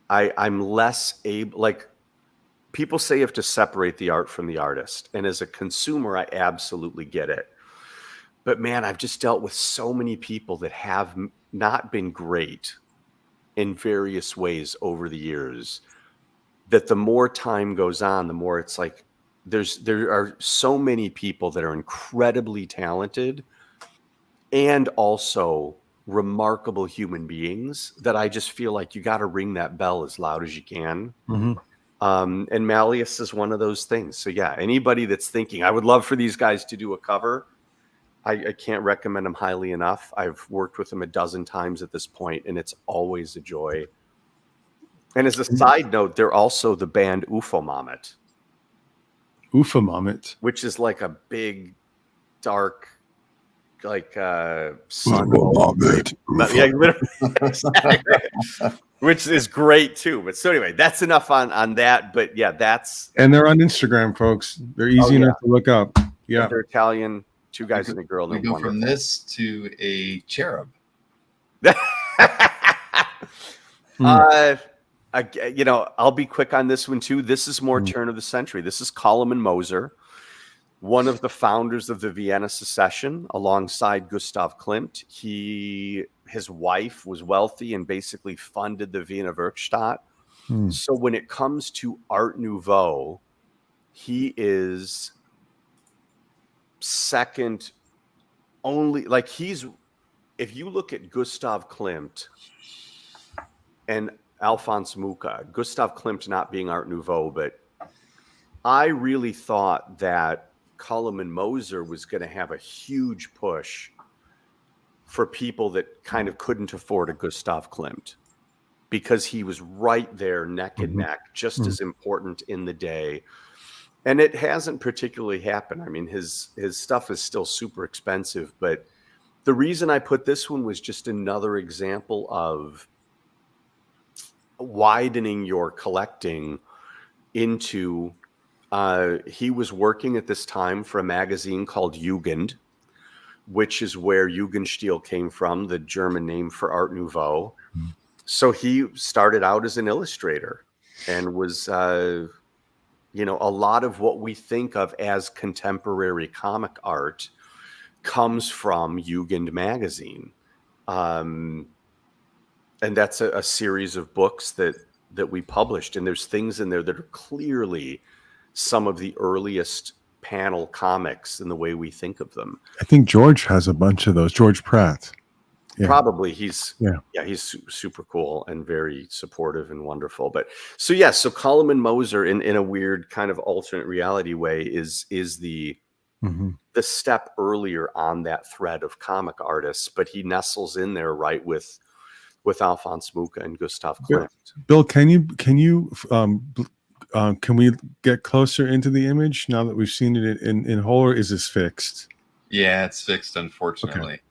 I'm less able, like people say you have to separate the art from the artist. And as a consumer, I absolutely get it. But man, I've just dealt with so many people that have not been great in various ways over the years, that the more time goes on, the more it's like there are so many people that are incredibly talented and also remarkable human beings that I just feel like you got to ring that bell as loud as you can. And Malleus is one of those things. So yeah, anybody that's thinking, I would love for these guys to do a cover, I can't recommend them highly enough. I've worked with them a dozen times at this point, and it's always a joy. And as a side note, they're also the band Ufomamet. Ufomamet, which is like a big, dark, like sun. Yeah, which is great too. But so anyway, that's enough on that. But yeah, and they're on Instagram, folks. They're easy enough to look up. Yeah, they're Italian. Two guys and a girl. We go from this to a cherub. I'll be quick on this one too. This is more turn of the century. This is Koloman Moser, one of the founders of the Vienna Secession, alongside Gustav Klimt. His wife was wealthy and basically funded the Vienna Werkstatt. So when it comes to Art Nouveau, he is second only. Like if you look at Gustav Klimt and Alphonse Mucha, Gustav Klimt not being Art Nouveau, but I really thought that Koloman Moser was going to have a huge push for people that kind of couldn't afford a Gustav Klimt, because he was right there neck and neck, just as important in the day. And it hasn't particularly happened. I mean, his stuff is still super expensive, but the reason I put this one was just another example of widening your collecting into he was working at this time for a magazine called Jugend, which is where Jugendstil came from, the German name for Art Nouveau. So he started out as an illustrator and was a lot of what we think of as contemporary comic art comes from Jugend magazine. And that's a series of books that we published. And there's things in there that are clearly some of the earliest panel comics in the way we think of them. I think George has a bunch of those. George Pratt. Yeah. Probably. He's super cool and very supportive and wonderful. But so Koloman Moser in a weird kind of alternate reality way is the step earlier on that thread of comic artists, but he nestles in there right with Alphonse Mucha and Gustav Klimt. Bill, can we get closer into the image now that we've seen it in whole, or is this fixed? Yeah, it's fixed, unfortunately. Okay.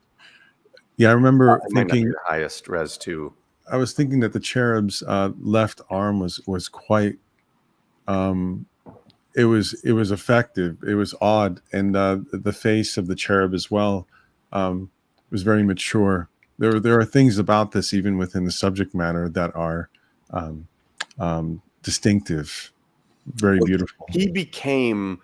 Yeah, I remember thinking highest res too. I was thinking that the cherub's left arm was quite. It was effective. It was odd, and the face of the cherub as well was very mature. There are things about this, even within the subject matter, that are distinctive, very beautiful. He became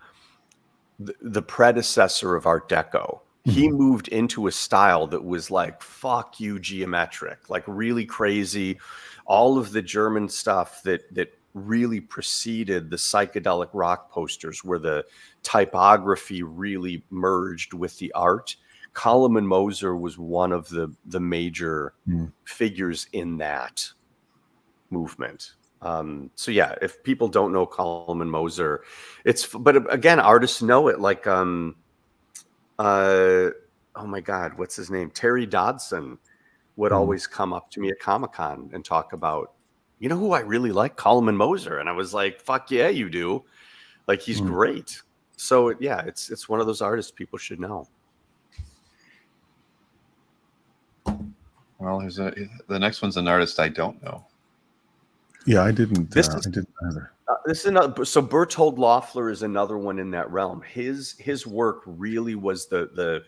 the predecessor of Art Deco. He moved into a style that was like, fuck you, geometric, like really crazy. All of the German stuff that really preceded the psychedelic rock posters, where the typography really merged with the art. Koloman Moser was one of the major figures in that movement. So yeah, if people don't know Koloman Moser, but again, artists know it. Like, oh my God, what's his name? Terry Dodson would always come up to me at Comic-Con and talk about, you know who I really like? Koloman Moser. And I was like, fuck yeah, you do. Like, he's great. So yeah, it's one of those artists people should know. Well, the next one's an artist I don't know. Yeah, I didn't either. This is another. So Berthold Löffler is another one in that realm. His work really was the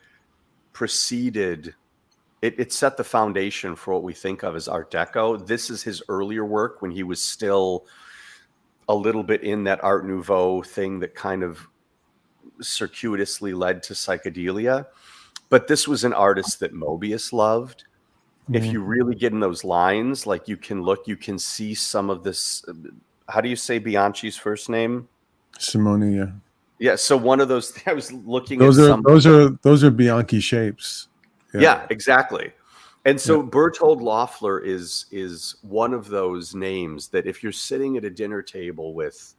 preceded. It set the foundation for what we think of as Art Deco. This is his earlier work when he was still a little bit in that Art Nouveau thing that kind of circuitously led to psychedelia. But this was an artist that Mobius loved. If you really get in those lines, like you can see some of this. How do you say Bianchi's first name? Simone, yeah. Yeah. So one of those, I was looking those at those are Bianchi shapes. Yeah, exactly. And so Berthold Löffler is one of those names that if you're sitting at a dinner table with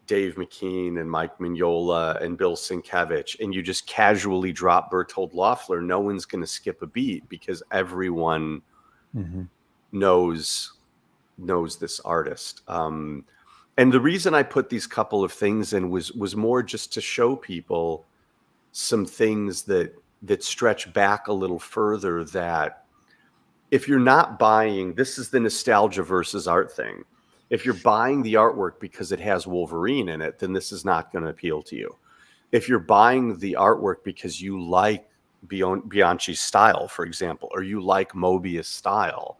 Dave McKean and Mike Mignola and Bill Sienkiewicz, and you just casually drop Berthold Löffler, no one's going to skip a beat because everyone knows this artist. And the reason I put these couple of things in was more just to show people some things that stretch back a little further, that if you're not buying, this is the nostalgia versus art thing. If you're buying the artwork because it has Wolverine in it, then this is not going to appeal to you. If you're buying the artwork because you like Bianchi's style, for example, or you like Mobius style,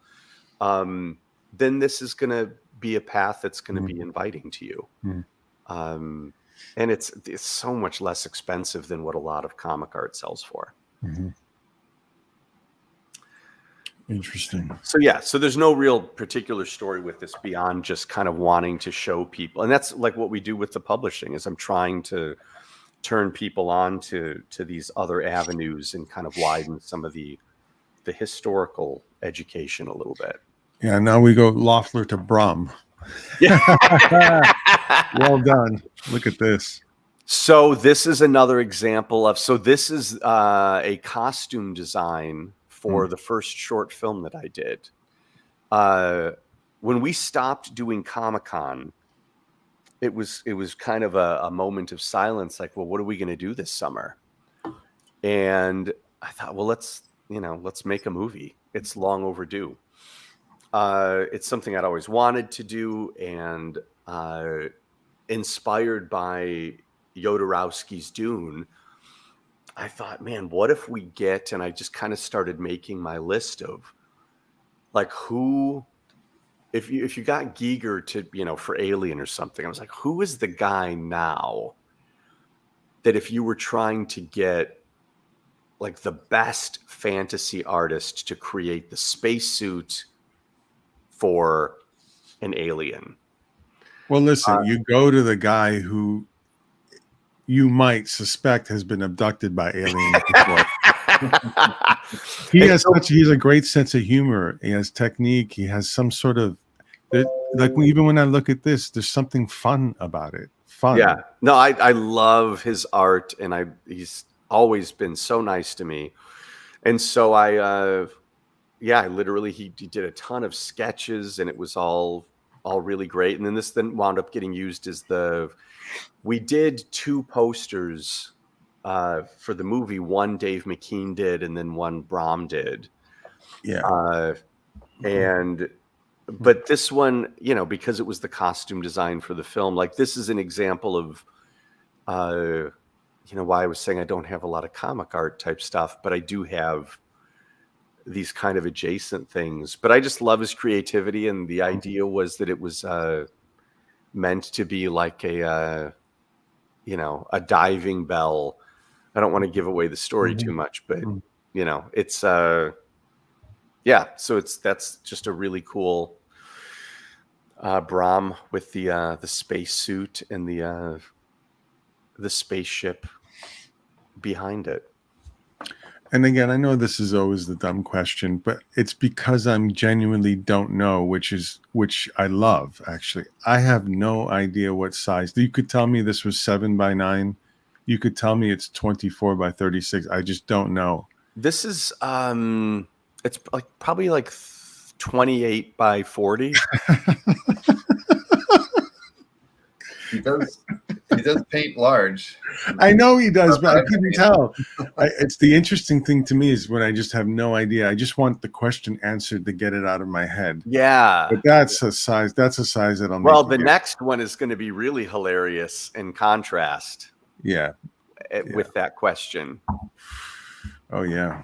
then this is going to be a path that's going to be inviting to you. And it's so much less expensive than what a lot of comic art sells for. Interesting. So yeah, so there's no real particular story with this beyond just kind of wanting to show people. And that's like what we do with the publishing, is I'm trying to turn people on to these other avenues and kind of widen some of the historical education a little bit. Yeah, now we go Löffler to Brom. Yeah. Well done. Look at this. So this is another example of, so this is a costume design for the first short film that I did. When we stopped doing Comic-Con, it was kind of a moment of silence, like, well, what are we going to do this summer? And I thought, well, let's make a movie. It's long overdue. It's something I'd always wanted to do, and inspired by Jodorowsky's Dune, I thought, man, what if we get, and I just kind of started making my list of like who, if you got Giger to, for Alien or something, I was like, who is the guy now that if you were trying to get like the best fantasy artist to create the spacesuit for an alien? Well, listen, you go to the guy who you might suspect has been abducted by aliens before. He's a great sense of humor. He has technique. He has some sort of, like, even when I look at this, there's something fun about it. Fun. Yeah. No, I love his art, and he's always been so nice to me. And so I literally, he did a ton of sketches, and it was all really great. And then this then wound up getting used as we did 2 posters for the movie. One Dave McKean did, and then one Brom did. Yeah. But this one, because it was the costume design for the film, like this is an example of, why I was saying I don't have a lot of comic art type stuff, but I do have these kind of adjacent things. But I just love his creativity, and the idea was that it was meant to be like a diving bell. I don't want to give away the story too much, but it's so that's just a really cool Brom with the spacesuit and the spaceship behind it. and again, I know this is always the dumb question, but it's because I'm genuinely don't know, which I love, actually. I have no idea what size. You could tell me this was 7x9. You could tell me it's 24x36. I just don't know. This is it's like probably like 28x40. He does paint large. I know he does, but I couldn't tell. It's the interesting thing to me is when I just have no idea. I just want the question answered to get it out of my head. Yeah. But that's a size that'll make. Well, the next one is going to be really hilarious in contrast. Yeah. With that question. Oh yeah.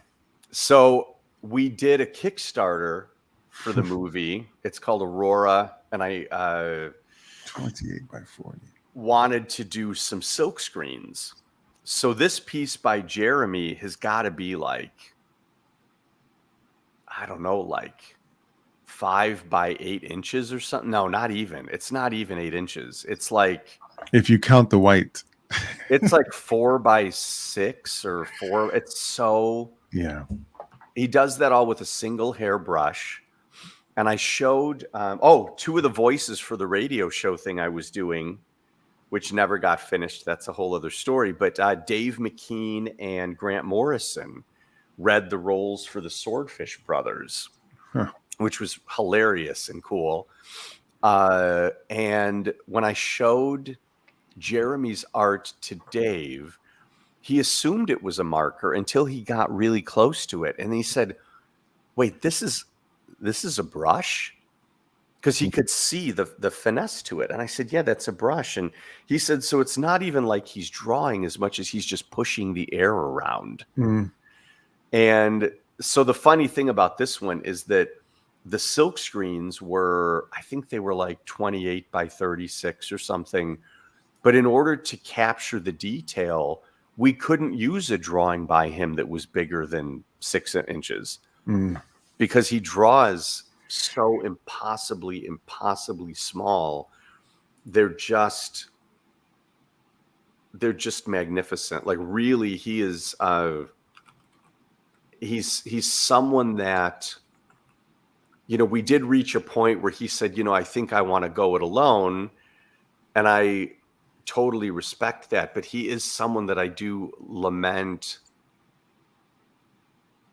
So we did a Kickstarter for the movie. It's called Aurora, and I 28x40. Wanted to do some silk screens. So this piece by Jeremy has got to be like, I don't know, like 5x8 or something. No, not even. It's not even 8 inches. It's like, if you count the white, it's like 4x6 or 4. It's so, yeah. He does that all with a single hairbrush. And I showed, 2 of the voices for the radio show thing I was doing, which never got finished. That's a whole other story. But Dave McKean and Grant Morrison read the roles for the Swordfish Brothers, which was hilarious and cool. And when I showed Jeremy's art to Dave, he assumed it was a marker until he got really close to it. And he said, wait, this is a brush? Because he could see the finesse to it. And I said, yeah, that's a brush. And he said, so it's not even like he's drawing as much as he's just pushing the air around. Mm. And so the funny thing about this one is that the silk screens were, I think they were like 28x36 or something. But in order to capture the detail, we couldn't use a drawing by him that was bigger than 6 inches. Mm. Because he draws so impossibly small. They're just magnificent. Like really, he is he's someone that, we did reach a point where he said, I think I want to go it alone. And I totally respect that. But he is someone that I do lament.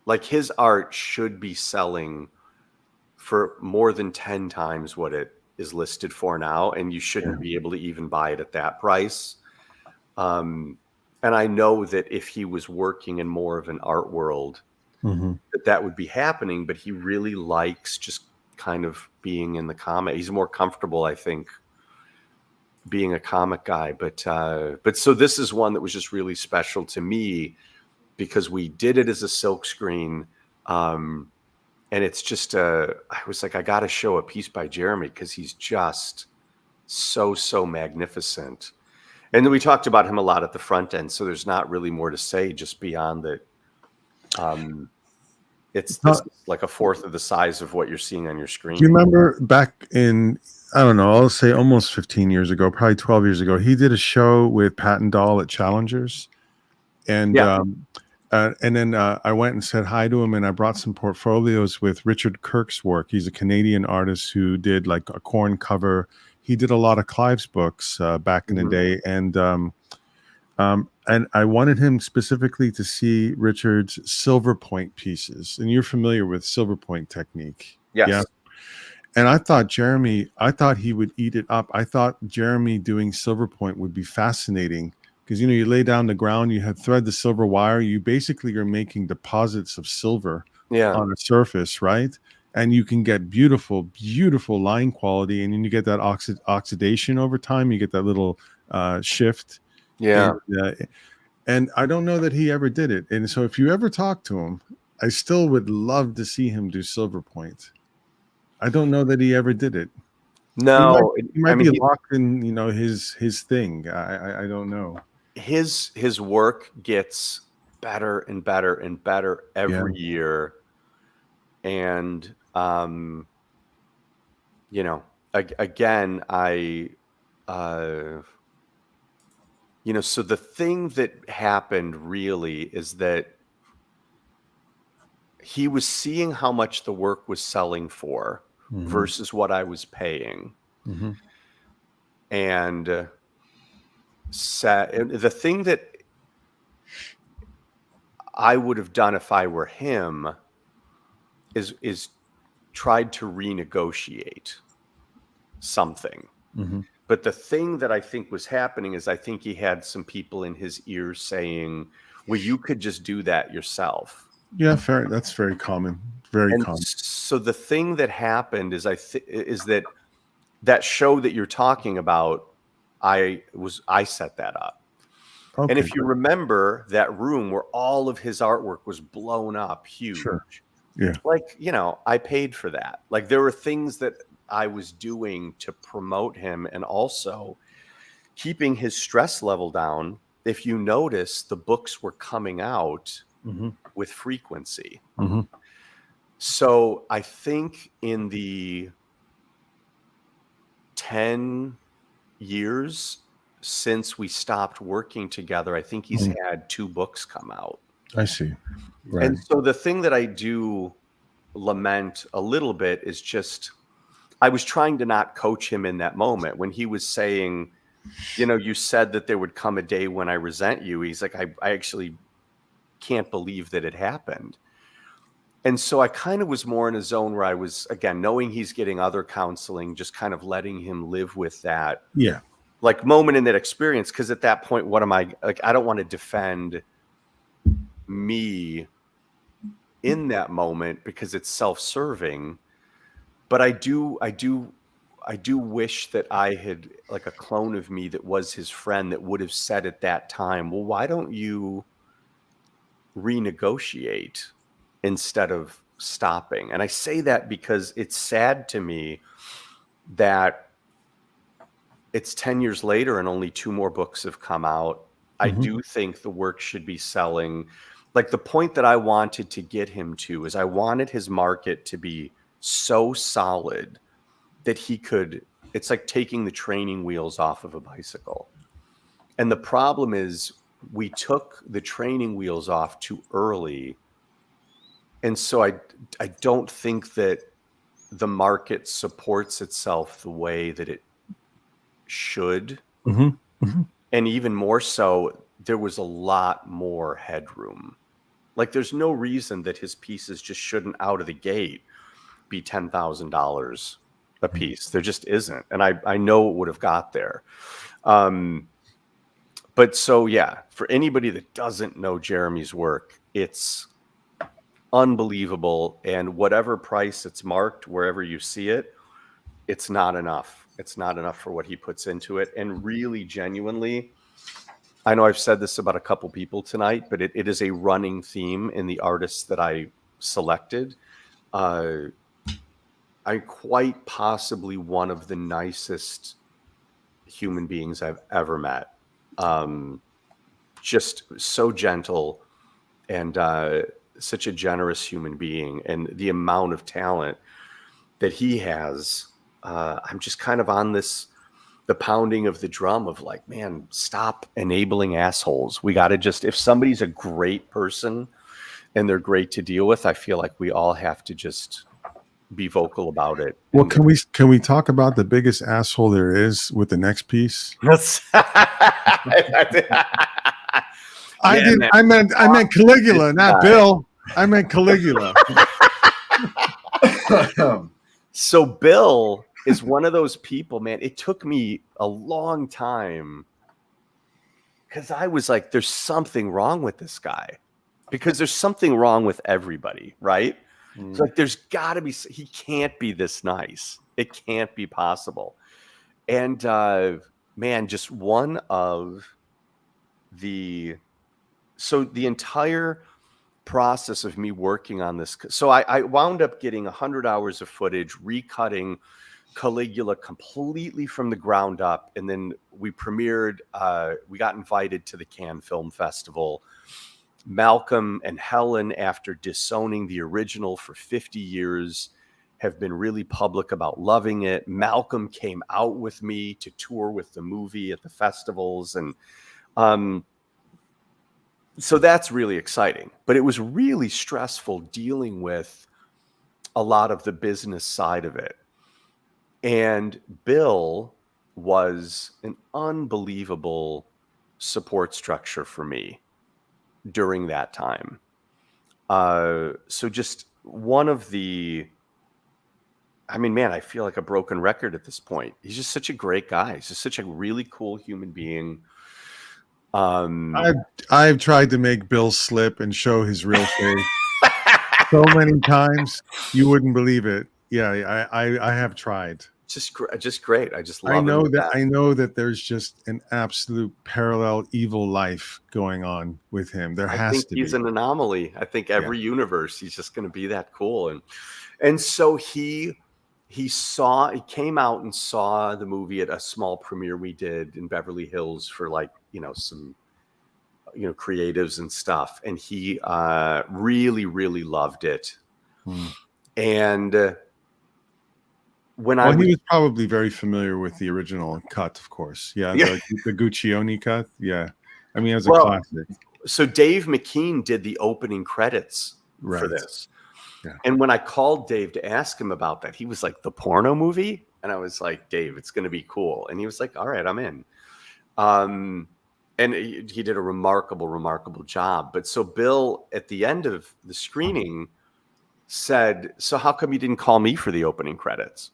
Like his art should be selling for more than 10 times what it is listed for now. And you shouldn't be able to even buy it at that price. And I know that if he was working in more of an art world, that would be happening, but he really likes just kind of being in the comic. He's more comfortable, I think, being a comic guy. But so this is one that was just really special to me because we did it as a silk screen. And it's just I was like, I got to show a piece by Jeremy because he's just so magnificent. And then we talked about him a lot at the front end. So there's not really more to say just beyond that. It's like a fourth of the size of what you're seeing on your screen. Do you remember back in, I don't know, I'll say almost 15 years ago, probably 12 years ago, he did a show with Patton Dahl at Challengers. And then I went and said hi to him, and I brought some portfolios with Richard Kirk's work. He's a Canadian artist who did like a corn cover. He did a lot of Clive's books back in the day. And I wanted him specifically to see Richard's silver point pieces. And you're familiar with silver point technique. Yes. Yeah. And I thought he would eat it up. I thought Jeremy doing silver point would be fascinating because, you lay down the ground, you have thread the silver wire. You basically are making deposits of silver on a surface, right? And you can get beautiful line quality. And then you get that oxidation over time. You get that little shift. Yeah. And I don't know that he ever did it. And so if you ever talk to him, I still would love to see him do silver point. I don't know that he ever did it. No, he might be locked in, his thing. I don't know. His work gets better and better and better every year. And, again, so the thing that happened really is that he was seeing how much the work was selling for versus what I was paying. And the thing that I would have done if I were him is tried to renegotiate something. But the thing that I think was happening is I think he had some people in his ears saying, well, you could just do that yourself. Yeah, fair. That's very common. Very common. So the thing that happened is that show that you're talking about, I set that up. Okay, and if you remember that room where all of his artwork was blown up huge. Sure. Yeah. Like, I paid for that. Like, there were things that I was doing to promote him and also keeping his stress level down. If you notice, the books were coming out with frequency. So I think in the 10 years since we stopped working together, I think he's had 2 books come out. I see. Right. And so the thing that I do lament a little bit is just, I was trying to not coach him in that moment when he was saying, you said that there would come a day when I resent you. He's like, I actually can't believe that it happened. And so I kind of was more in a zone where I was, again, knowing he's getting other counseling, just kind of letting him live with that. Yeah. Like moment in that experience. Because at that point, what am I, like, I don't want to defend me in that moment because it's self-serving. But I do wish that I had like a clone of me that was his friend that would have said at that time, well, why don't you renegotiate instead of stopping? And I say that because it's sad to me that it's 10 years later and only 2 more books have come out. I do think the work should be selling. Like, the point that I wanted to get him to is I wanted his market to be so solid that he could, it's like taking the training wheels off of a bicycle. And the problem is we took the training wheels off too early. And so I don't think that the market supports itself the way that it should. And even more so, there was a lot more headroom. Like, there's no reason that his pieces just shouldn't out of the gate be $10,000 a piece. There just isn't. And I know it would have got there. But so, yeah, for anybody that doesn't know Jeremy's work, it's unbelievable. And whatever price it's marked, wherever you see it, it's not enough. It's not enough for what he puts into it. And really, genuinely, I know I've said this about a couple people tonight, but it is a running theme in the artists that I selected. I'm quite possibly one of the nicest human beings I've ever met. Just so gentle and such a generous human being, and the amount of talent that he has. I'm just kind of on the pounding of the drum of like, man, stop enabling assholes. We got to just, if somebody's a great person and they're great to deal with, I feel like we all have to just be vocal about it. Well, can we talk about the biggest asshole there is with the next piece? I meant Caligula, not Bill. I meant Caligula. So Bill is one of those people, man. It took me a long time because I was like, there's something wrong with this guy, because there's something wrong with everybody, right? It's like, there's got to be, he can't be this nice. It can't be possible. And man, just one of the entire process of me working on this. So I wound up getting 100 hours of footage, recutting Caligula completely from the ground up. And then we premiered, we got invited to the Cannes Film Festival. Malcolm and Helen, after disowning the original for 50 years, have been really public about loving it. Malcolm came out with me to tour with the movie at the festivals. And So that's really exciting, but it was really stressful dealing with a lot of the business side of it. And Bill was an unbelievable support structure for me during that time. So just one of the, I mean, man, I feel like a broken record at this point. He's just such a great guy. He's just such a really cool human being. I've tried to make Bill slip and show his real face so many times, you wouldn't believe it. Yeah, I have tried. Just great. I just love I know him. that I know that there's just an absolute parallel evil life going on with him. There I has think to he's be. an anomaly. I think every universe he's just going to be that cool. And so he came out and saw the movie at a small premiere we did in Beverly Hills for like, some creatives and stuff, and he really, really loved it. And he was probably very familiar with the original cut, of course. Yeah. The Guccione cut. Yeah. I mean, it was a classic. So Dave McKean did the opening credits for this. Yeah. And when I called Dave to ask him about that, he was like, the porno movie? And I was like, Dave, it's going to be cool. And he was like, all right, I'm in. And he did a remarkable, remarkable job. But so Bill, at the end of the screening, said, so how come you didn't call me for the opening credits?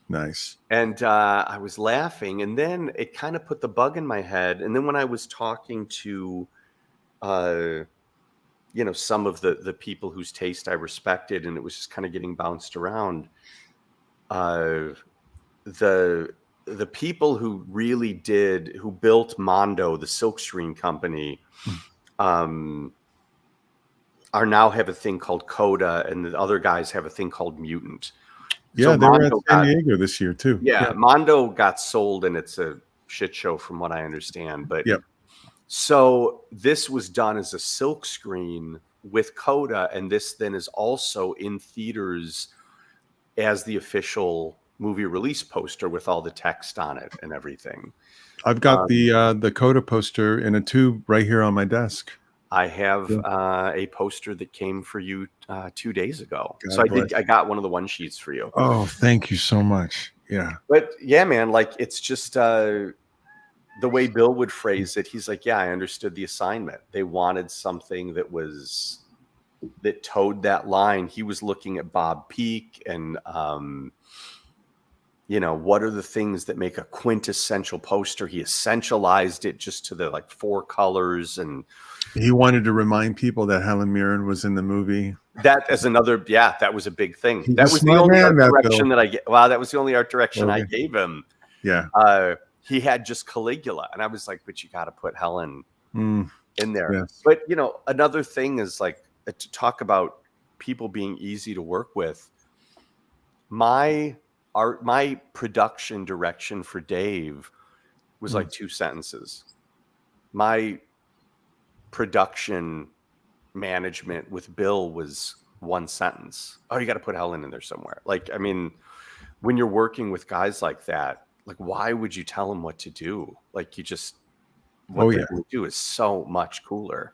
Nice. And I was laughing. And then it kind of put the bug in my head. And then when I was talking to, some of the people whose taste I respected, and it was just kind of getting bounced around, the people who built Mondo, the silkscreen company, are now have a thing called Coda, and the other guys have a thing called Mutant. Yeah, so they were at San Diego this year too. Yeah, Mondo got sold, and it's a shit show from what I understand. But so this was done as a silkscreen with Coda, and this then is also in theaters as the official movie release poster with all the text on it and everything. I've got the Coda poster in a tube right here on my desk. I have a poster that came for you 2 days ago. I got one of the one sheets for you. Oh, thank you so much. Yeah. But yeah, man, like it's just the way Bill would phrase it. He's like, yeah, I understood the assignment. They wanted something that towed that line. He was looking at Bob Peak and what are the things that make a quintessential poster? He essentialized it just to the like 4 colors, and he wanted to remind people that Helen Mirren was in the movie. That as another, that was a big thing. That was the only art direction that I get. Wow, that was the only art direction I gave him. Yeah. He had just Caligula, and I was like, but you got to put Helen in there. Yes. But another thing is like to talk about people being easy to work with. My production direction for Dave was like 2 sentences. My production management with Bill was 1 sentence. Oh, you got to put Helen in there somewhere. Like, I mean, when you're working with guys like that, like, why would you tell them what to do? Like, you just, what they do is so much cooler.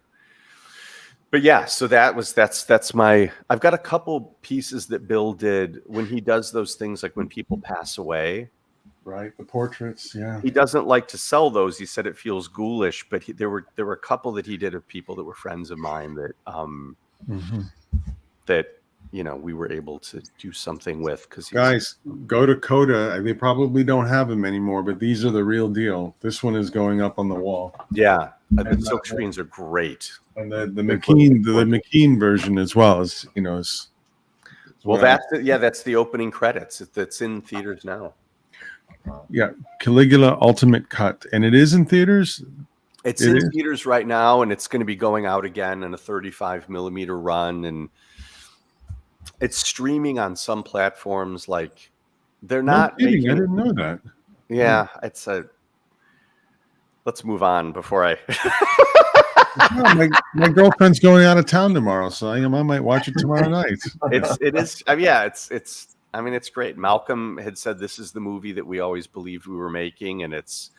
But yeah, so that's my, I've got a couple pieces that Bill did when he does those things, like when people pass away. Right, the portraits, yeah. He doesn't like to sell those. He said it feels ghoulish, but there were a couple that he did of people that were friends of mine that that we were able to do something with. Because guys, go to Coda. They probably don't have them anymore, but these are the real deal. This one is going up on the wall. Yeah, the silk screens are great. And the McKean version as well is that's the opening credits. That's in theaters now. Yeah, Caligula Ultimate Cut, and it is in theaters. It's in theaters right now, and it's going to be going out again in a 35 millimeter run, and it's streaming on some platforms. Like they're not. I didn't know that. Yeah, it's a. Let's move on before I. My girlfriend's going out of town tomorrow, so I might watch it tomorrow night. It is. It's. I mean, it's great. Malcolm had said this is the movie that we always believed we were making, and it's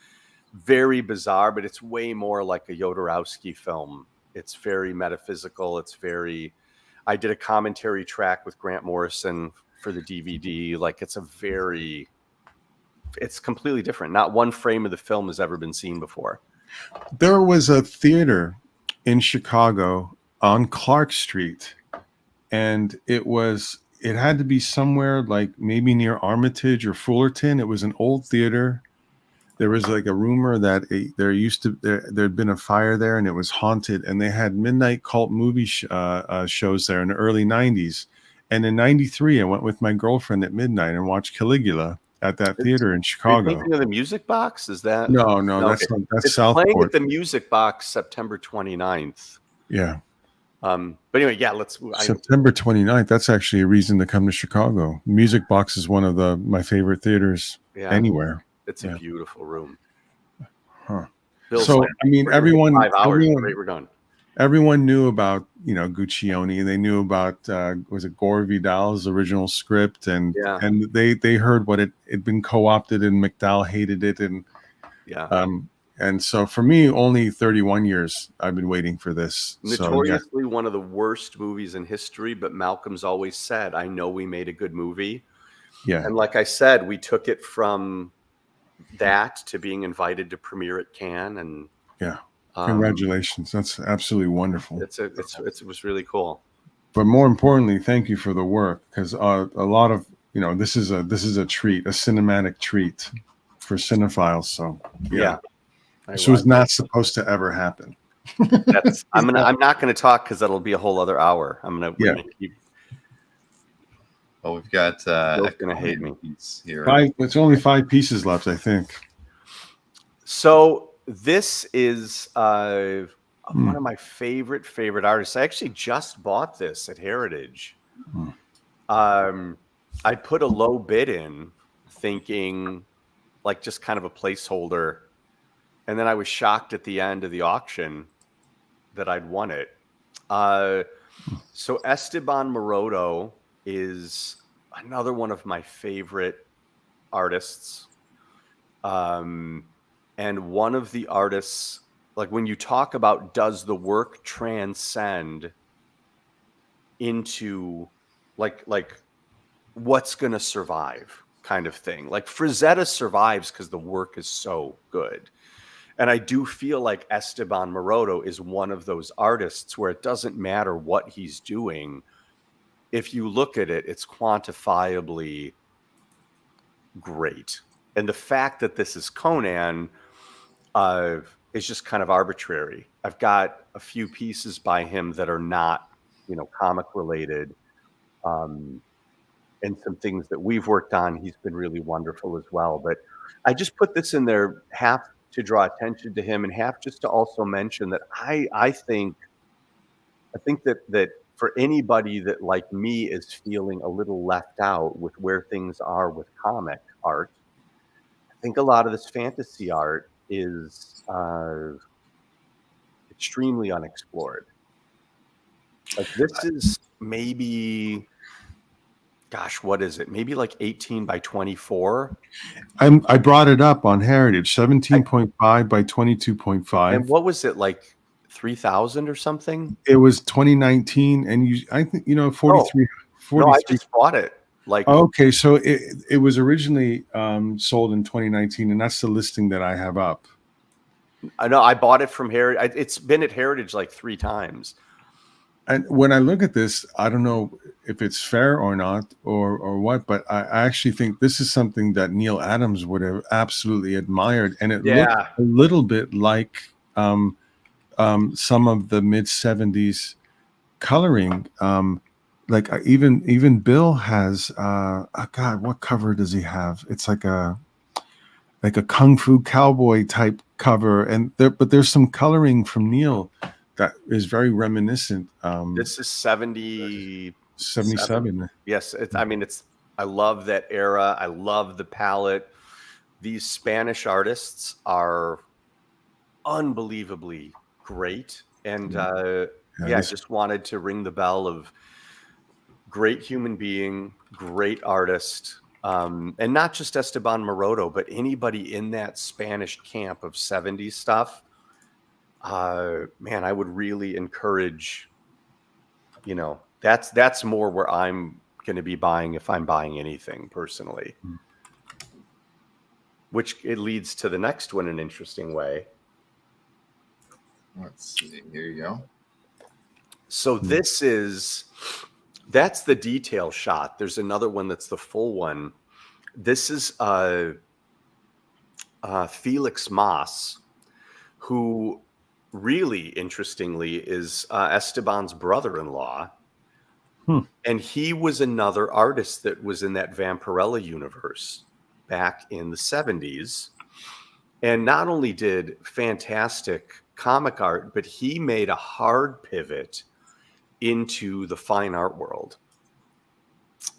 very bizarre, but it's way more like a Jodorowsky film It's very metaphysical. I did a commentary track with Grant Morrison for the DVD. Like it's completely different. Not one frame of the film has ever been seen before. There was a theater in Chicago on Clark Street, and it had to be somewhere like maybe near Armitage or Fullerton. It was an old theater. There was like a rumor that there'd been a fire there and it was haunted, and they had midnight cult movie shows there in the early 90s. And in 93, I went with my girlfriend at midnight and watched Caligula at that theater in Chicago. Are you thinking of the Music Box? Is that? No, Okay. that's Southport. Playing at the Music Box September 29th. Yeah. But anyway, yeah, September 29th. That's actually a reason to come to Chicago. Music Box is one of my favorite theaters anywhere. It's a beautiful room. Huh. So, I mean, everyone we're done. Everyone knew about, Guccione, and they knew about, was it Gore Vidal's original script? And they heard what it'd been co-opted, and McDowell hated it. And so for me, only 31 years I've been waiting for this. Notoriously one of the worst movies in history, but Malcolm's always said, I know we made a good movie. Yeah. And like I said, we took it from that to being invited to premiere at Cannes, and congratulations. That's absolutely wonderful. It was really cool. But more importantly, thank you for the work, because a lot of, this is a treat, a cinematic treat for cinephiles. So this was not supposed to ever happen. I'm not going to talk because that'll be a whole other hour. We're gonna keep. Well, we've got Bill's gonna hate me here. It's only 5 pieces left, I think. So this is one of my favorite artists. I actually just bought this at Heritage. I put a low bid in, thinking like just kind of a placeholder, and then I was shocked at the end of the auction that I'd won it. So Esteban Maroto is another one of my favorite artists. And one of the artists, like when you talk about does the work transcend into like what's going to survive kind of thing. Like Frazetta survives because the work is so good. And I do feel like Esteban Maroto is one of those artists where it doesn't matter what he's doing. If you look at it, it's quantifiably great. And the fact that this is Conan is just kind of arbitrary. I've got a few pieces by him that are not, comic related. And some things that we've worked on, he's been really wonderful as well. But I just put this in there half to draw attention to him and half just to also mention that I think that for anybody that, like me, is feeling a little left out with where things are with comic art, I think a lot of this fantasy art is extremely unexplored. Like this is maybe, gosh, what is it? Maybe like 18 by 24. I brought it up on Heritage, 17.5 by 22.5. And what was it, like 3,000 or something? It was 2019, and I think 43. No, I just bought it. Like okay, so it was originally sold in 2019, and that's the listing that I have up. I know I bought it from Heritage. It's been at Heritage like 3 times. And when I look at this, I don't know if it's fair or not, or what, but I actually think this is something that Neil Adams would have absolutely admired, and it looked a little bit like some of the mid 70s coloring. Like even Bill has God, what cover does he have? It's like a Kung Fu cowboy type cover, but there's some coloring from Neil that is very reminiscent. This is 77. Yes, I love that era. I love the palette. These Spanish artists are unbelievably great, and I just wanted to ring the bell of great human being, great artist, and not just Esteban Maroto, but anybody in that Spanish camp of 70s stuff. man, I would really encourage, that's more where I'm going to be buying if I'm buying anything personally. Which it leads to the next one in an interesting way. Let's see. Here you go. So that's the detail shot. There's another one that's the full one. This is Felix Mas, who really interestingly is Esteban's brother-in-law. And he was another artist that was in that Vampirella universe back in the 70s. And not only did fantastic comic art, but he made a hard pivot into the fine art world.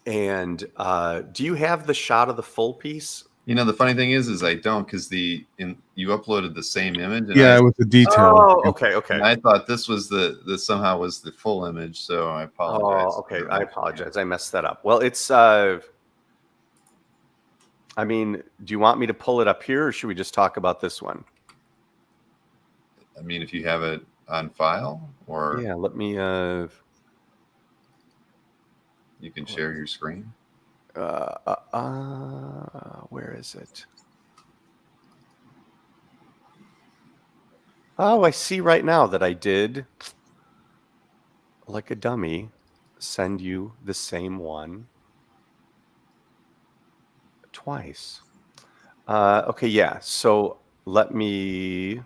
And do you have the shot of the full piece? The funny thing is I don't, because you uploaded the same image. And with the detail. Oh, okay. And I thought this was somehow was the full image, so I apologize. Oh, okay. I apologize. I messed that up. Well, it's I mean, do you want me to pull it up here, or should we just talk about this one? I mean, if you have it on file, or yeah, let me. You can share your screen. Where is it? Oh, I see right now that I did, like a dummy, send you the same one twice. Okay, yeah. So let me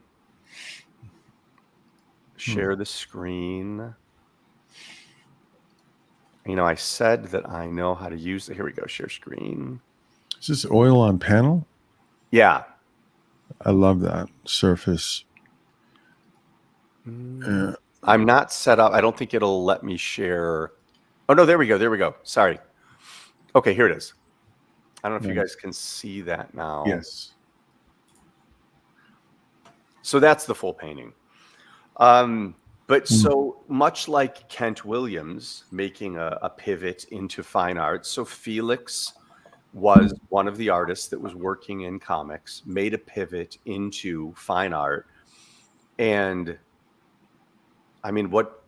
share the screen. I said that I know how to use it. Here we go. Share screen. Is this oil on panel? Yeah. I love that surface. I'm not set up. I don't think it'll let me share. Oh, no, there we go. There we go. Sorry. Okay, here it is. I don't know if you guys can see that now. Yes. So that's the full painting. But so much like Kent Williams making a pivot into fine art, so Felix was one of the artists that was working in comics, made a pivot into fine art. And I mean, what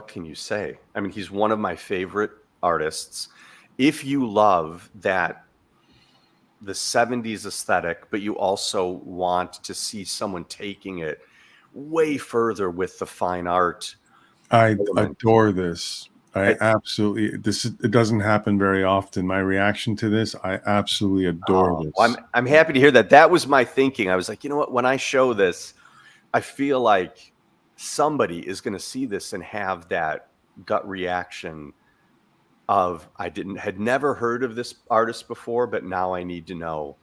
can you say? I mean, he's one of my favorite artists. If you love the 70s aesthetic, but you also want to see someone taking it way further with the fine art. I adore this. I absolutely, it doesn't happen very often. My reaction to this, I absolutely adore this. I'm happy to hear that. That was my thinking. I was like, you know what? When I show this, I feel like somebody is going to see this and have that gut reaction of had never heard of this artist before, but now I need to know.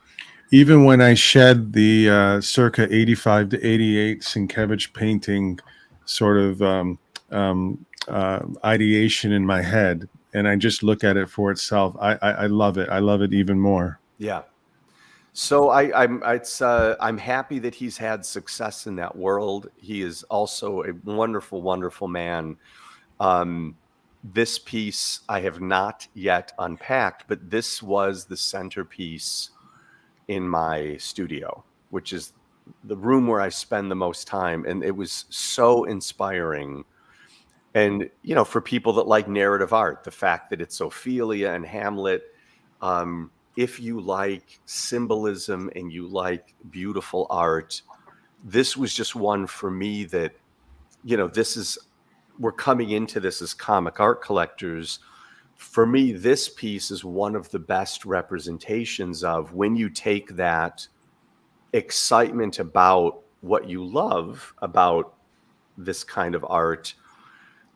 Even when I shed the circa 85 to 88 Sienkiewicz painting sort of ideation in my head, and I just look at it for itself, I love it. I love it even more. Yeah. So I'm happy that he's had success in that world. He is also a wonderful, wonderful man. This piece I have not yet unpacked, but this was the centerpiece in my studio, which is the room where I spend the most time. And it was so inspiring. And, for people that like narrative art, the fact that it's Ophelia and Hamlet, if you like symbolism and you like beautiful art, this was just one for me that, we're coming into this as comic art collectors. For me, this piece is one of the best representations of when you take that excitement about what you love about this kind of art,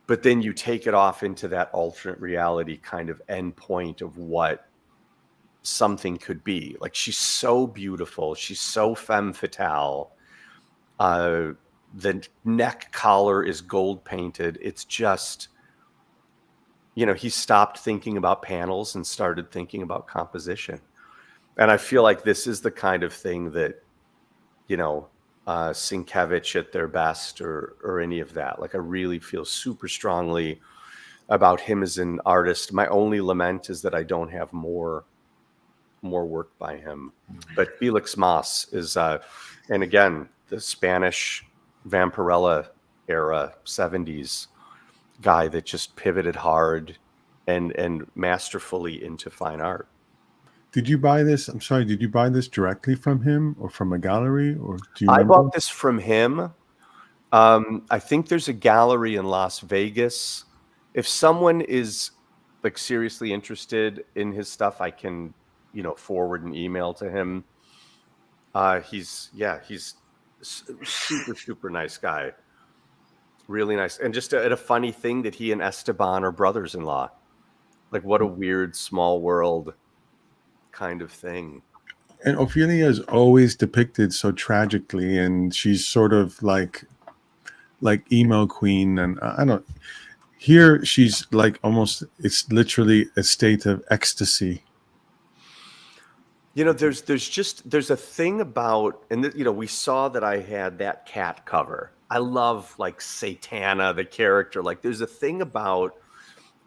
but then you take it off into that alternate reality kind of endpoint of what something could be. Like, she's so beautiful. She's so femme fatale. The neck collar is gold painted. It's just, he stopped thinking about panels and started thinking about composition. And I feel like this is the kind of thing that, Sienkiewicz at their best or any of that. Like, I really feel super strongly about him as an artist. My only lament is that I don't have more work by him. But Felix Mas is, and again, the Spanish Vampirella era 70s guy that just pivoted hard and masterfully into fine art. Did you buy this? I'm sorry. Did you buy this directly from him or from a gallery, or do you I remember? bought this from him. I think there's a gallery in Las Vegas. If someone is like seriously interested in his stuff, I can, forward an email to him. He's super, super nice guy. Really nice. And just a funny thing that he and Esteban are brothers-in-law. Like, what a weird small world kind of thing. And Ophelia is always depicted so tragically, and she's sort of like emo queen, and I don't. Here she's like almost. It's literally a state of ecstasy. There's a thing about, and we saw that I had that cat cover. I love like Satana, the character. Like, there's a thing about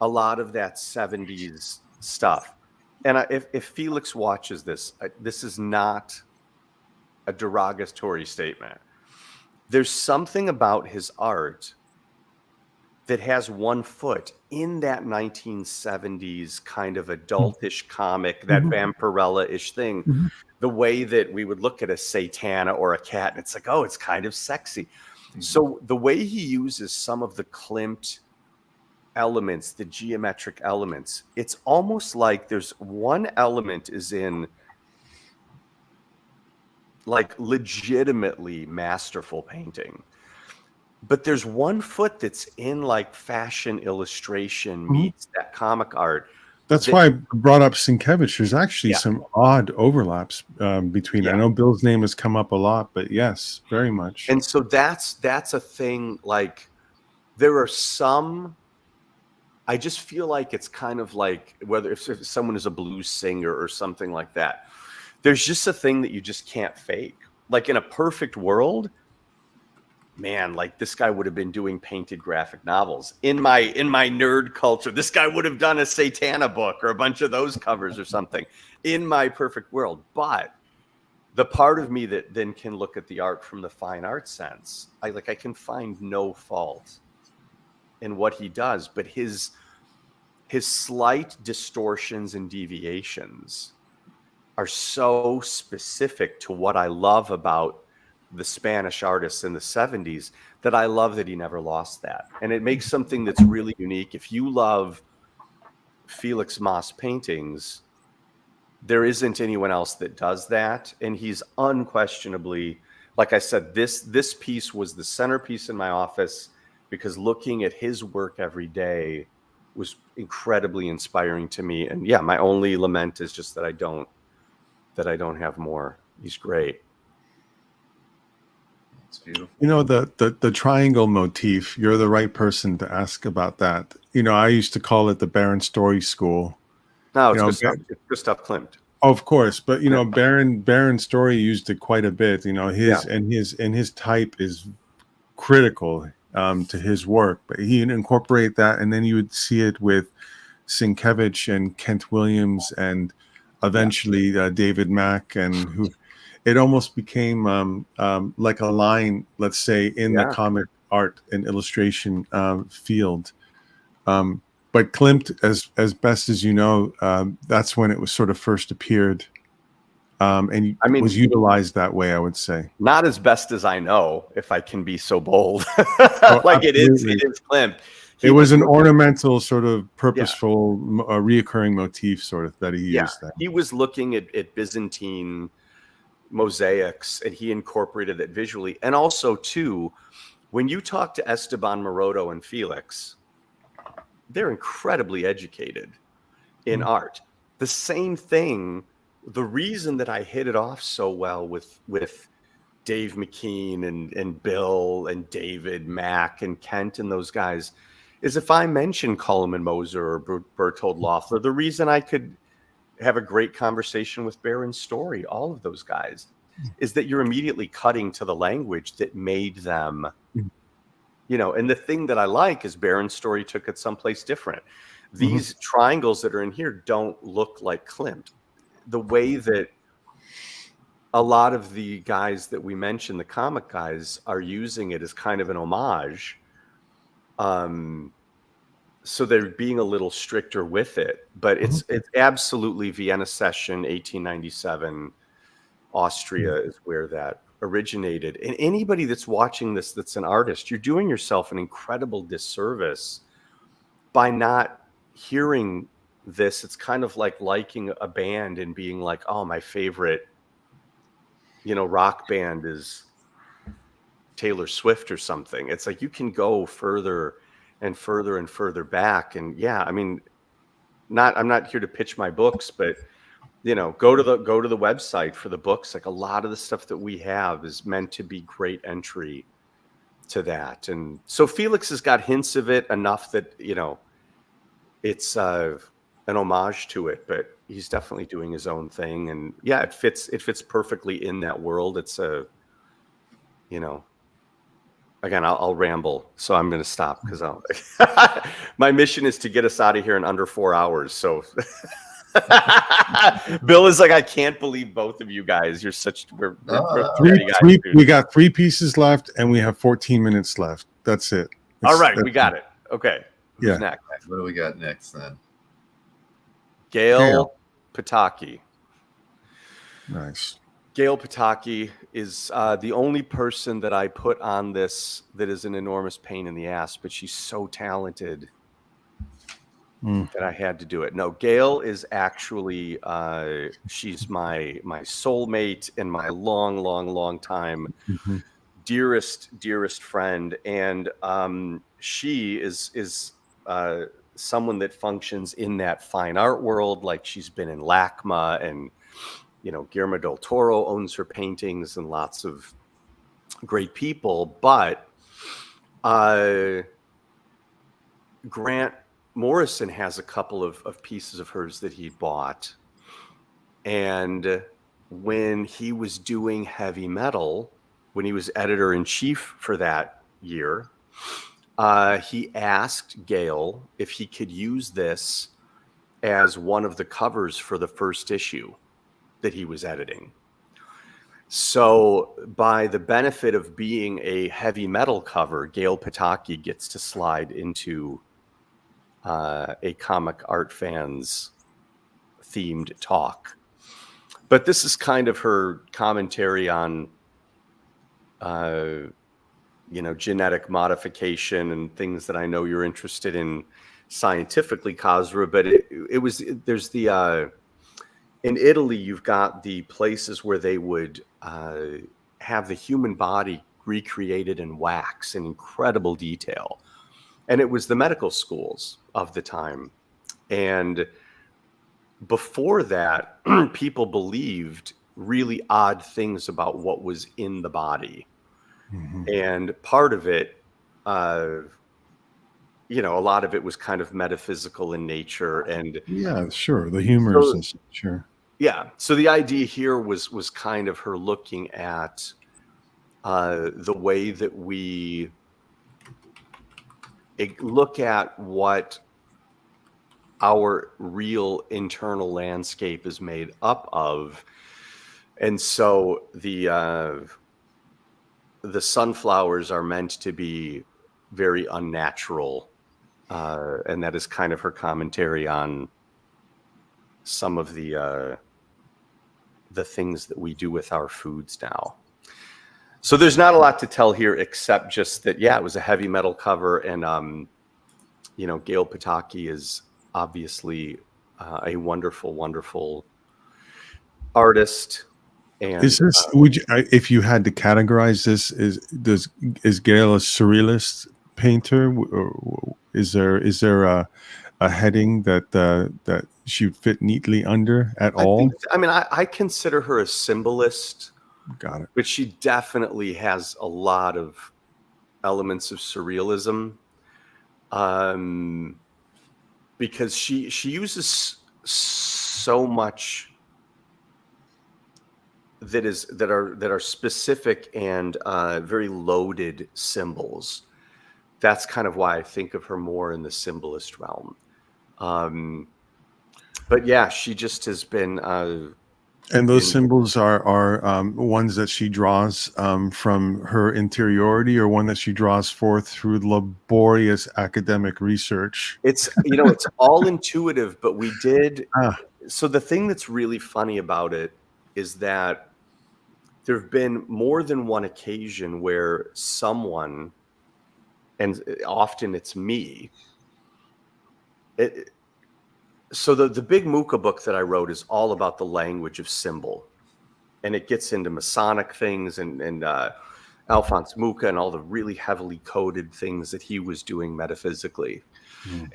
a lot of that 70s stuff. And if Felix watches this, this is not a derogatory statement. There's something about his art that has one foot in that 1970s kind of adultish comic, that Vampirella-ish thing, the way that we would look at a Satana or a cat, and it's like, oh, it's kind of sexy. So the way he uses some of the Klimt elements, the geometric elements, it's almost like there's one element is in like legitimately masterful painting, but there's one foot that's in like fashion illustration meets that comic art. That's why I brought up Sienkiewicz. There's actually some odd overlaps between. I know Bill's name has come up a lot, but yes, very much. And so that's a thing. Like, there are some. I just feel like it's kind of like whether if someone is a blues singer or something like that, there's just a thing that you just can't fake. Like, in a perfect world, man, like this guy would have been doing painted graphic novels. In my nerd culture, this guy would have done a Satana book or a bunch of those covers or something in my perfect world. But the part of me that then can look at the art from the fine art sense, I can find no fault in what he does, but his slight distortions and deviations are so specific to what I love about the Spanish artists in the 70s that I love that he never lost that. And it makes something that's really unique. If you love Felix Mas paintings, there isn't anyone else that does that. And he's unquestionably, like I said, this piece was the centerpiece in my office, because looking at his work every day was incredibly inspiring to me. And yeah, my only lament is just that I don't have more. He's great. It's beautiful. The triangle motif, you're the right person to ask about that. I used to call it the Baron Story School. No, it's Gustav Klimt. Of course, but Baron Story used it quite a bit. His type is critical to his work, but he'd incorporate that, and then you would see it with Sienkiewicz and Kent Williams, and eventually David Mack, and who. It almost became like a line, let's say, in the comic art and illustration field. But Klimt, as best as you know, that's when it was sort of first appeared, and was utilized that way, I would say. Not as best as I know, if I can be so bold. It is Klimt. It was an ornamental, sort of purposeful, reoccurring motif, sort of, that he used. That he was looking at Byzantine mosaics, and he incorporated that visually. And also, too, when you talk to Esteban Maroto and Felix, they're incredibly educated in art. The same thing, the reason that I hit it off so well with Dave McKean and Bill and David Mack and Kent and those guys is if I mention Koloman Moser or Berthold Löffler, the reason I could have a great conversation with Baron Story, all of those guys, is that you're immediately cutting to the language that made them, and the thing that I like is Baron Story took it someplace different. These triangles that are in here don't look like Klimt. The way that a lot of the guys that we mentioned, the comic guys, are using it as kind of an homage. So they're being a little stricter with it, but it's absolutely Vienna Session 1897. Austria is where that originated. And anybody that's watching this that's an artist, you're doing yourself an incredible disservice by not hearing this. It's kind of like liking a band and being like, oh, my favorite, rock band is Taylor Swift or something. It's like you can go further and further and further back. And yeah, I mean, I'm not here to pitch my books, but go to the website for the books. Like a lot of the stuff that we have is meant to be great entry to that. And so Felix has got hints of it enough that, it's an homage to it, but he's definitely doing his own thing. And yeah, it fits perfectly in that world. It's again, I'll ramble, so I'm going to stop because my mission is to get us out of here in under 4 hours. So Bill is like, I can't believe both of you guys. You're we're we got 3 pieces left, and we have 14 minutes left. That's it. All right, we got it. Okay. Who's next? What do we got next then? Gail Potocki. Nice. Gail Potocki is the only person that I put on this that is an enormous pain in the ass, but she's so talented that I had to do it. No, Gail is actually, she's my soulmate and my long time dearest friend. And she is someone that functions in that fine art world. Like she's been in LACMA, and Guillermo del Toro owns her paintings, and lots of great people. But Grant Morrison has a couple of pieces of hers that he bought. And when he was doing heavy metal, when he was editor-in-chief for that year, he asked Gail if he could use this as one of the covers for the first issue that he was editing. So by the benefit of being a heavy metal cover, Gail Potocki gets to slide into a comic art fans themed talk. But this is kind of her commentary on genetic modification and things that I know you're interested in scientifically, Kazra. But there's the in Italy, you've got the places where they would have the human body recreated in wax in incredible detail. And it was the medical schools of the time. And before that, people believed really odd things about what was in the body. And part of it, a lot of it was kind of metaphysical in nature. And yeah, sure. The humor is sure. Yeah. So the idea here was kind of her looking at the way that we look at what our real internal landscape is made up of. And so the sunflowers are meant to be very unnatural. And that is kind of her commentary on some of the things that we do with our foods now. So there's not a lot to tell here except just that, yeah, it was a heavy metal cover. And, Gail Potocki is obviously a wonderful artist. And is this, if you had to categorize this, is Gail a surrealist painter? Or is there a heading that she would fit neatly under at all? I consider her a symbolist. Got it. But she definitely has a lot of elements of surrealism, because she uses so much that are specific and very loaded symbols. That's kind of why I think of her more in the symbolist realm. But yeah, she just has been And those symbols are ones that she draws from her interiority, or one that she draws forth through laborious academic research. It's, it's all intuitive, but we did. Ah. So the thing that's really funny about it is that there have been more than one occasion where someone, and often it's me. So the big Mucha book that I wrote is all about the language of symbol. And it gets into Masonic things and Alphonse Mucha and all the really heavily coded things that he was doing metaphysically.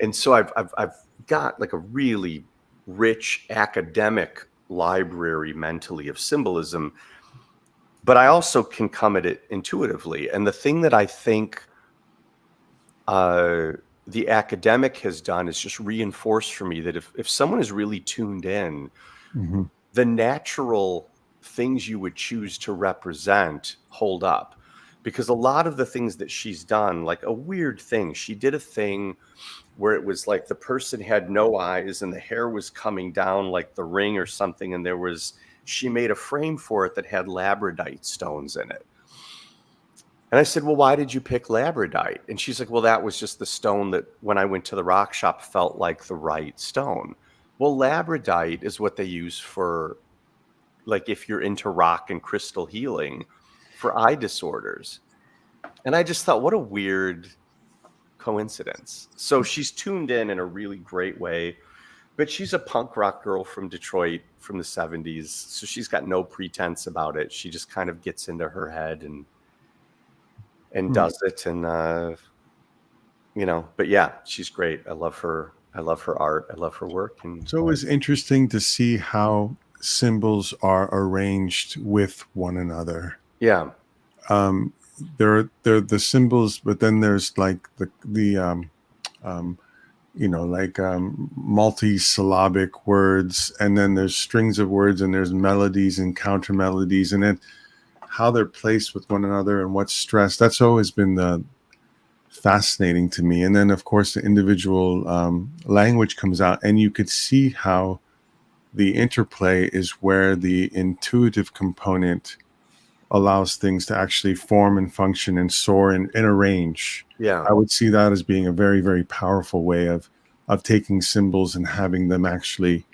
And so I've got like a really rich academic library mentally of symbolism, but I also can come at it intuitively. And the thing that I think the academic has done is just reinforce for me that if someone is really tuned in, the natural things you would choose to represent hold up. Because a lot of the things that she's done, like a weird thing, she did a thing where it was like the person had no eyes and the hair was coming down like the ring or something. And she made a frame for it that had labradorite stones in it. And I said, well, why did you pick labradorite? And she's like, well, that was just the stone that when I went to the rock shop felt like the right stone. Well, labradorite is what they use for, like, if you're into rock and crystal healing for eye disorders. And I just thought, what a weird coincidence. So she's tuned in a really great way, but she's a punk rock girl from Detroit from the 70s. So she's got no pretense about it. She just kind of gets into her head and does it. And, but yeah, she's great. I love her. I love her art. I love her work. And so it was interesting to see how symbols are arranged with one another. Yeah. They're the symbols, but then there's like the multi-syllabic words, and then there's strings of words, and there's melodies and counter melodies, and then how they're placed with one another and what's stressed. That's always been fascinating to me. And then of course the individual language comes out, and you could see how the interplay is where the intuitive component allows things to actually form and function and soar and arrange. Yeah. I would see that as being a very, very powerful way of taking symbols and having them actually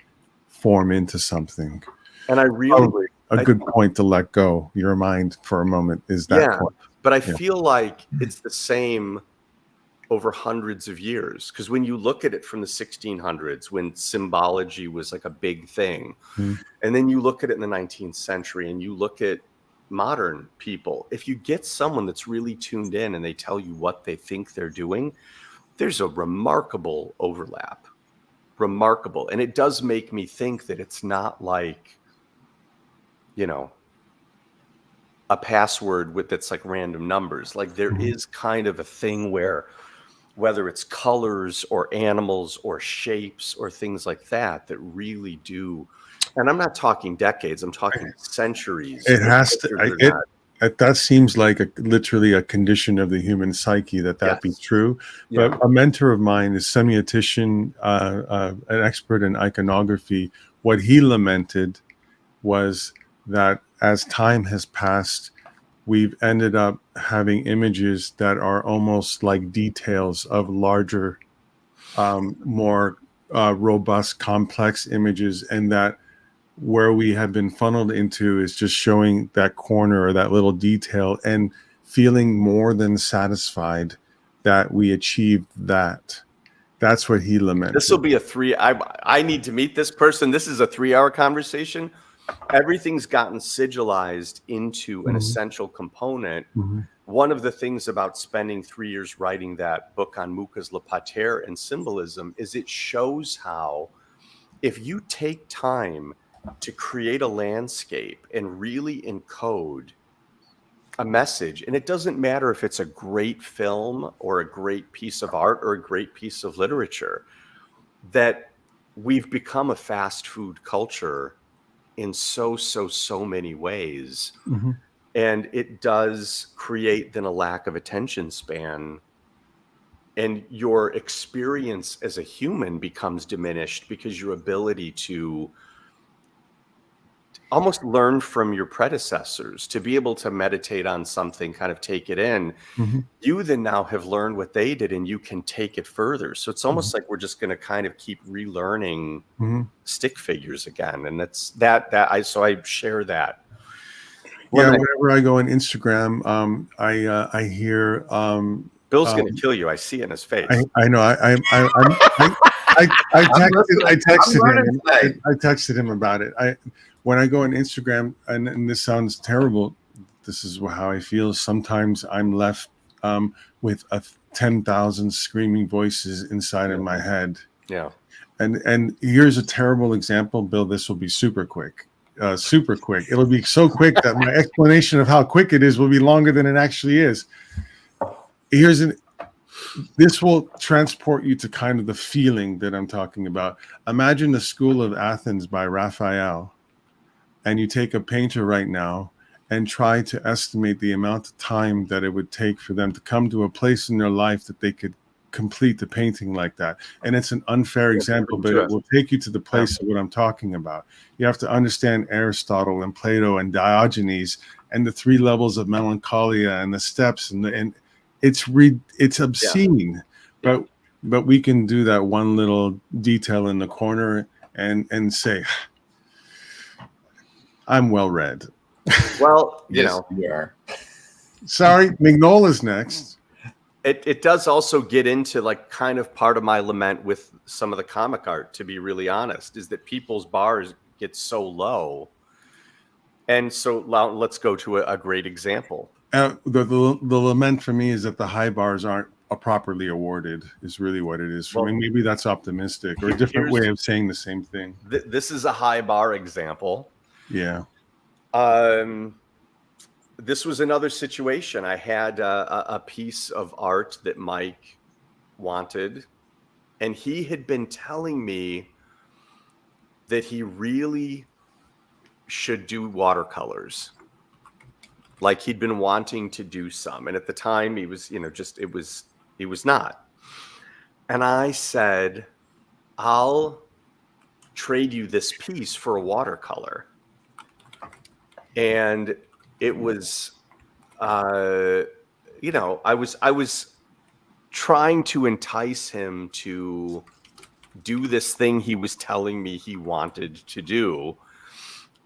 form into something. And I really... a good point to let go your mind for a moment is that point. But I feel like it's the same over hundreds of years. Because when you look at it from the 1600s, when symbology was like a big thing, and then you look at it in the 19th century and you look at modern people, if you get someone that's really tuned in and they tell you what they think they're doing, there's a remarkable overlap. Remarkable. And it does make me think that it's not like, a password that's like random numbers. Like there is kind of a thing where whether it's colors or animals or shapes or things like that really do. And I'm not talking decades, I'm talking centuries. It has to. That seems like literally a condition of the human psyche that be true. Yeah. But a mentor of mine is semiotician, an expert in iconography. What he lamented was that as time has passed, we've ended up having images that are almost like details of larger, more robust, complex images, and that where we have been funneled into is just showing that corner or that little detail and feeling more than satisfied that we achieved that. That's what he lamented. This will be I need to meet this person. This is a 3-hour conversation. Everything's gotten sigilized into an essential component. One of the things about spending 3 years writing that book on Mucha's Le Pater and symbolism is it shows how if you take time to create a landscape and really encode a message, and it doesn't matter if it's a great film or a great piece of art or a great piece of literature, that we've become a fast food culture in so many ways. And it does create then a lack of attention span, and your experience as a human becomes diminished because your ability to almost learn from your predecessors, to be able to meditate on something, kind of take it in. You then now have learned what they did, and you can take it further. So it's almost like we're just going to kind of keep relearning stick figures again. And so I share that. Whenever I go on Instagram, I hear Bill's going to kill you. I see it in his face. I know. I texted him about it. When I go on Instagram, and this sounds terrible, this is how I feel. Sometimes I'm left with 10,000 screaming voices inside of my head. Yeah. And here's a terrible example, Bill. This will be super quick. It'll be so quick that my explanation of how quick it is will be longer than it actually is. This will transport you to kind of the feeling that I'm talking about. Imagine the School of Athens by Raphael, and you take a painter right now and try to estimate the amount of time that it would take for them to come to a place in their life that they could complete the painting like that. And it's an unfair example, but it will take you to the place of what I'm talking about. You have to understand Aristotle and Plato and Diogenes and the 3 levels of melancholia and the steps, and it's obscene. But we can do that one little detail in the corner and say, I'm well read. Well, you are. Sorry, Mignola's next. It does also get into like kind of part of my lament with some of the comic art, to be really honest, is that people's bars get so low. And so let's go to a great example. The lament for me is that the high bars aren't properly awarded, is really what it is for me. Maybe that's optimistic, or a different way of saying the same thing. This is a high bar example. Yeah. This was another situation. I had a piece of art that Mike wanted, and he had been telling me that he really should do watercolors. Like he'd been wanting to do some. And at the time he was, he was not. And I said, I'll trade you this piece for a watercolor. And it was, I was trying to entice him to do this thing he was telling me he wanted to do.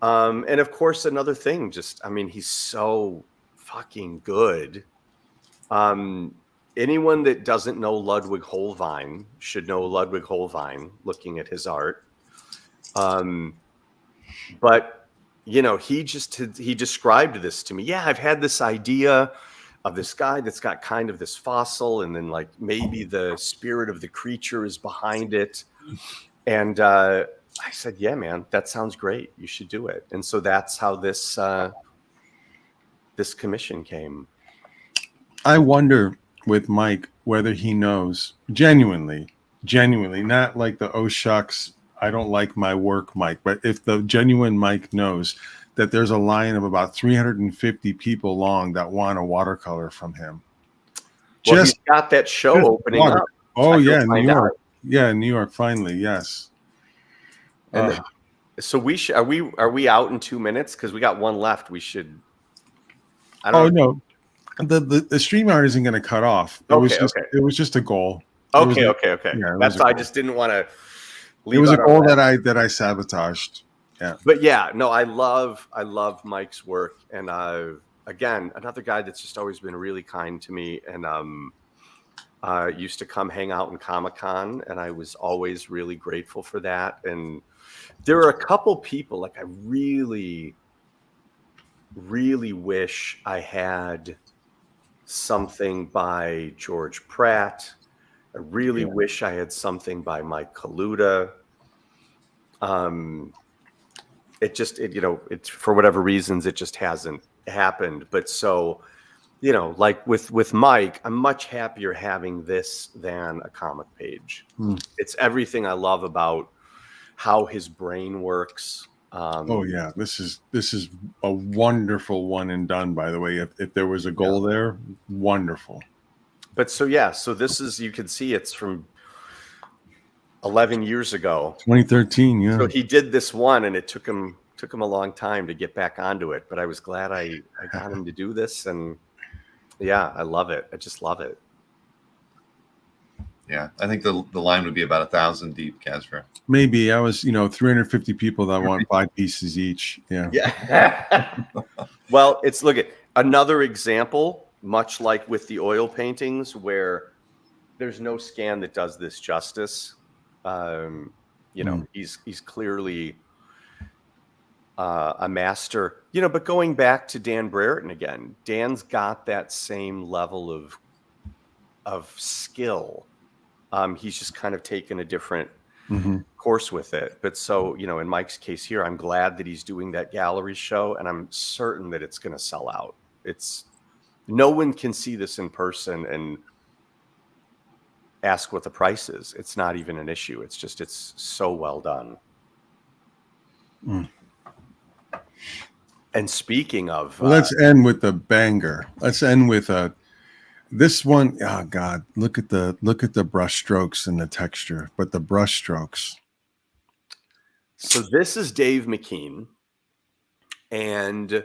And of course, another thing, he's so fucking good. Anyone that doesn't know Ludwig Hohlwein should know Ludwig Hohlwein, looking at his art. But he described this to me. Yeah, I've had this idea of this guy that's got kind of this fossil, and then like maybe the spirit of the creature is behind it. And I said, yeah, man, that sounds great. You should do it. And so that's how this commission came. I wonder with Mike whether he knows genuinely, not like the oh shucks, I don't like my work, Mike, but if the genuine Mike knows that there's a line of about 350 people long that want a watercolor from him. Well, he's got that show opening up. Oh, yeah, in New York. Yeah, in New York, finally, yes. And so are we out in 2 minutes? Because we got one left. We should. I don't know. No, the StreamYard isn't going to cut off. It was just a goal. Okay. Yeah, that's why I just didn't want to. It was a goal that I sabotaged. Yeah. But yeah, no, I love Mike's work, and again, another guy that's just always been really kind to me, and used to come hang out in Comic-Con, and I was always really grateful for that. And there are a couple people like I really, really wish I had something by George Pratt. I really wish I had something by Mike Caligula. It's for whatever reasons, it just hasn't happened. But so, like with Mike, I'm much happier having this than a comic page. It's everything I love about how his brain works. This is a wonderful one and done, by the way. If there was a goal there, wonderful. But so this is, you can see it's from 11 years ago. 2013, yeah. So he did this one, and it took him took him a long time to get back onto it, but I was glad I got him to do this. And yeah, I love it. I just love it. Yeah, I think the line would be about 1,000 deep, Casper. Maybe I was, 350 people that want 5 pieces each. Yeah. Yeah. Well, look at another example, much like with the oil paintings, where there's no scan that does this justice. He's clearly a master, but going back to Dan Brereton again, Dan's got that same level of skill. He's just kind of taken a different course with it. But so, in Mike's case here, I'm glad that he's doing that gallery show, and I'm certain that it's going to sell out. No one can see this in person and ask what the price is. It's not even an issue. It's so well done. And speaking of, let's end with the banger. Let's end with this one. Oh God, look at the brush strokes and the texture, but the brush strokes. So this is Dave McKean, and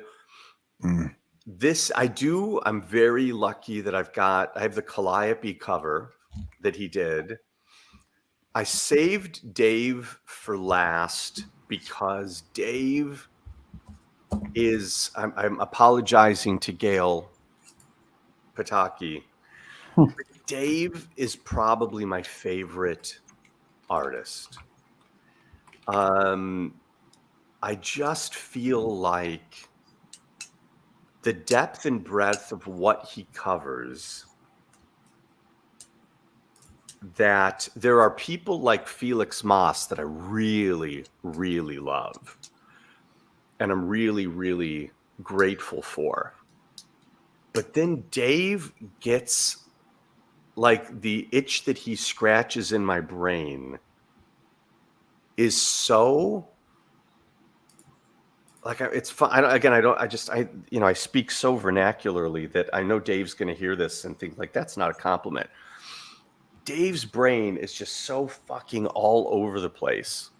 I'm very lucky that I have the Calliope cover that he did. I saved Dave for last because Dave I'm apologizing to Gail Potocki. Dave is probably my favorite artist. I just feel like the depth and breadth of what he covers, that there are people like Felix Mas that I really, really love. And I'm really, really grateful for. But then Dave gets, like, the itch that he scratches in my brain is so, like, it's fun. I speak so vernacularly that I know Dave's going to hear this and think, like, that's not a compliment. Dave's brain is just so fucking all over the place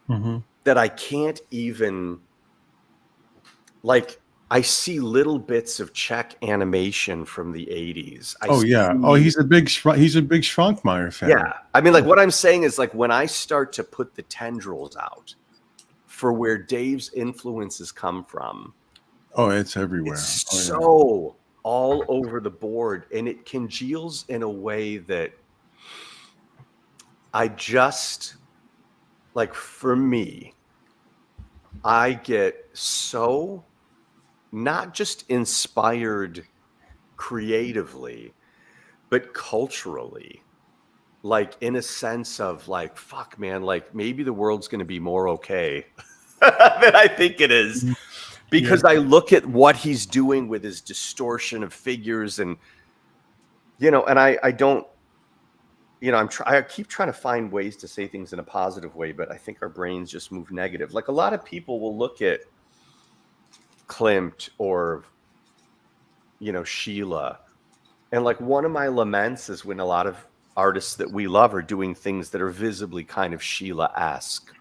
that I can't even, like, I see little bits of Czech animation from the 80s. He's a big Schwankmeyer fan. Yeah. I mean, like, what I'm saying is, like, when I start to put the tendrils out for where Dave's influences come from. Oh, it's everywhere. It's so all over the board, and it congeals in a way that I just, like, for me, I get so not just inspired creatively, but culturally, like, in a sense of, like, fuck, man, like, maybe the world's going to be more okay than I think it is, because I look at what he's doing with his distortion of figures, and, and I don't, I keep trying to find ways to say things in a positive way, but I think our brains just move negative. Like, a lot of people will look at Klimt or, Sheila, and, like, one of my laments is when a lot of artists that we love are doing things that are visibly kind of Sheila-esque.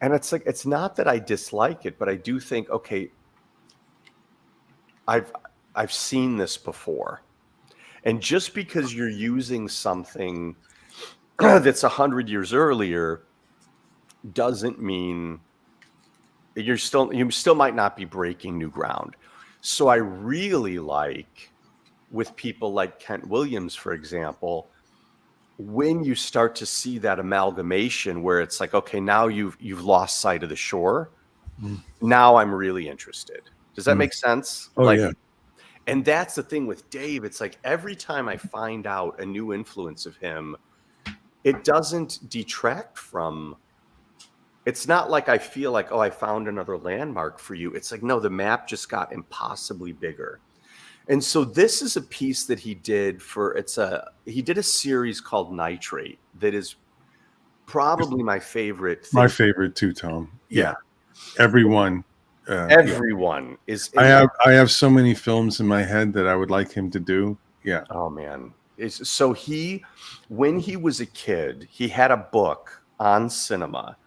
And it's like, it's not that I dislike it, but I do think, okay, I've seen this before. And just because you're using something that's 100 years earlier doesn't mean you still might not be breaking new ground. So I really like, with people like Kent Williams, for example, when you start to see that amalgamation where it's like, okay, now you've lost sight of the shore. Now I'm really interested. Does that make sense? Oh, yeah. And that's the thing with Dave. It's like, every time I find out a new influence of him, it doesn't detract from, it's not like I feel like, oh, I found another landmark for you. It's like, no, the map just got impossibly bigger. And so this is a piece that he did he did a series called Nitrate that is probably my favorite thing. My favorite too, Tom. Yeah. Everyone is. I have so many films in my head that I would like him to do. Yeah. Oh man. When he was a kid, he had a book on cinema,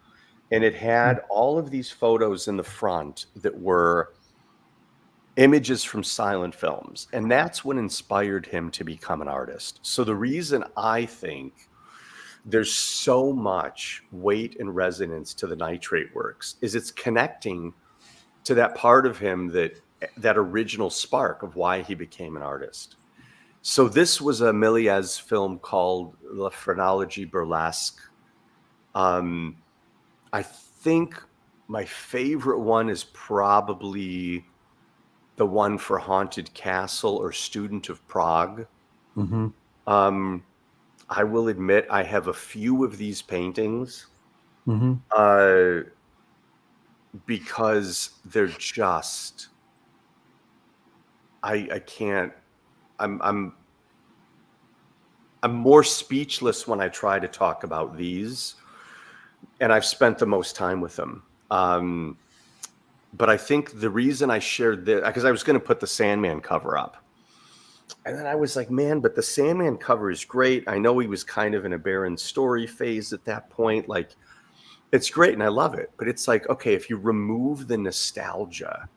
And it had all of these photos in the front that were images from silent films. And that's what inspired him to become an artist. So the reason I think there's so much weight and resonance to the nitrate works is it's connecting to that part of him, that original spark of why he became an artist. So this was a Méliès film called La Phrenologie Burlesque. I think my favorite one is probably the one for Haunted Castle or Student of Prague. Mm-hmm. I will admit I have a few of these paintings because they're just, I can't, I'm more speechless when I try to talk about these, and I've spent the most time with them. But I think the reason I shared this, because I was going to put the Sandman cover up, and then I was like, man, but the Sandman cover is great. I know he was kind of in a barren story phase at that point. Like, it's great and I love it. But it's like, okay, if you remove the nostalgia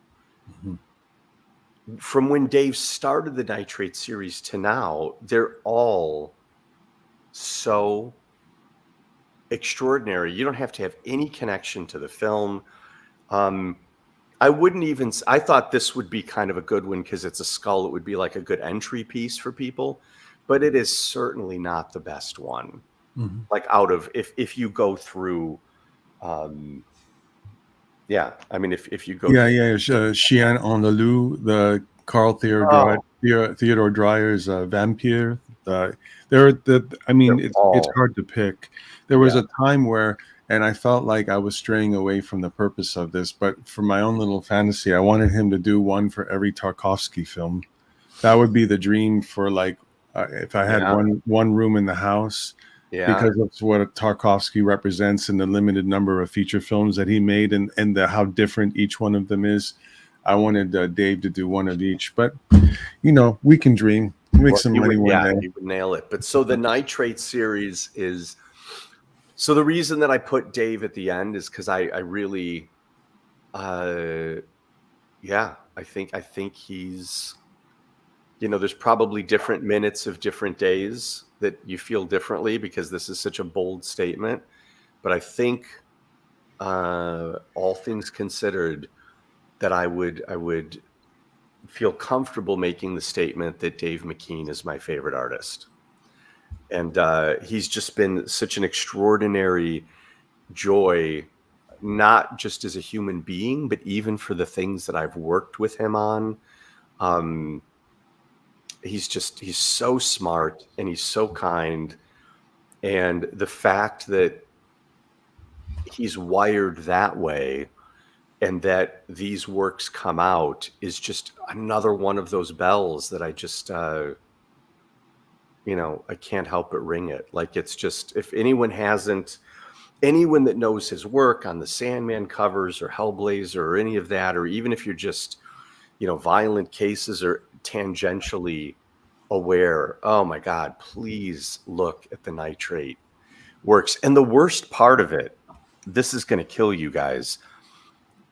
from when Dave started the Nitrate series to now, they're all so extraordinary. You don't have to have any connection to the film. I thought this would be kind of a good one because it's a skull. It would be like a good entry piece for people, but it is certainly not the best one. Like out of, if you go through, yeah, I mean, if you go, Chien on the Lou, the Carl Theodore Dreyer's Vampire. It's hard to pick. There was a time where, and I felt like I was straying away from the purpose of this, but for my own little fantasy, I wanted him to do one for every Tarkovsky film. That would be the dream for if I had one room in the house. Yeah. Because that's what Tarkovsky represents in the limited number of feature films that he made and how different each one of them is. I wanted Dave to do one of each, but we can dream. Make some money one day. He would nail it. But so the Nitrate series is, so the reason that I put Dave at the end is because I really, I think he's, there's probably different minutes of different days that you feel differently because this is such a bold statement. But I think, all things considered, that I would feel comfortable making the statement that Dave McKean is my favorite artist. And he's just been such an extraordinary joy, not just as a human being, but even for the things that I've worked with him on. He's so smart and he's so kind. And the fact that he's wired that way and that these works come out is just another one of those bells that I just, I can't help but ring it. Like, it's just, if anyone that knows his work on the Sandman covers or Hellblazer or any of that, or even if you're just, Violent Cases or tangentially aware, oh my God, please look at the Nitrate works. And the worst part of it, this is going to kill you guys.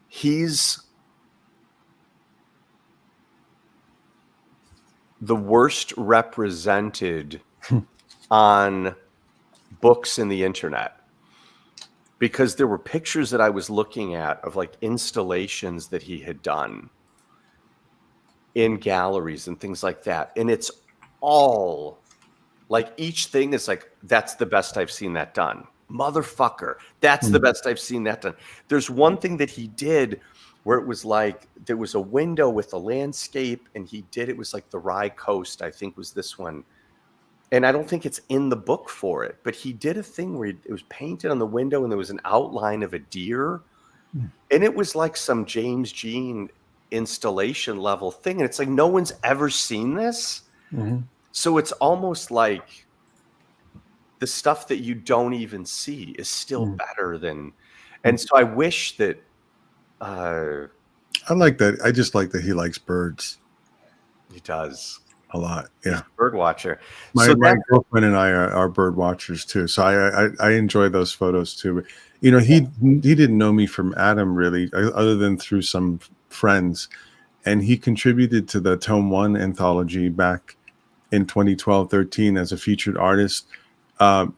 He's the worst represented on books in the internet, because there were pictures that I was looking at of like installations that he had done in galleries and things like that. And it's all like, each thing is like, that's the best I've seen that done. Motherfucker, that's the best I've seen that done. There's one thing that he did where it was like, there was a window with a landscape and it was like the Rye Coast, I think was this one. And I don't think it's in the book for it, but he did a thing where it was painted on the window and there was an outline of a deer. And it was like some James Jean installation level thing. And it's like, no one's ever seen this. So it's almost like the stuff that you don't even see is still better than, and so I wish that, I like that. I just like that he likes birds. He does. A lot, yeah. Bird watcher. My girlfriend and I are bird watchers too, so I enjoy those photos too. You know, he didn't know me from Adam really, other than through some friends, and he contributed to the Tome 1 anthology back in 2012-13 as a featured artist.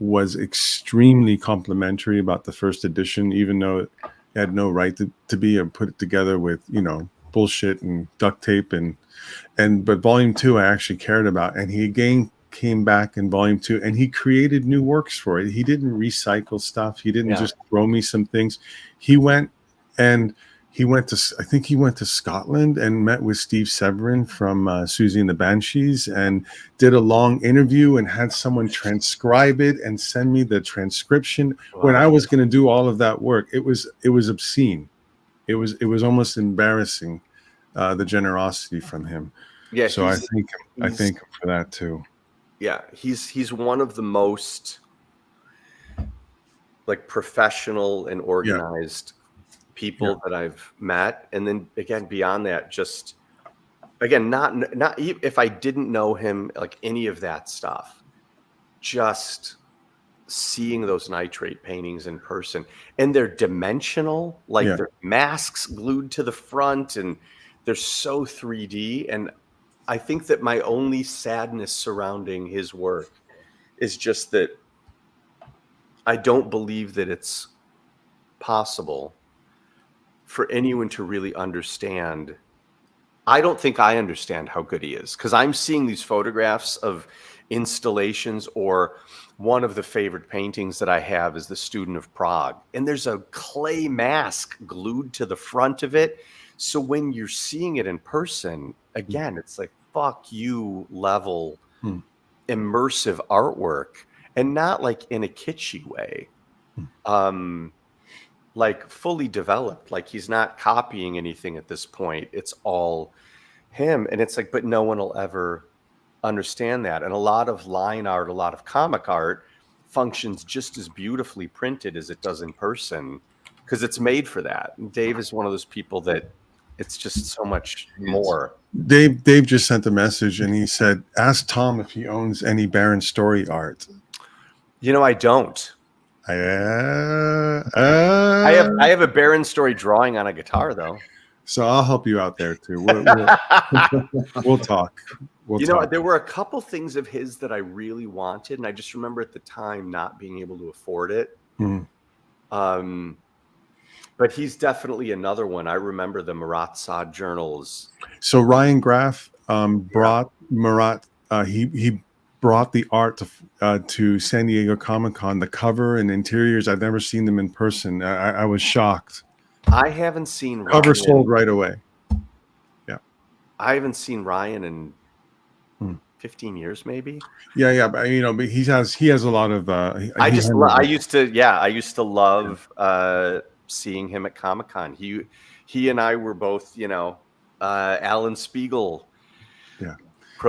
Was extremely complimentary about the first edition, even though it had no right to be, and put it together with, you know, bullshit and duct tape but volume 2 I actually cared about, and he again came back in volume 2 and he created new works for it. He didn't recycle stuff. He didn't just throw me some things. He went to, I think he went to Scotland and met with Steve Severin from Susie and the Banshees and did a long interview and had someone transcribe it and send me the transcription. Wow. When I was going to do all of that work, it was obscene. It was almost embarrassing, the generosity from him. Yeah. So I thank him for that too. Yeah. He's one of the most like professional and organized people that I've met. And then again, beyond that, just again, not if I didn't know him, like any of that stuff, just seeing those nitrate paintings in person, and they're dimensional, like they're masks glued to the front and they're so 3D. And I think that my only sadness surrounding his work is just that I don't believe that it's possible for anyone to really understand. I don't think I understand how good he is, because I'm seeing these photographs of installations, or one of the favorite paintings that I have is The Student of Prague, and there's a clay mask glued to the front of it. So when you're seeing it in person, again, it's like fuck you level immersive artwork, and not like in a kitschy way. Like fully developed, like he's not copying anything at this point. It's all him. And it's like, but no one will ever understand that. And a lot of line art, a lot of comic art functions just as beautifully printed as it does in person, because it's made for that. And Dave is one of those people that it's just so much more. Dave just sent a message and he said, ask Tom if he owns any Baron Story art. You know, I don't. I have a Baron Story drawing on a guitar though. So I'll help you out there too. We'll talk. You know, there were a couple things of his that I really wanted, and I just remember at the time not being able to afford it. But he's definitely another one. I remember the Marat Sod journals. So Ryan Graff brought Marat. He brought the art to San Diego Comic-Con, the cover and interiors. I've never seen them in person. I was shocked. I haven't seen Ryan. Cover sold right away. Yeah. I haven't seen Ryan in 15 years maybe. Yeah, but but he has a lot of I used to love seeing him at Comic-Con. He and I were both, Alan Spiegel. Yeah.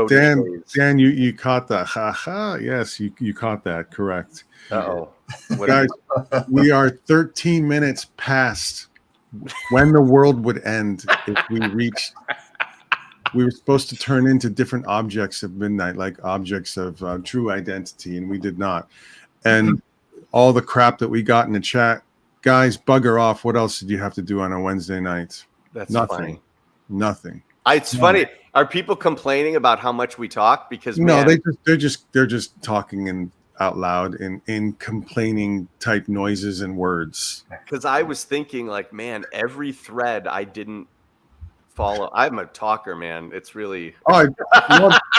Dan, you caught that. Yes, you caught that. Correct. Uh-oh. Guys, we are 13 minutes past when the world would end if we reached. We were supposed to turn into different objects of midnight, like objects of true identity, and we did not. And all the crap that we got in the chat, guys, bugger off. What else did you have to do on a Wednesday night? That's nothing. Funny. Nothing. It's funny. Are people complaining about how much we talk? Because no, they're just talking out loud in complaining type noises and words. Because I was thinking, like, man, every thread I didn't follow. I'm a talker, man. It's really great.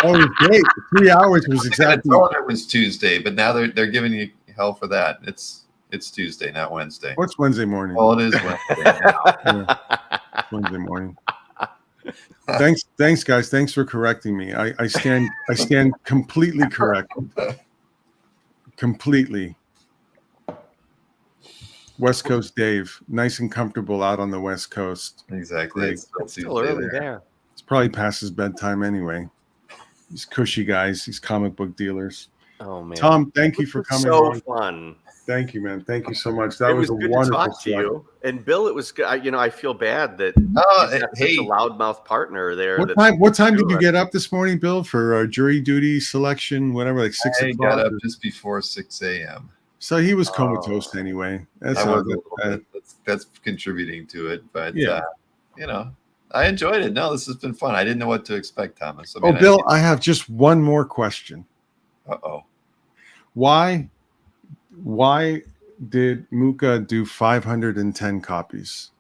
3 hours was exactly. It was Tuesday, but now they're giving you hell for that. It's Tuesday, not Wednesday. What's Wednesday morning? Well, it is Wednesday now. Wednesday morning. Thanks, guys. Thanks for correcting me. I stand completely corrected. Completely. West Coast Dave, nice and comfortable out on the West Coast. Exactly. It's still early there. It's probably past his bedtime anyway. These cushy guys, these comic book dealers. Oh man, Tom, thank you for coming. So fun. Thank you, man. Thank you so much. That It was a good wonderful to talk to you. And Bill, it was good. I feel bad that Oh, you've got hey, such a loudmouth partner there. What time did you get up this morning, Bill, for jury duty selection? Whatever, like 6 I o'clock. got up just before 6 a.m. So he was comatose anyway. That's I not was a little bit. That's contributing to it, but Yeah. I enjoyed it. No, this has been fun. I didn't know what to expect, Thomas. I Oh, mean, Bill, I have just one more question. Uh-oh. Why did Mucha do 510 copies?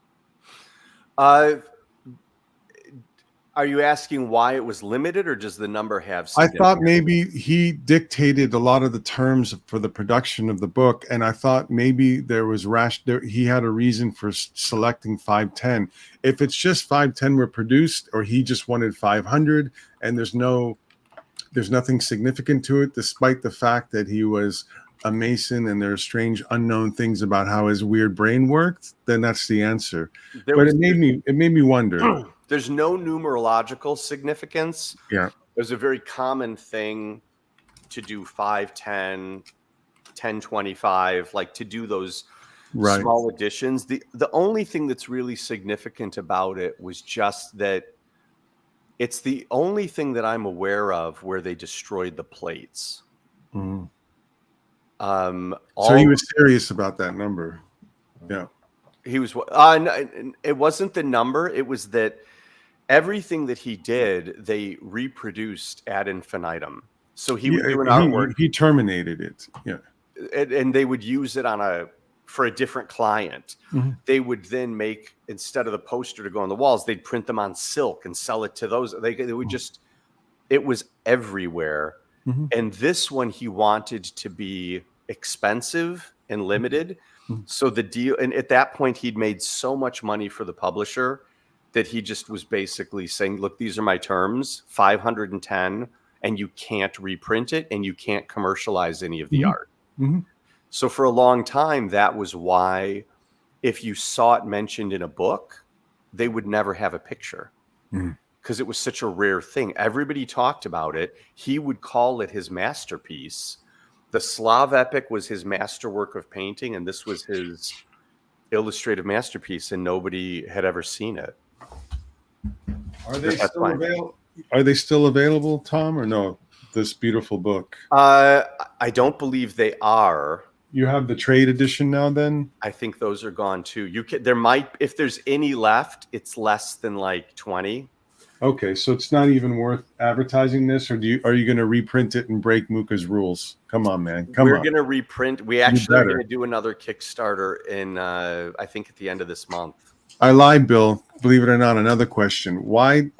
Are you asking why it was limited, or does the number have I thought maybe he dictated a lot of the terms for the production of the book, and I thought maybe he had a reason for selecting 510. If it's just 510 were produced, or he just wanted 500, and there's nothing significant to it, despite the fact that he was a Mason and there are strange unknown things about how his weird brain worked, then that's the answer. It made me wonder. There's no numerological significance. Yeah. It was a very common thing to do 510, 1025, like to do those small additions. The only thing that's really significant about it was just that it's the only thing that I'm aware of where they destroyed the plates. Mm. So he was serious about that number. Yeah. He was. It wasn't the number. It was that everything that he did, they reproduced ad infinitum. So he would do an artwork. He terminated it. Yeah. And they would use it for a different client. Mm-hmm. They would then make, instead of the poster to go on the walls, they'd print them on silk and sell it to those. They would just, it was everywhere. Mm-hmm. And this one, he wanted to be expensive and limited. Mm-hmm. So the deal, and at that point, he'd made so much money for the publisher that he just was basically saying, look, these are my terms, 510, and you can't reprint it and you can't commercialize any of the art. Mm-hmm. So for a long time, that was why if you saw it mentioned in a book, they would never have a picture because it was such a rare thing. Everybody talked about it. He would call it his masterpiece. The Slav epic was his masterwork of painting, and this was his illustrative masterpiece, and nobody had ever seen it. Are they still available, Tom, or no? This beautiful book. I don't believe they are. You have the trade edition now, then? I think those are gone too. There might, if there's any left, it's less than like 20. Okay, so it's not even worth advertising this, or are you going to reprint it and break Mucha's rules? Come on, man. We're going to reprint. We actually are going to do another Kickstarter in, I think, at the end of this month. I lied, Bill. Believe it or not, another question. Why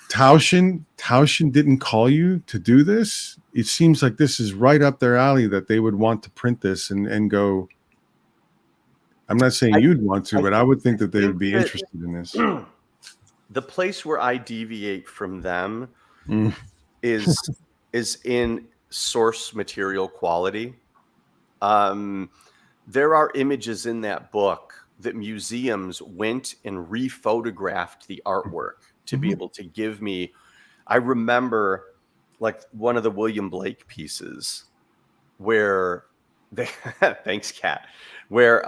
Tauschen didn't call you to do this? It seems like this is right up their alley, that they would want to print this and go. I'm not saying you'd want to, but I would think that they would be interested in this. The place where I deviate from them is in source material quality. There are images in that book that museums went and rephotographed the artwork to be able to give me. I remember like one of the William Blake pieces where they thanks, Kat, where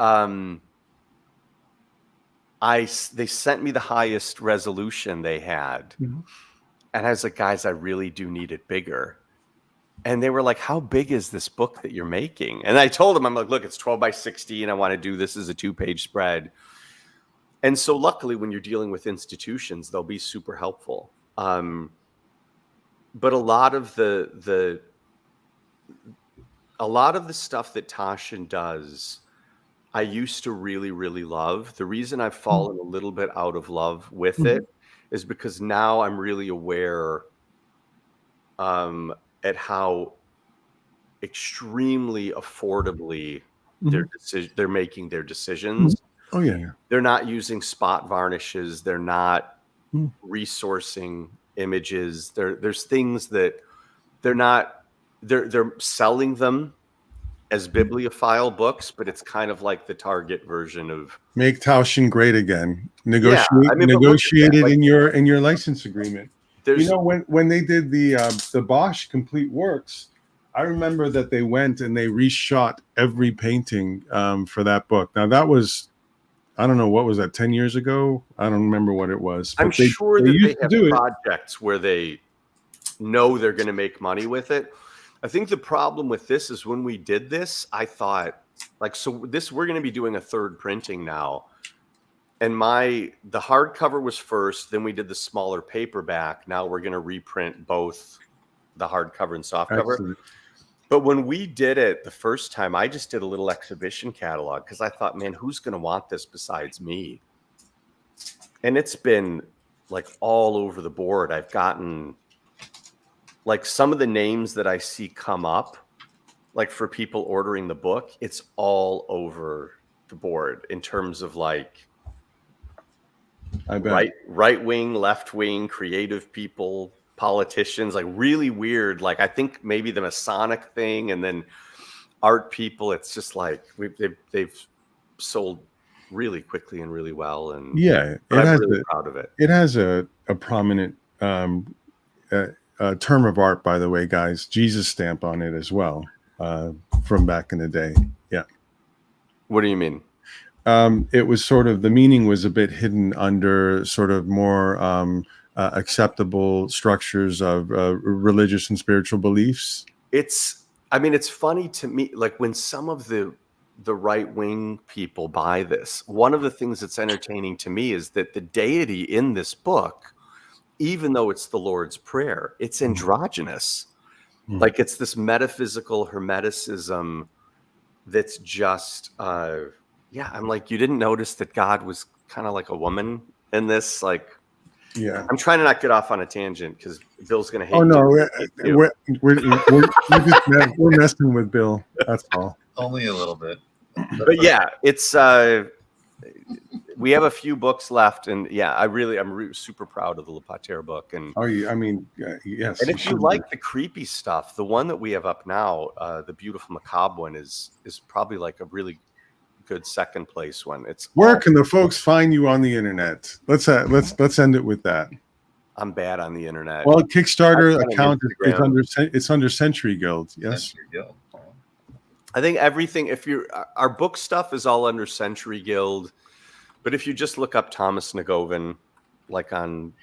they sent me the highest resolution they had. And I was like, guys, I really do need it bigger. And they were like, how big is this book that you're making? And I told them, I'm like, look, it's 12 by 16. I want to do this as a 2-page spread. And so luckily, when you're dealing with institutions, they'll be super helpful. But a lot of the stuff that Tauschen does, I used to really, really love. The reason I've fallen a little bit out of love with it is because now I'm really aware at how extremely affordably they're making their decisions. Oh yeah. They're not using spot varnishes. They're not resourcing images. There's things that they're selling them as bibliophile books, but it's kind of like the Target version of make Tauschen great again. Negotiate it in your license agreement. You know, when they did the Bosch Complete Works, I remember that they went and they reshot every painting for that book. Now that was, I don't know, what was that, 10 years ago? I don't remember what it was. I'm sure that they have projects where they know they're going to make money with it. I think the problem with this is when we did this, I thought, like, so we're going to be doing a third printing now. And the hardcover was first, then we did the smaller paperback. Now we're going to reprint both the hardcover and softcover. Excellent. But when we did it the first time, I just did a little exhibition catalog because I thought, man, who's going to want this besides me? And it's been like all over the board. I've gotten like some of the names that I see come up, like for people ordering the book, it's all over the board in terms of like right wing, left wing, creative people, politicians, like really weird. Like I think maybe the Masonic thing, and then art people. It's just like they've sold really quickly and really well. And yeah, I'm really proud of it. It has a prominent term of art, by the way, guys. Jesus stamp on it as well, from back in the day. Yeah. What do you mean? It was sort of, the meaning was a bit hidden under sort of more acceptable structures of religious and spiritual beliefs. It's funny to me, like when some of the right-wing people buy this, one of the things that's entertaining to me is that the deity in this book, even though it's the Lord's Prayer, it's androgynous. Like it's this metaphysical hermeticism that's just, I'm like, you didn't notice that God was kind of like a woman in this? Like, yeah. I'm trying to not get off on a tangent because Bill's going to hate me. Oh, no, we're messing with Bill. That's all. Only a little bit. But yeah, it's we have a few books left, and yeah, I'm super proud of the Le Pater book. And yes. And if you like the creepy stuff, the one that we have up now, the Beautiful Macabre one, is probably like a really good second place one. Where can the folks find you on the internet? Let's end it with that. I'm bad on the internet. Well, Kickstarter account is under Century Guild. Yes. Century Guild. I think everything, our book stuff is all under Century Guild, but if you just look up Thomas Negovan, like on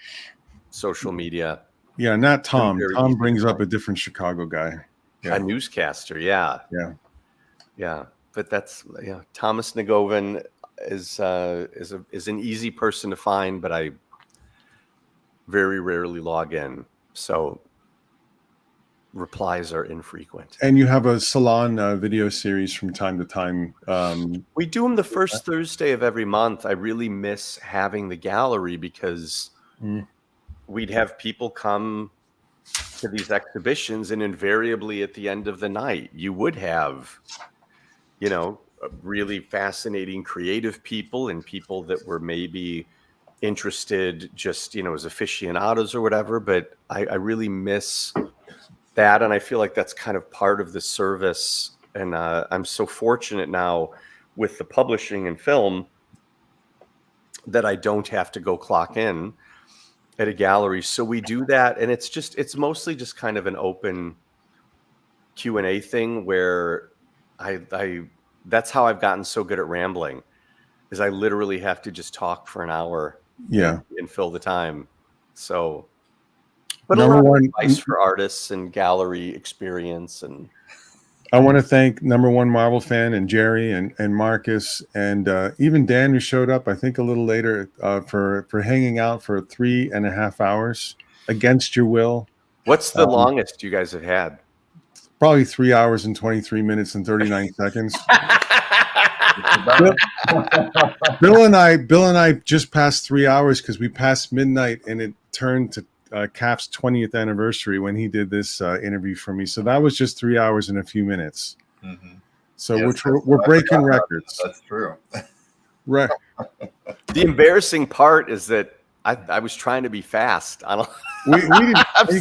social media. Yeah, not Tom. Tom brings up a different Chicago guy. Yeah. A newscaster. Yeah. Yeah. Yeah. But that's, Thomas Negovan is an easy person to find, but I very rarely log in. So replies are infrequent. And you have a salon video series from time to time. We do them the first Thursday of every month. I really miss having the gallery because we'd have people come to these exhibitions, and invariably at the end of the night, you would have, really fascinating creative people and people that were maybe interested just, as aficionados or whatever. But I really miss that, and I feel like that's kind of part of the service. And I'm so fortunate now with the publishing and film that I don't have to go clock in at a gallery. So we do that, and it's mostly just kind of an open Q&A thing where I that's how I've gotten so good at rambling, is I literally have to just talk for an hour and fill the time. So but a lot of advice for artists and gallery experience. And I want to thank number one Marvel fan and Jerry and Marcus and even Dan, who showed up, I think a little later, for hanging out for 3.5 hours against your will. What's the longest you guys have had? Probably 3 hours and 23 minutes and 39 seconds. Bill and I just passed 3 hours because we passed midnight, and it turned to CAF's 20th anniversary when he did this interview for me. So that was just 3 hours and a few minutes. Mm-hmm. So yes, we're breaking records. That's true. Right. The embarrassing part is that I was trying to be fast. I'm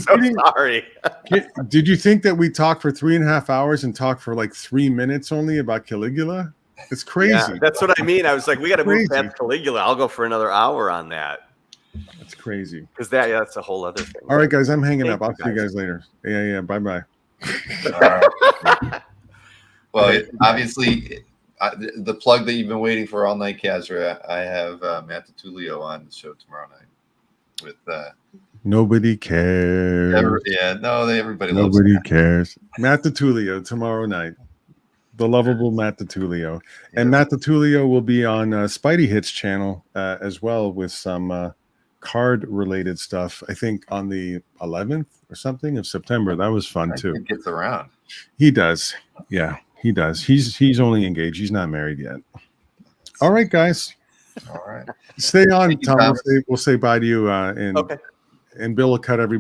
sorry. Did you think that we talked for 3.5 hours and talked for like 3 minutes only about Caligula? It's crazy. Yeah, that's what I mean. I was like, we got to move past Caligula. I'll go for another hour on that. That's crazy. Because that's a whole other thing. All right, guys, I'm hanging up. I'll see you guys later. Yeah. Bye-bye. Well, obviously, the plug that you've been waiting for all night, Kazra. I have Matt DiTullio on the show tomorrow night with. Nobody cares. Everybody loves. Nobody cares. Matt DiTullio tomorrow night. The lovable Matt DiTullio. And Matt DiTullio will be on Spidey Hits channel as well with some card related stuff. I think on the 11th or something of September. That was fun too. He gets around. He does. Yeah, he does. He's only engaged. He's not married yet. All right, guys. All right. Stay on, Thank you, Tom. Thomas. We'll say bye to you. And Bill will cut everybody.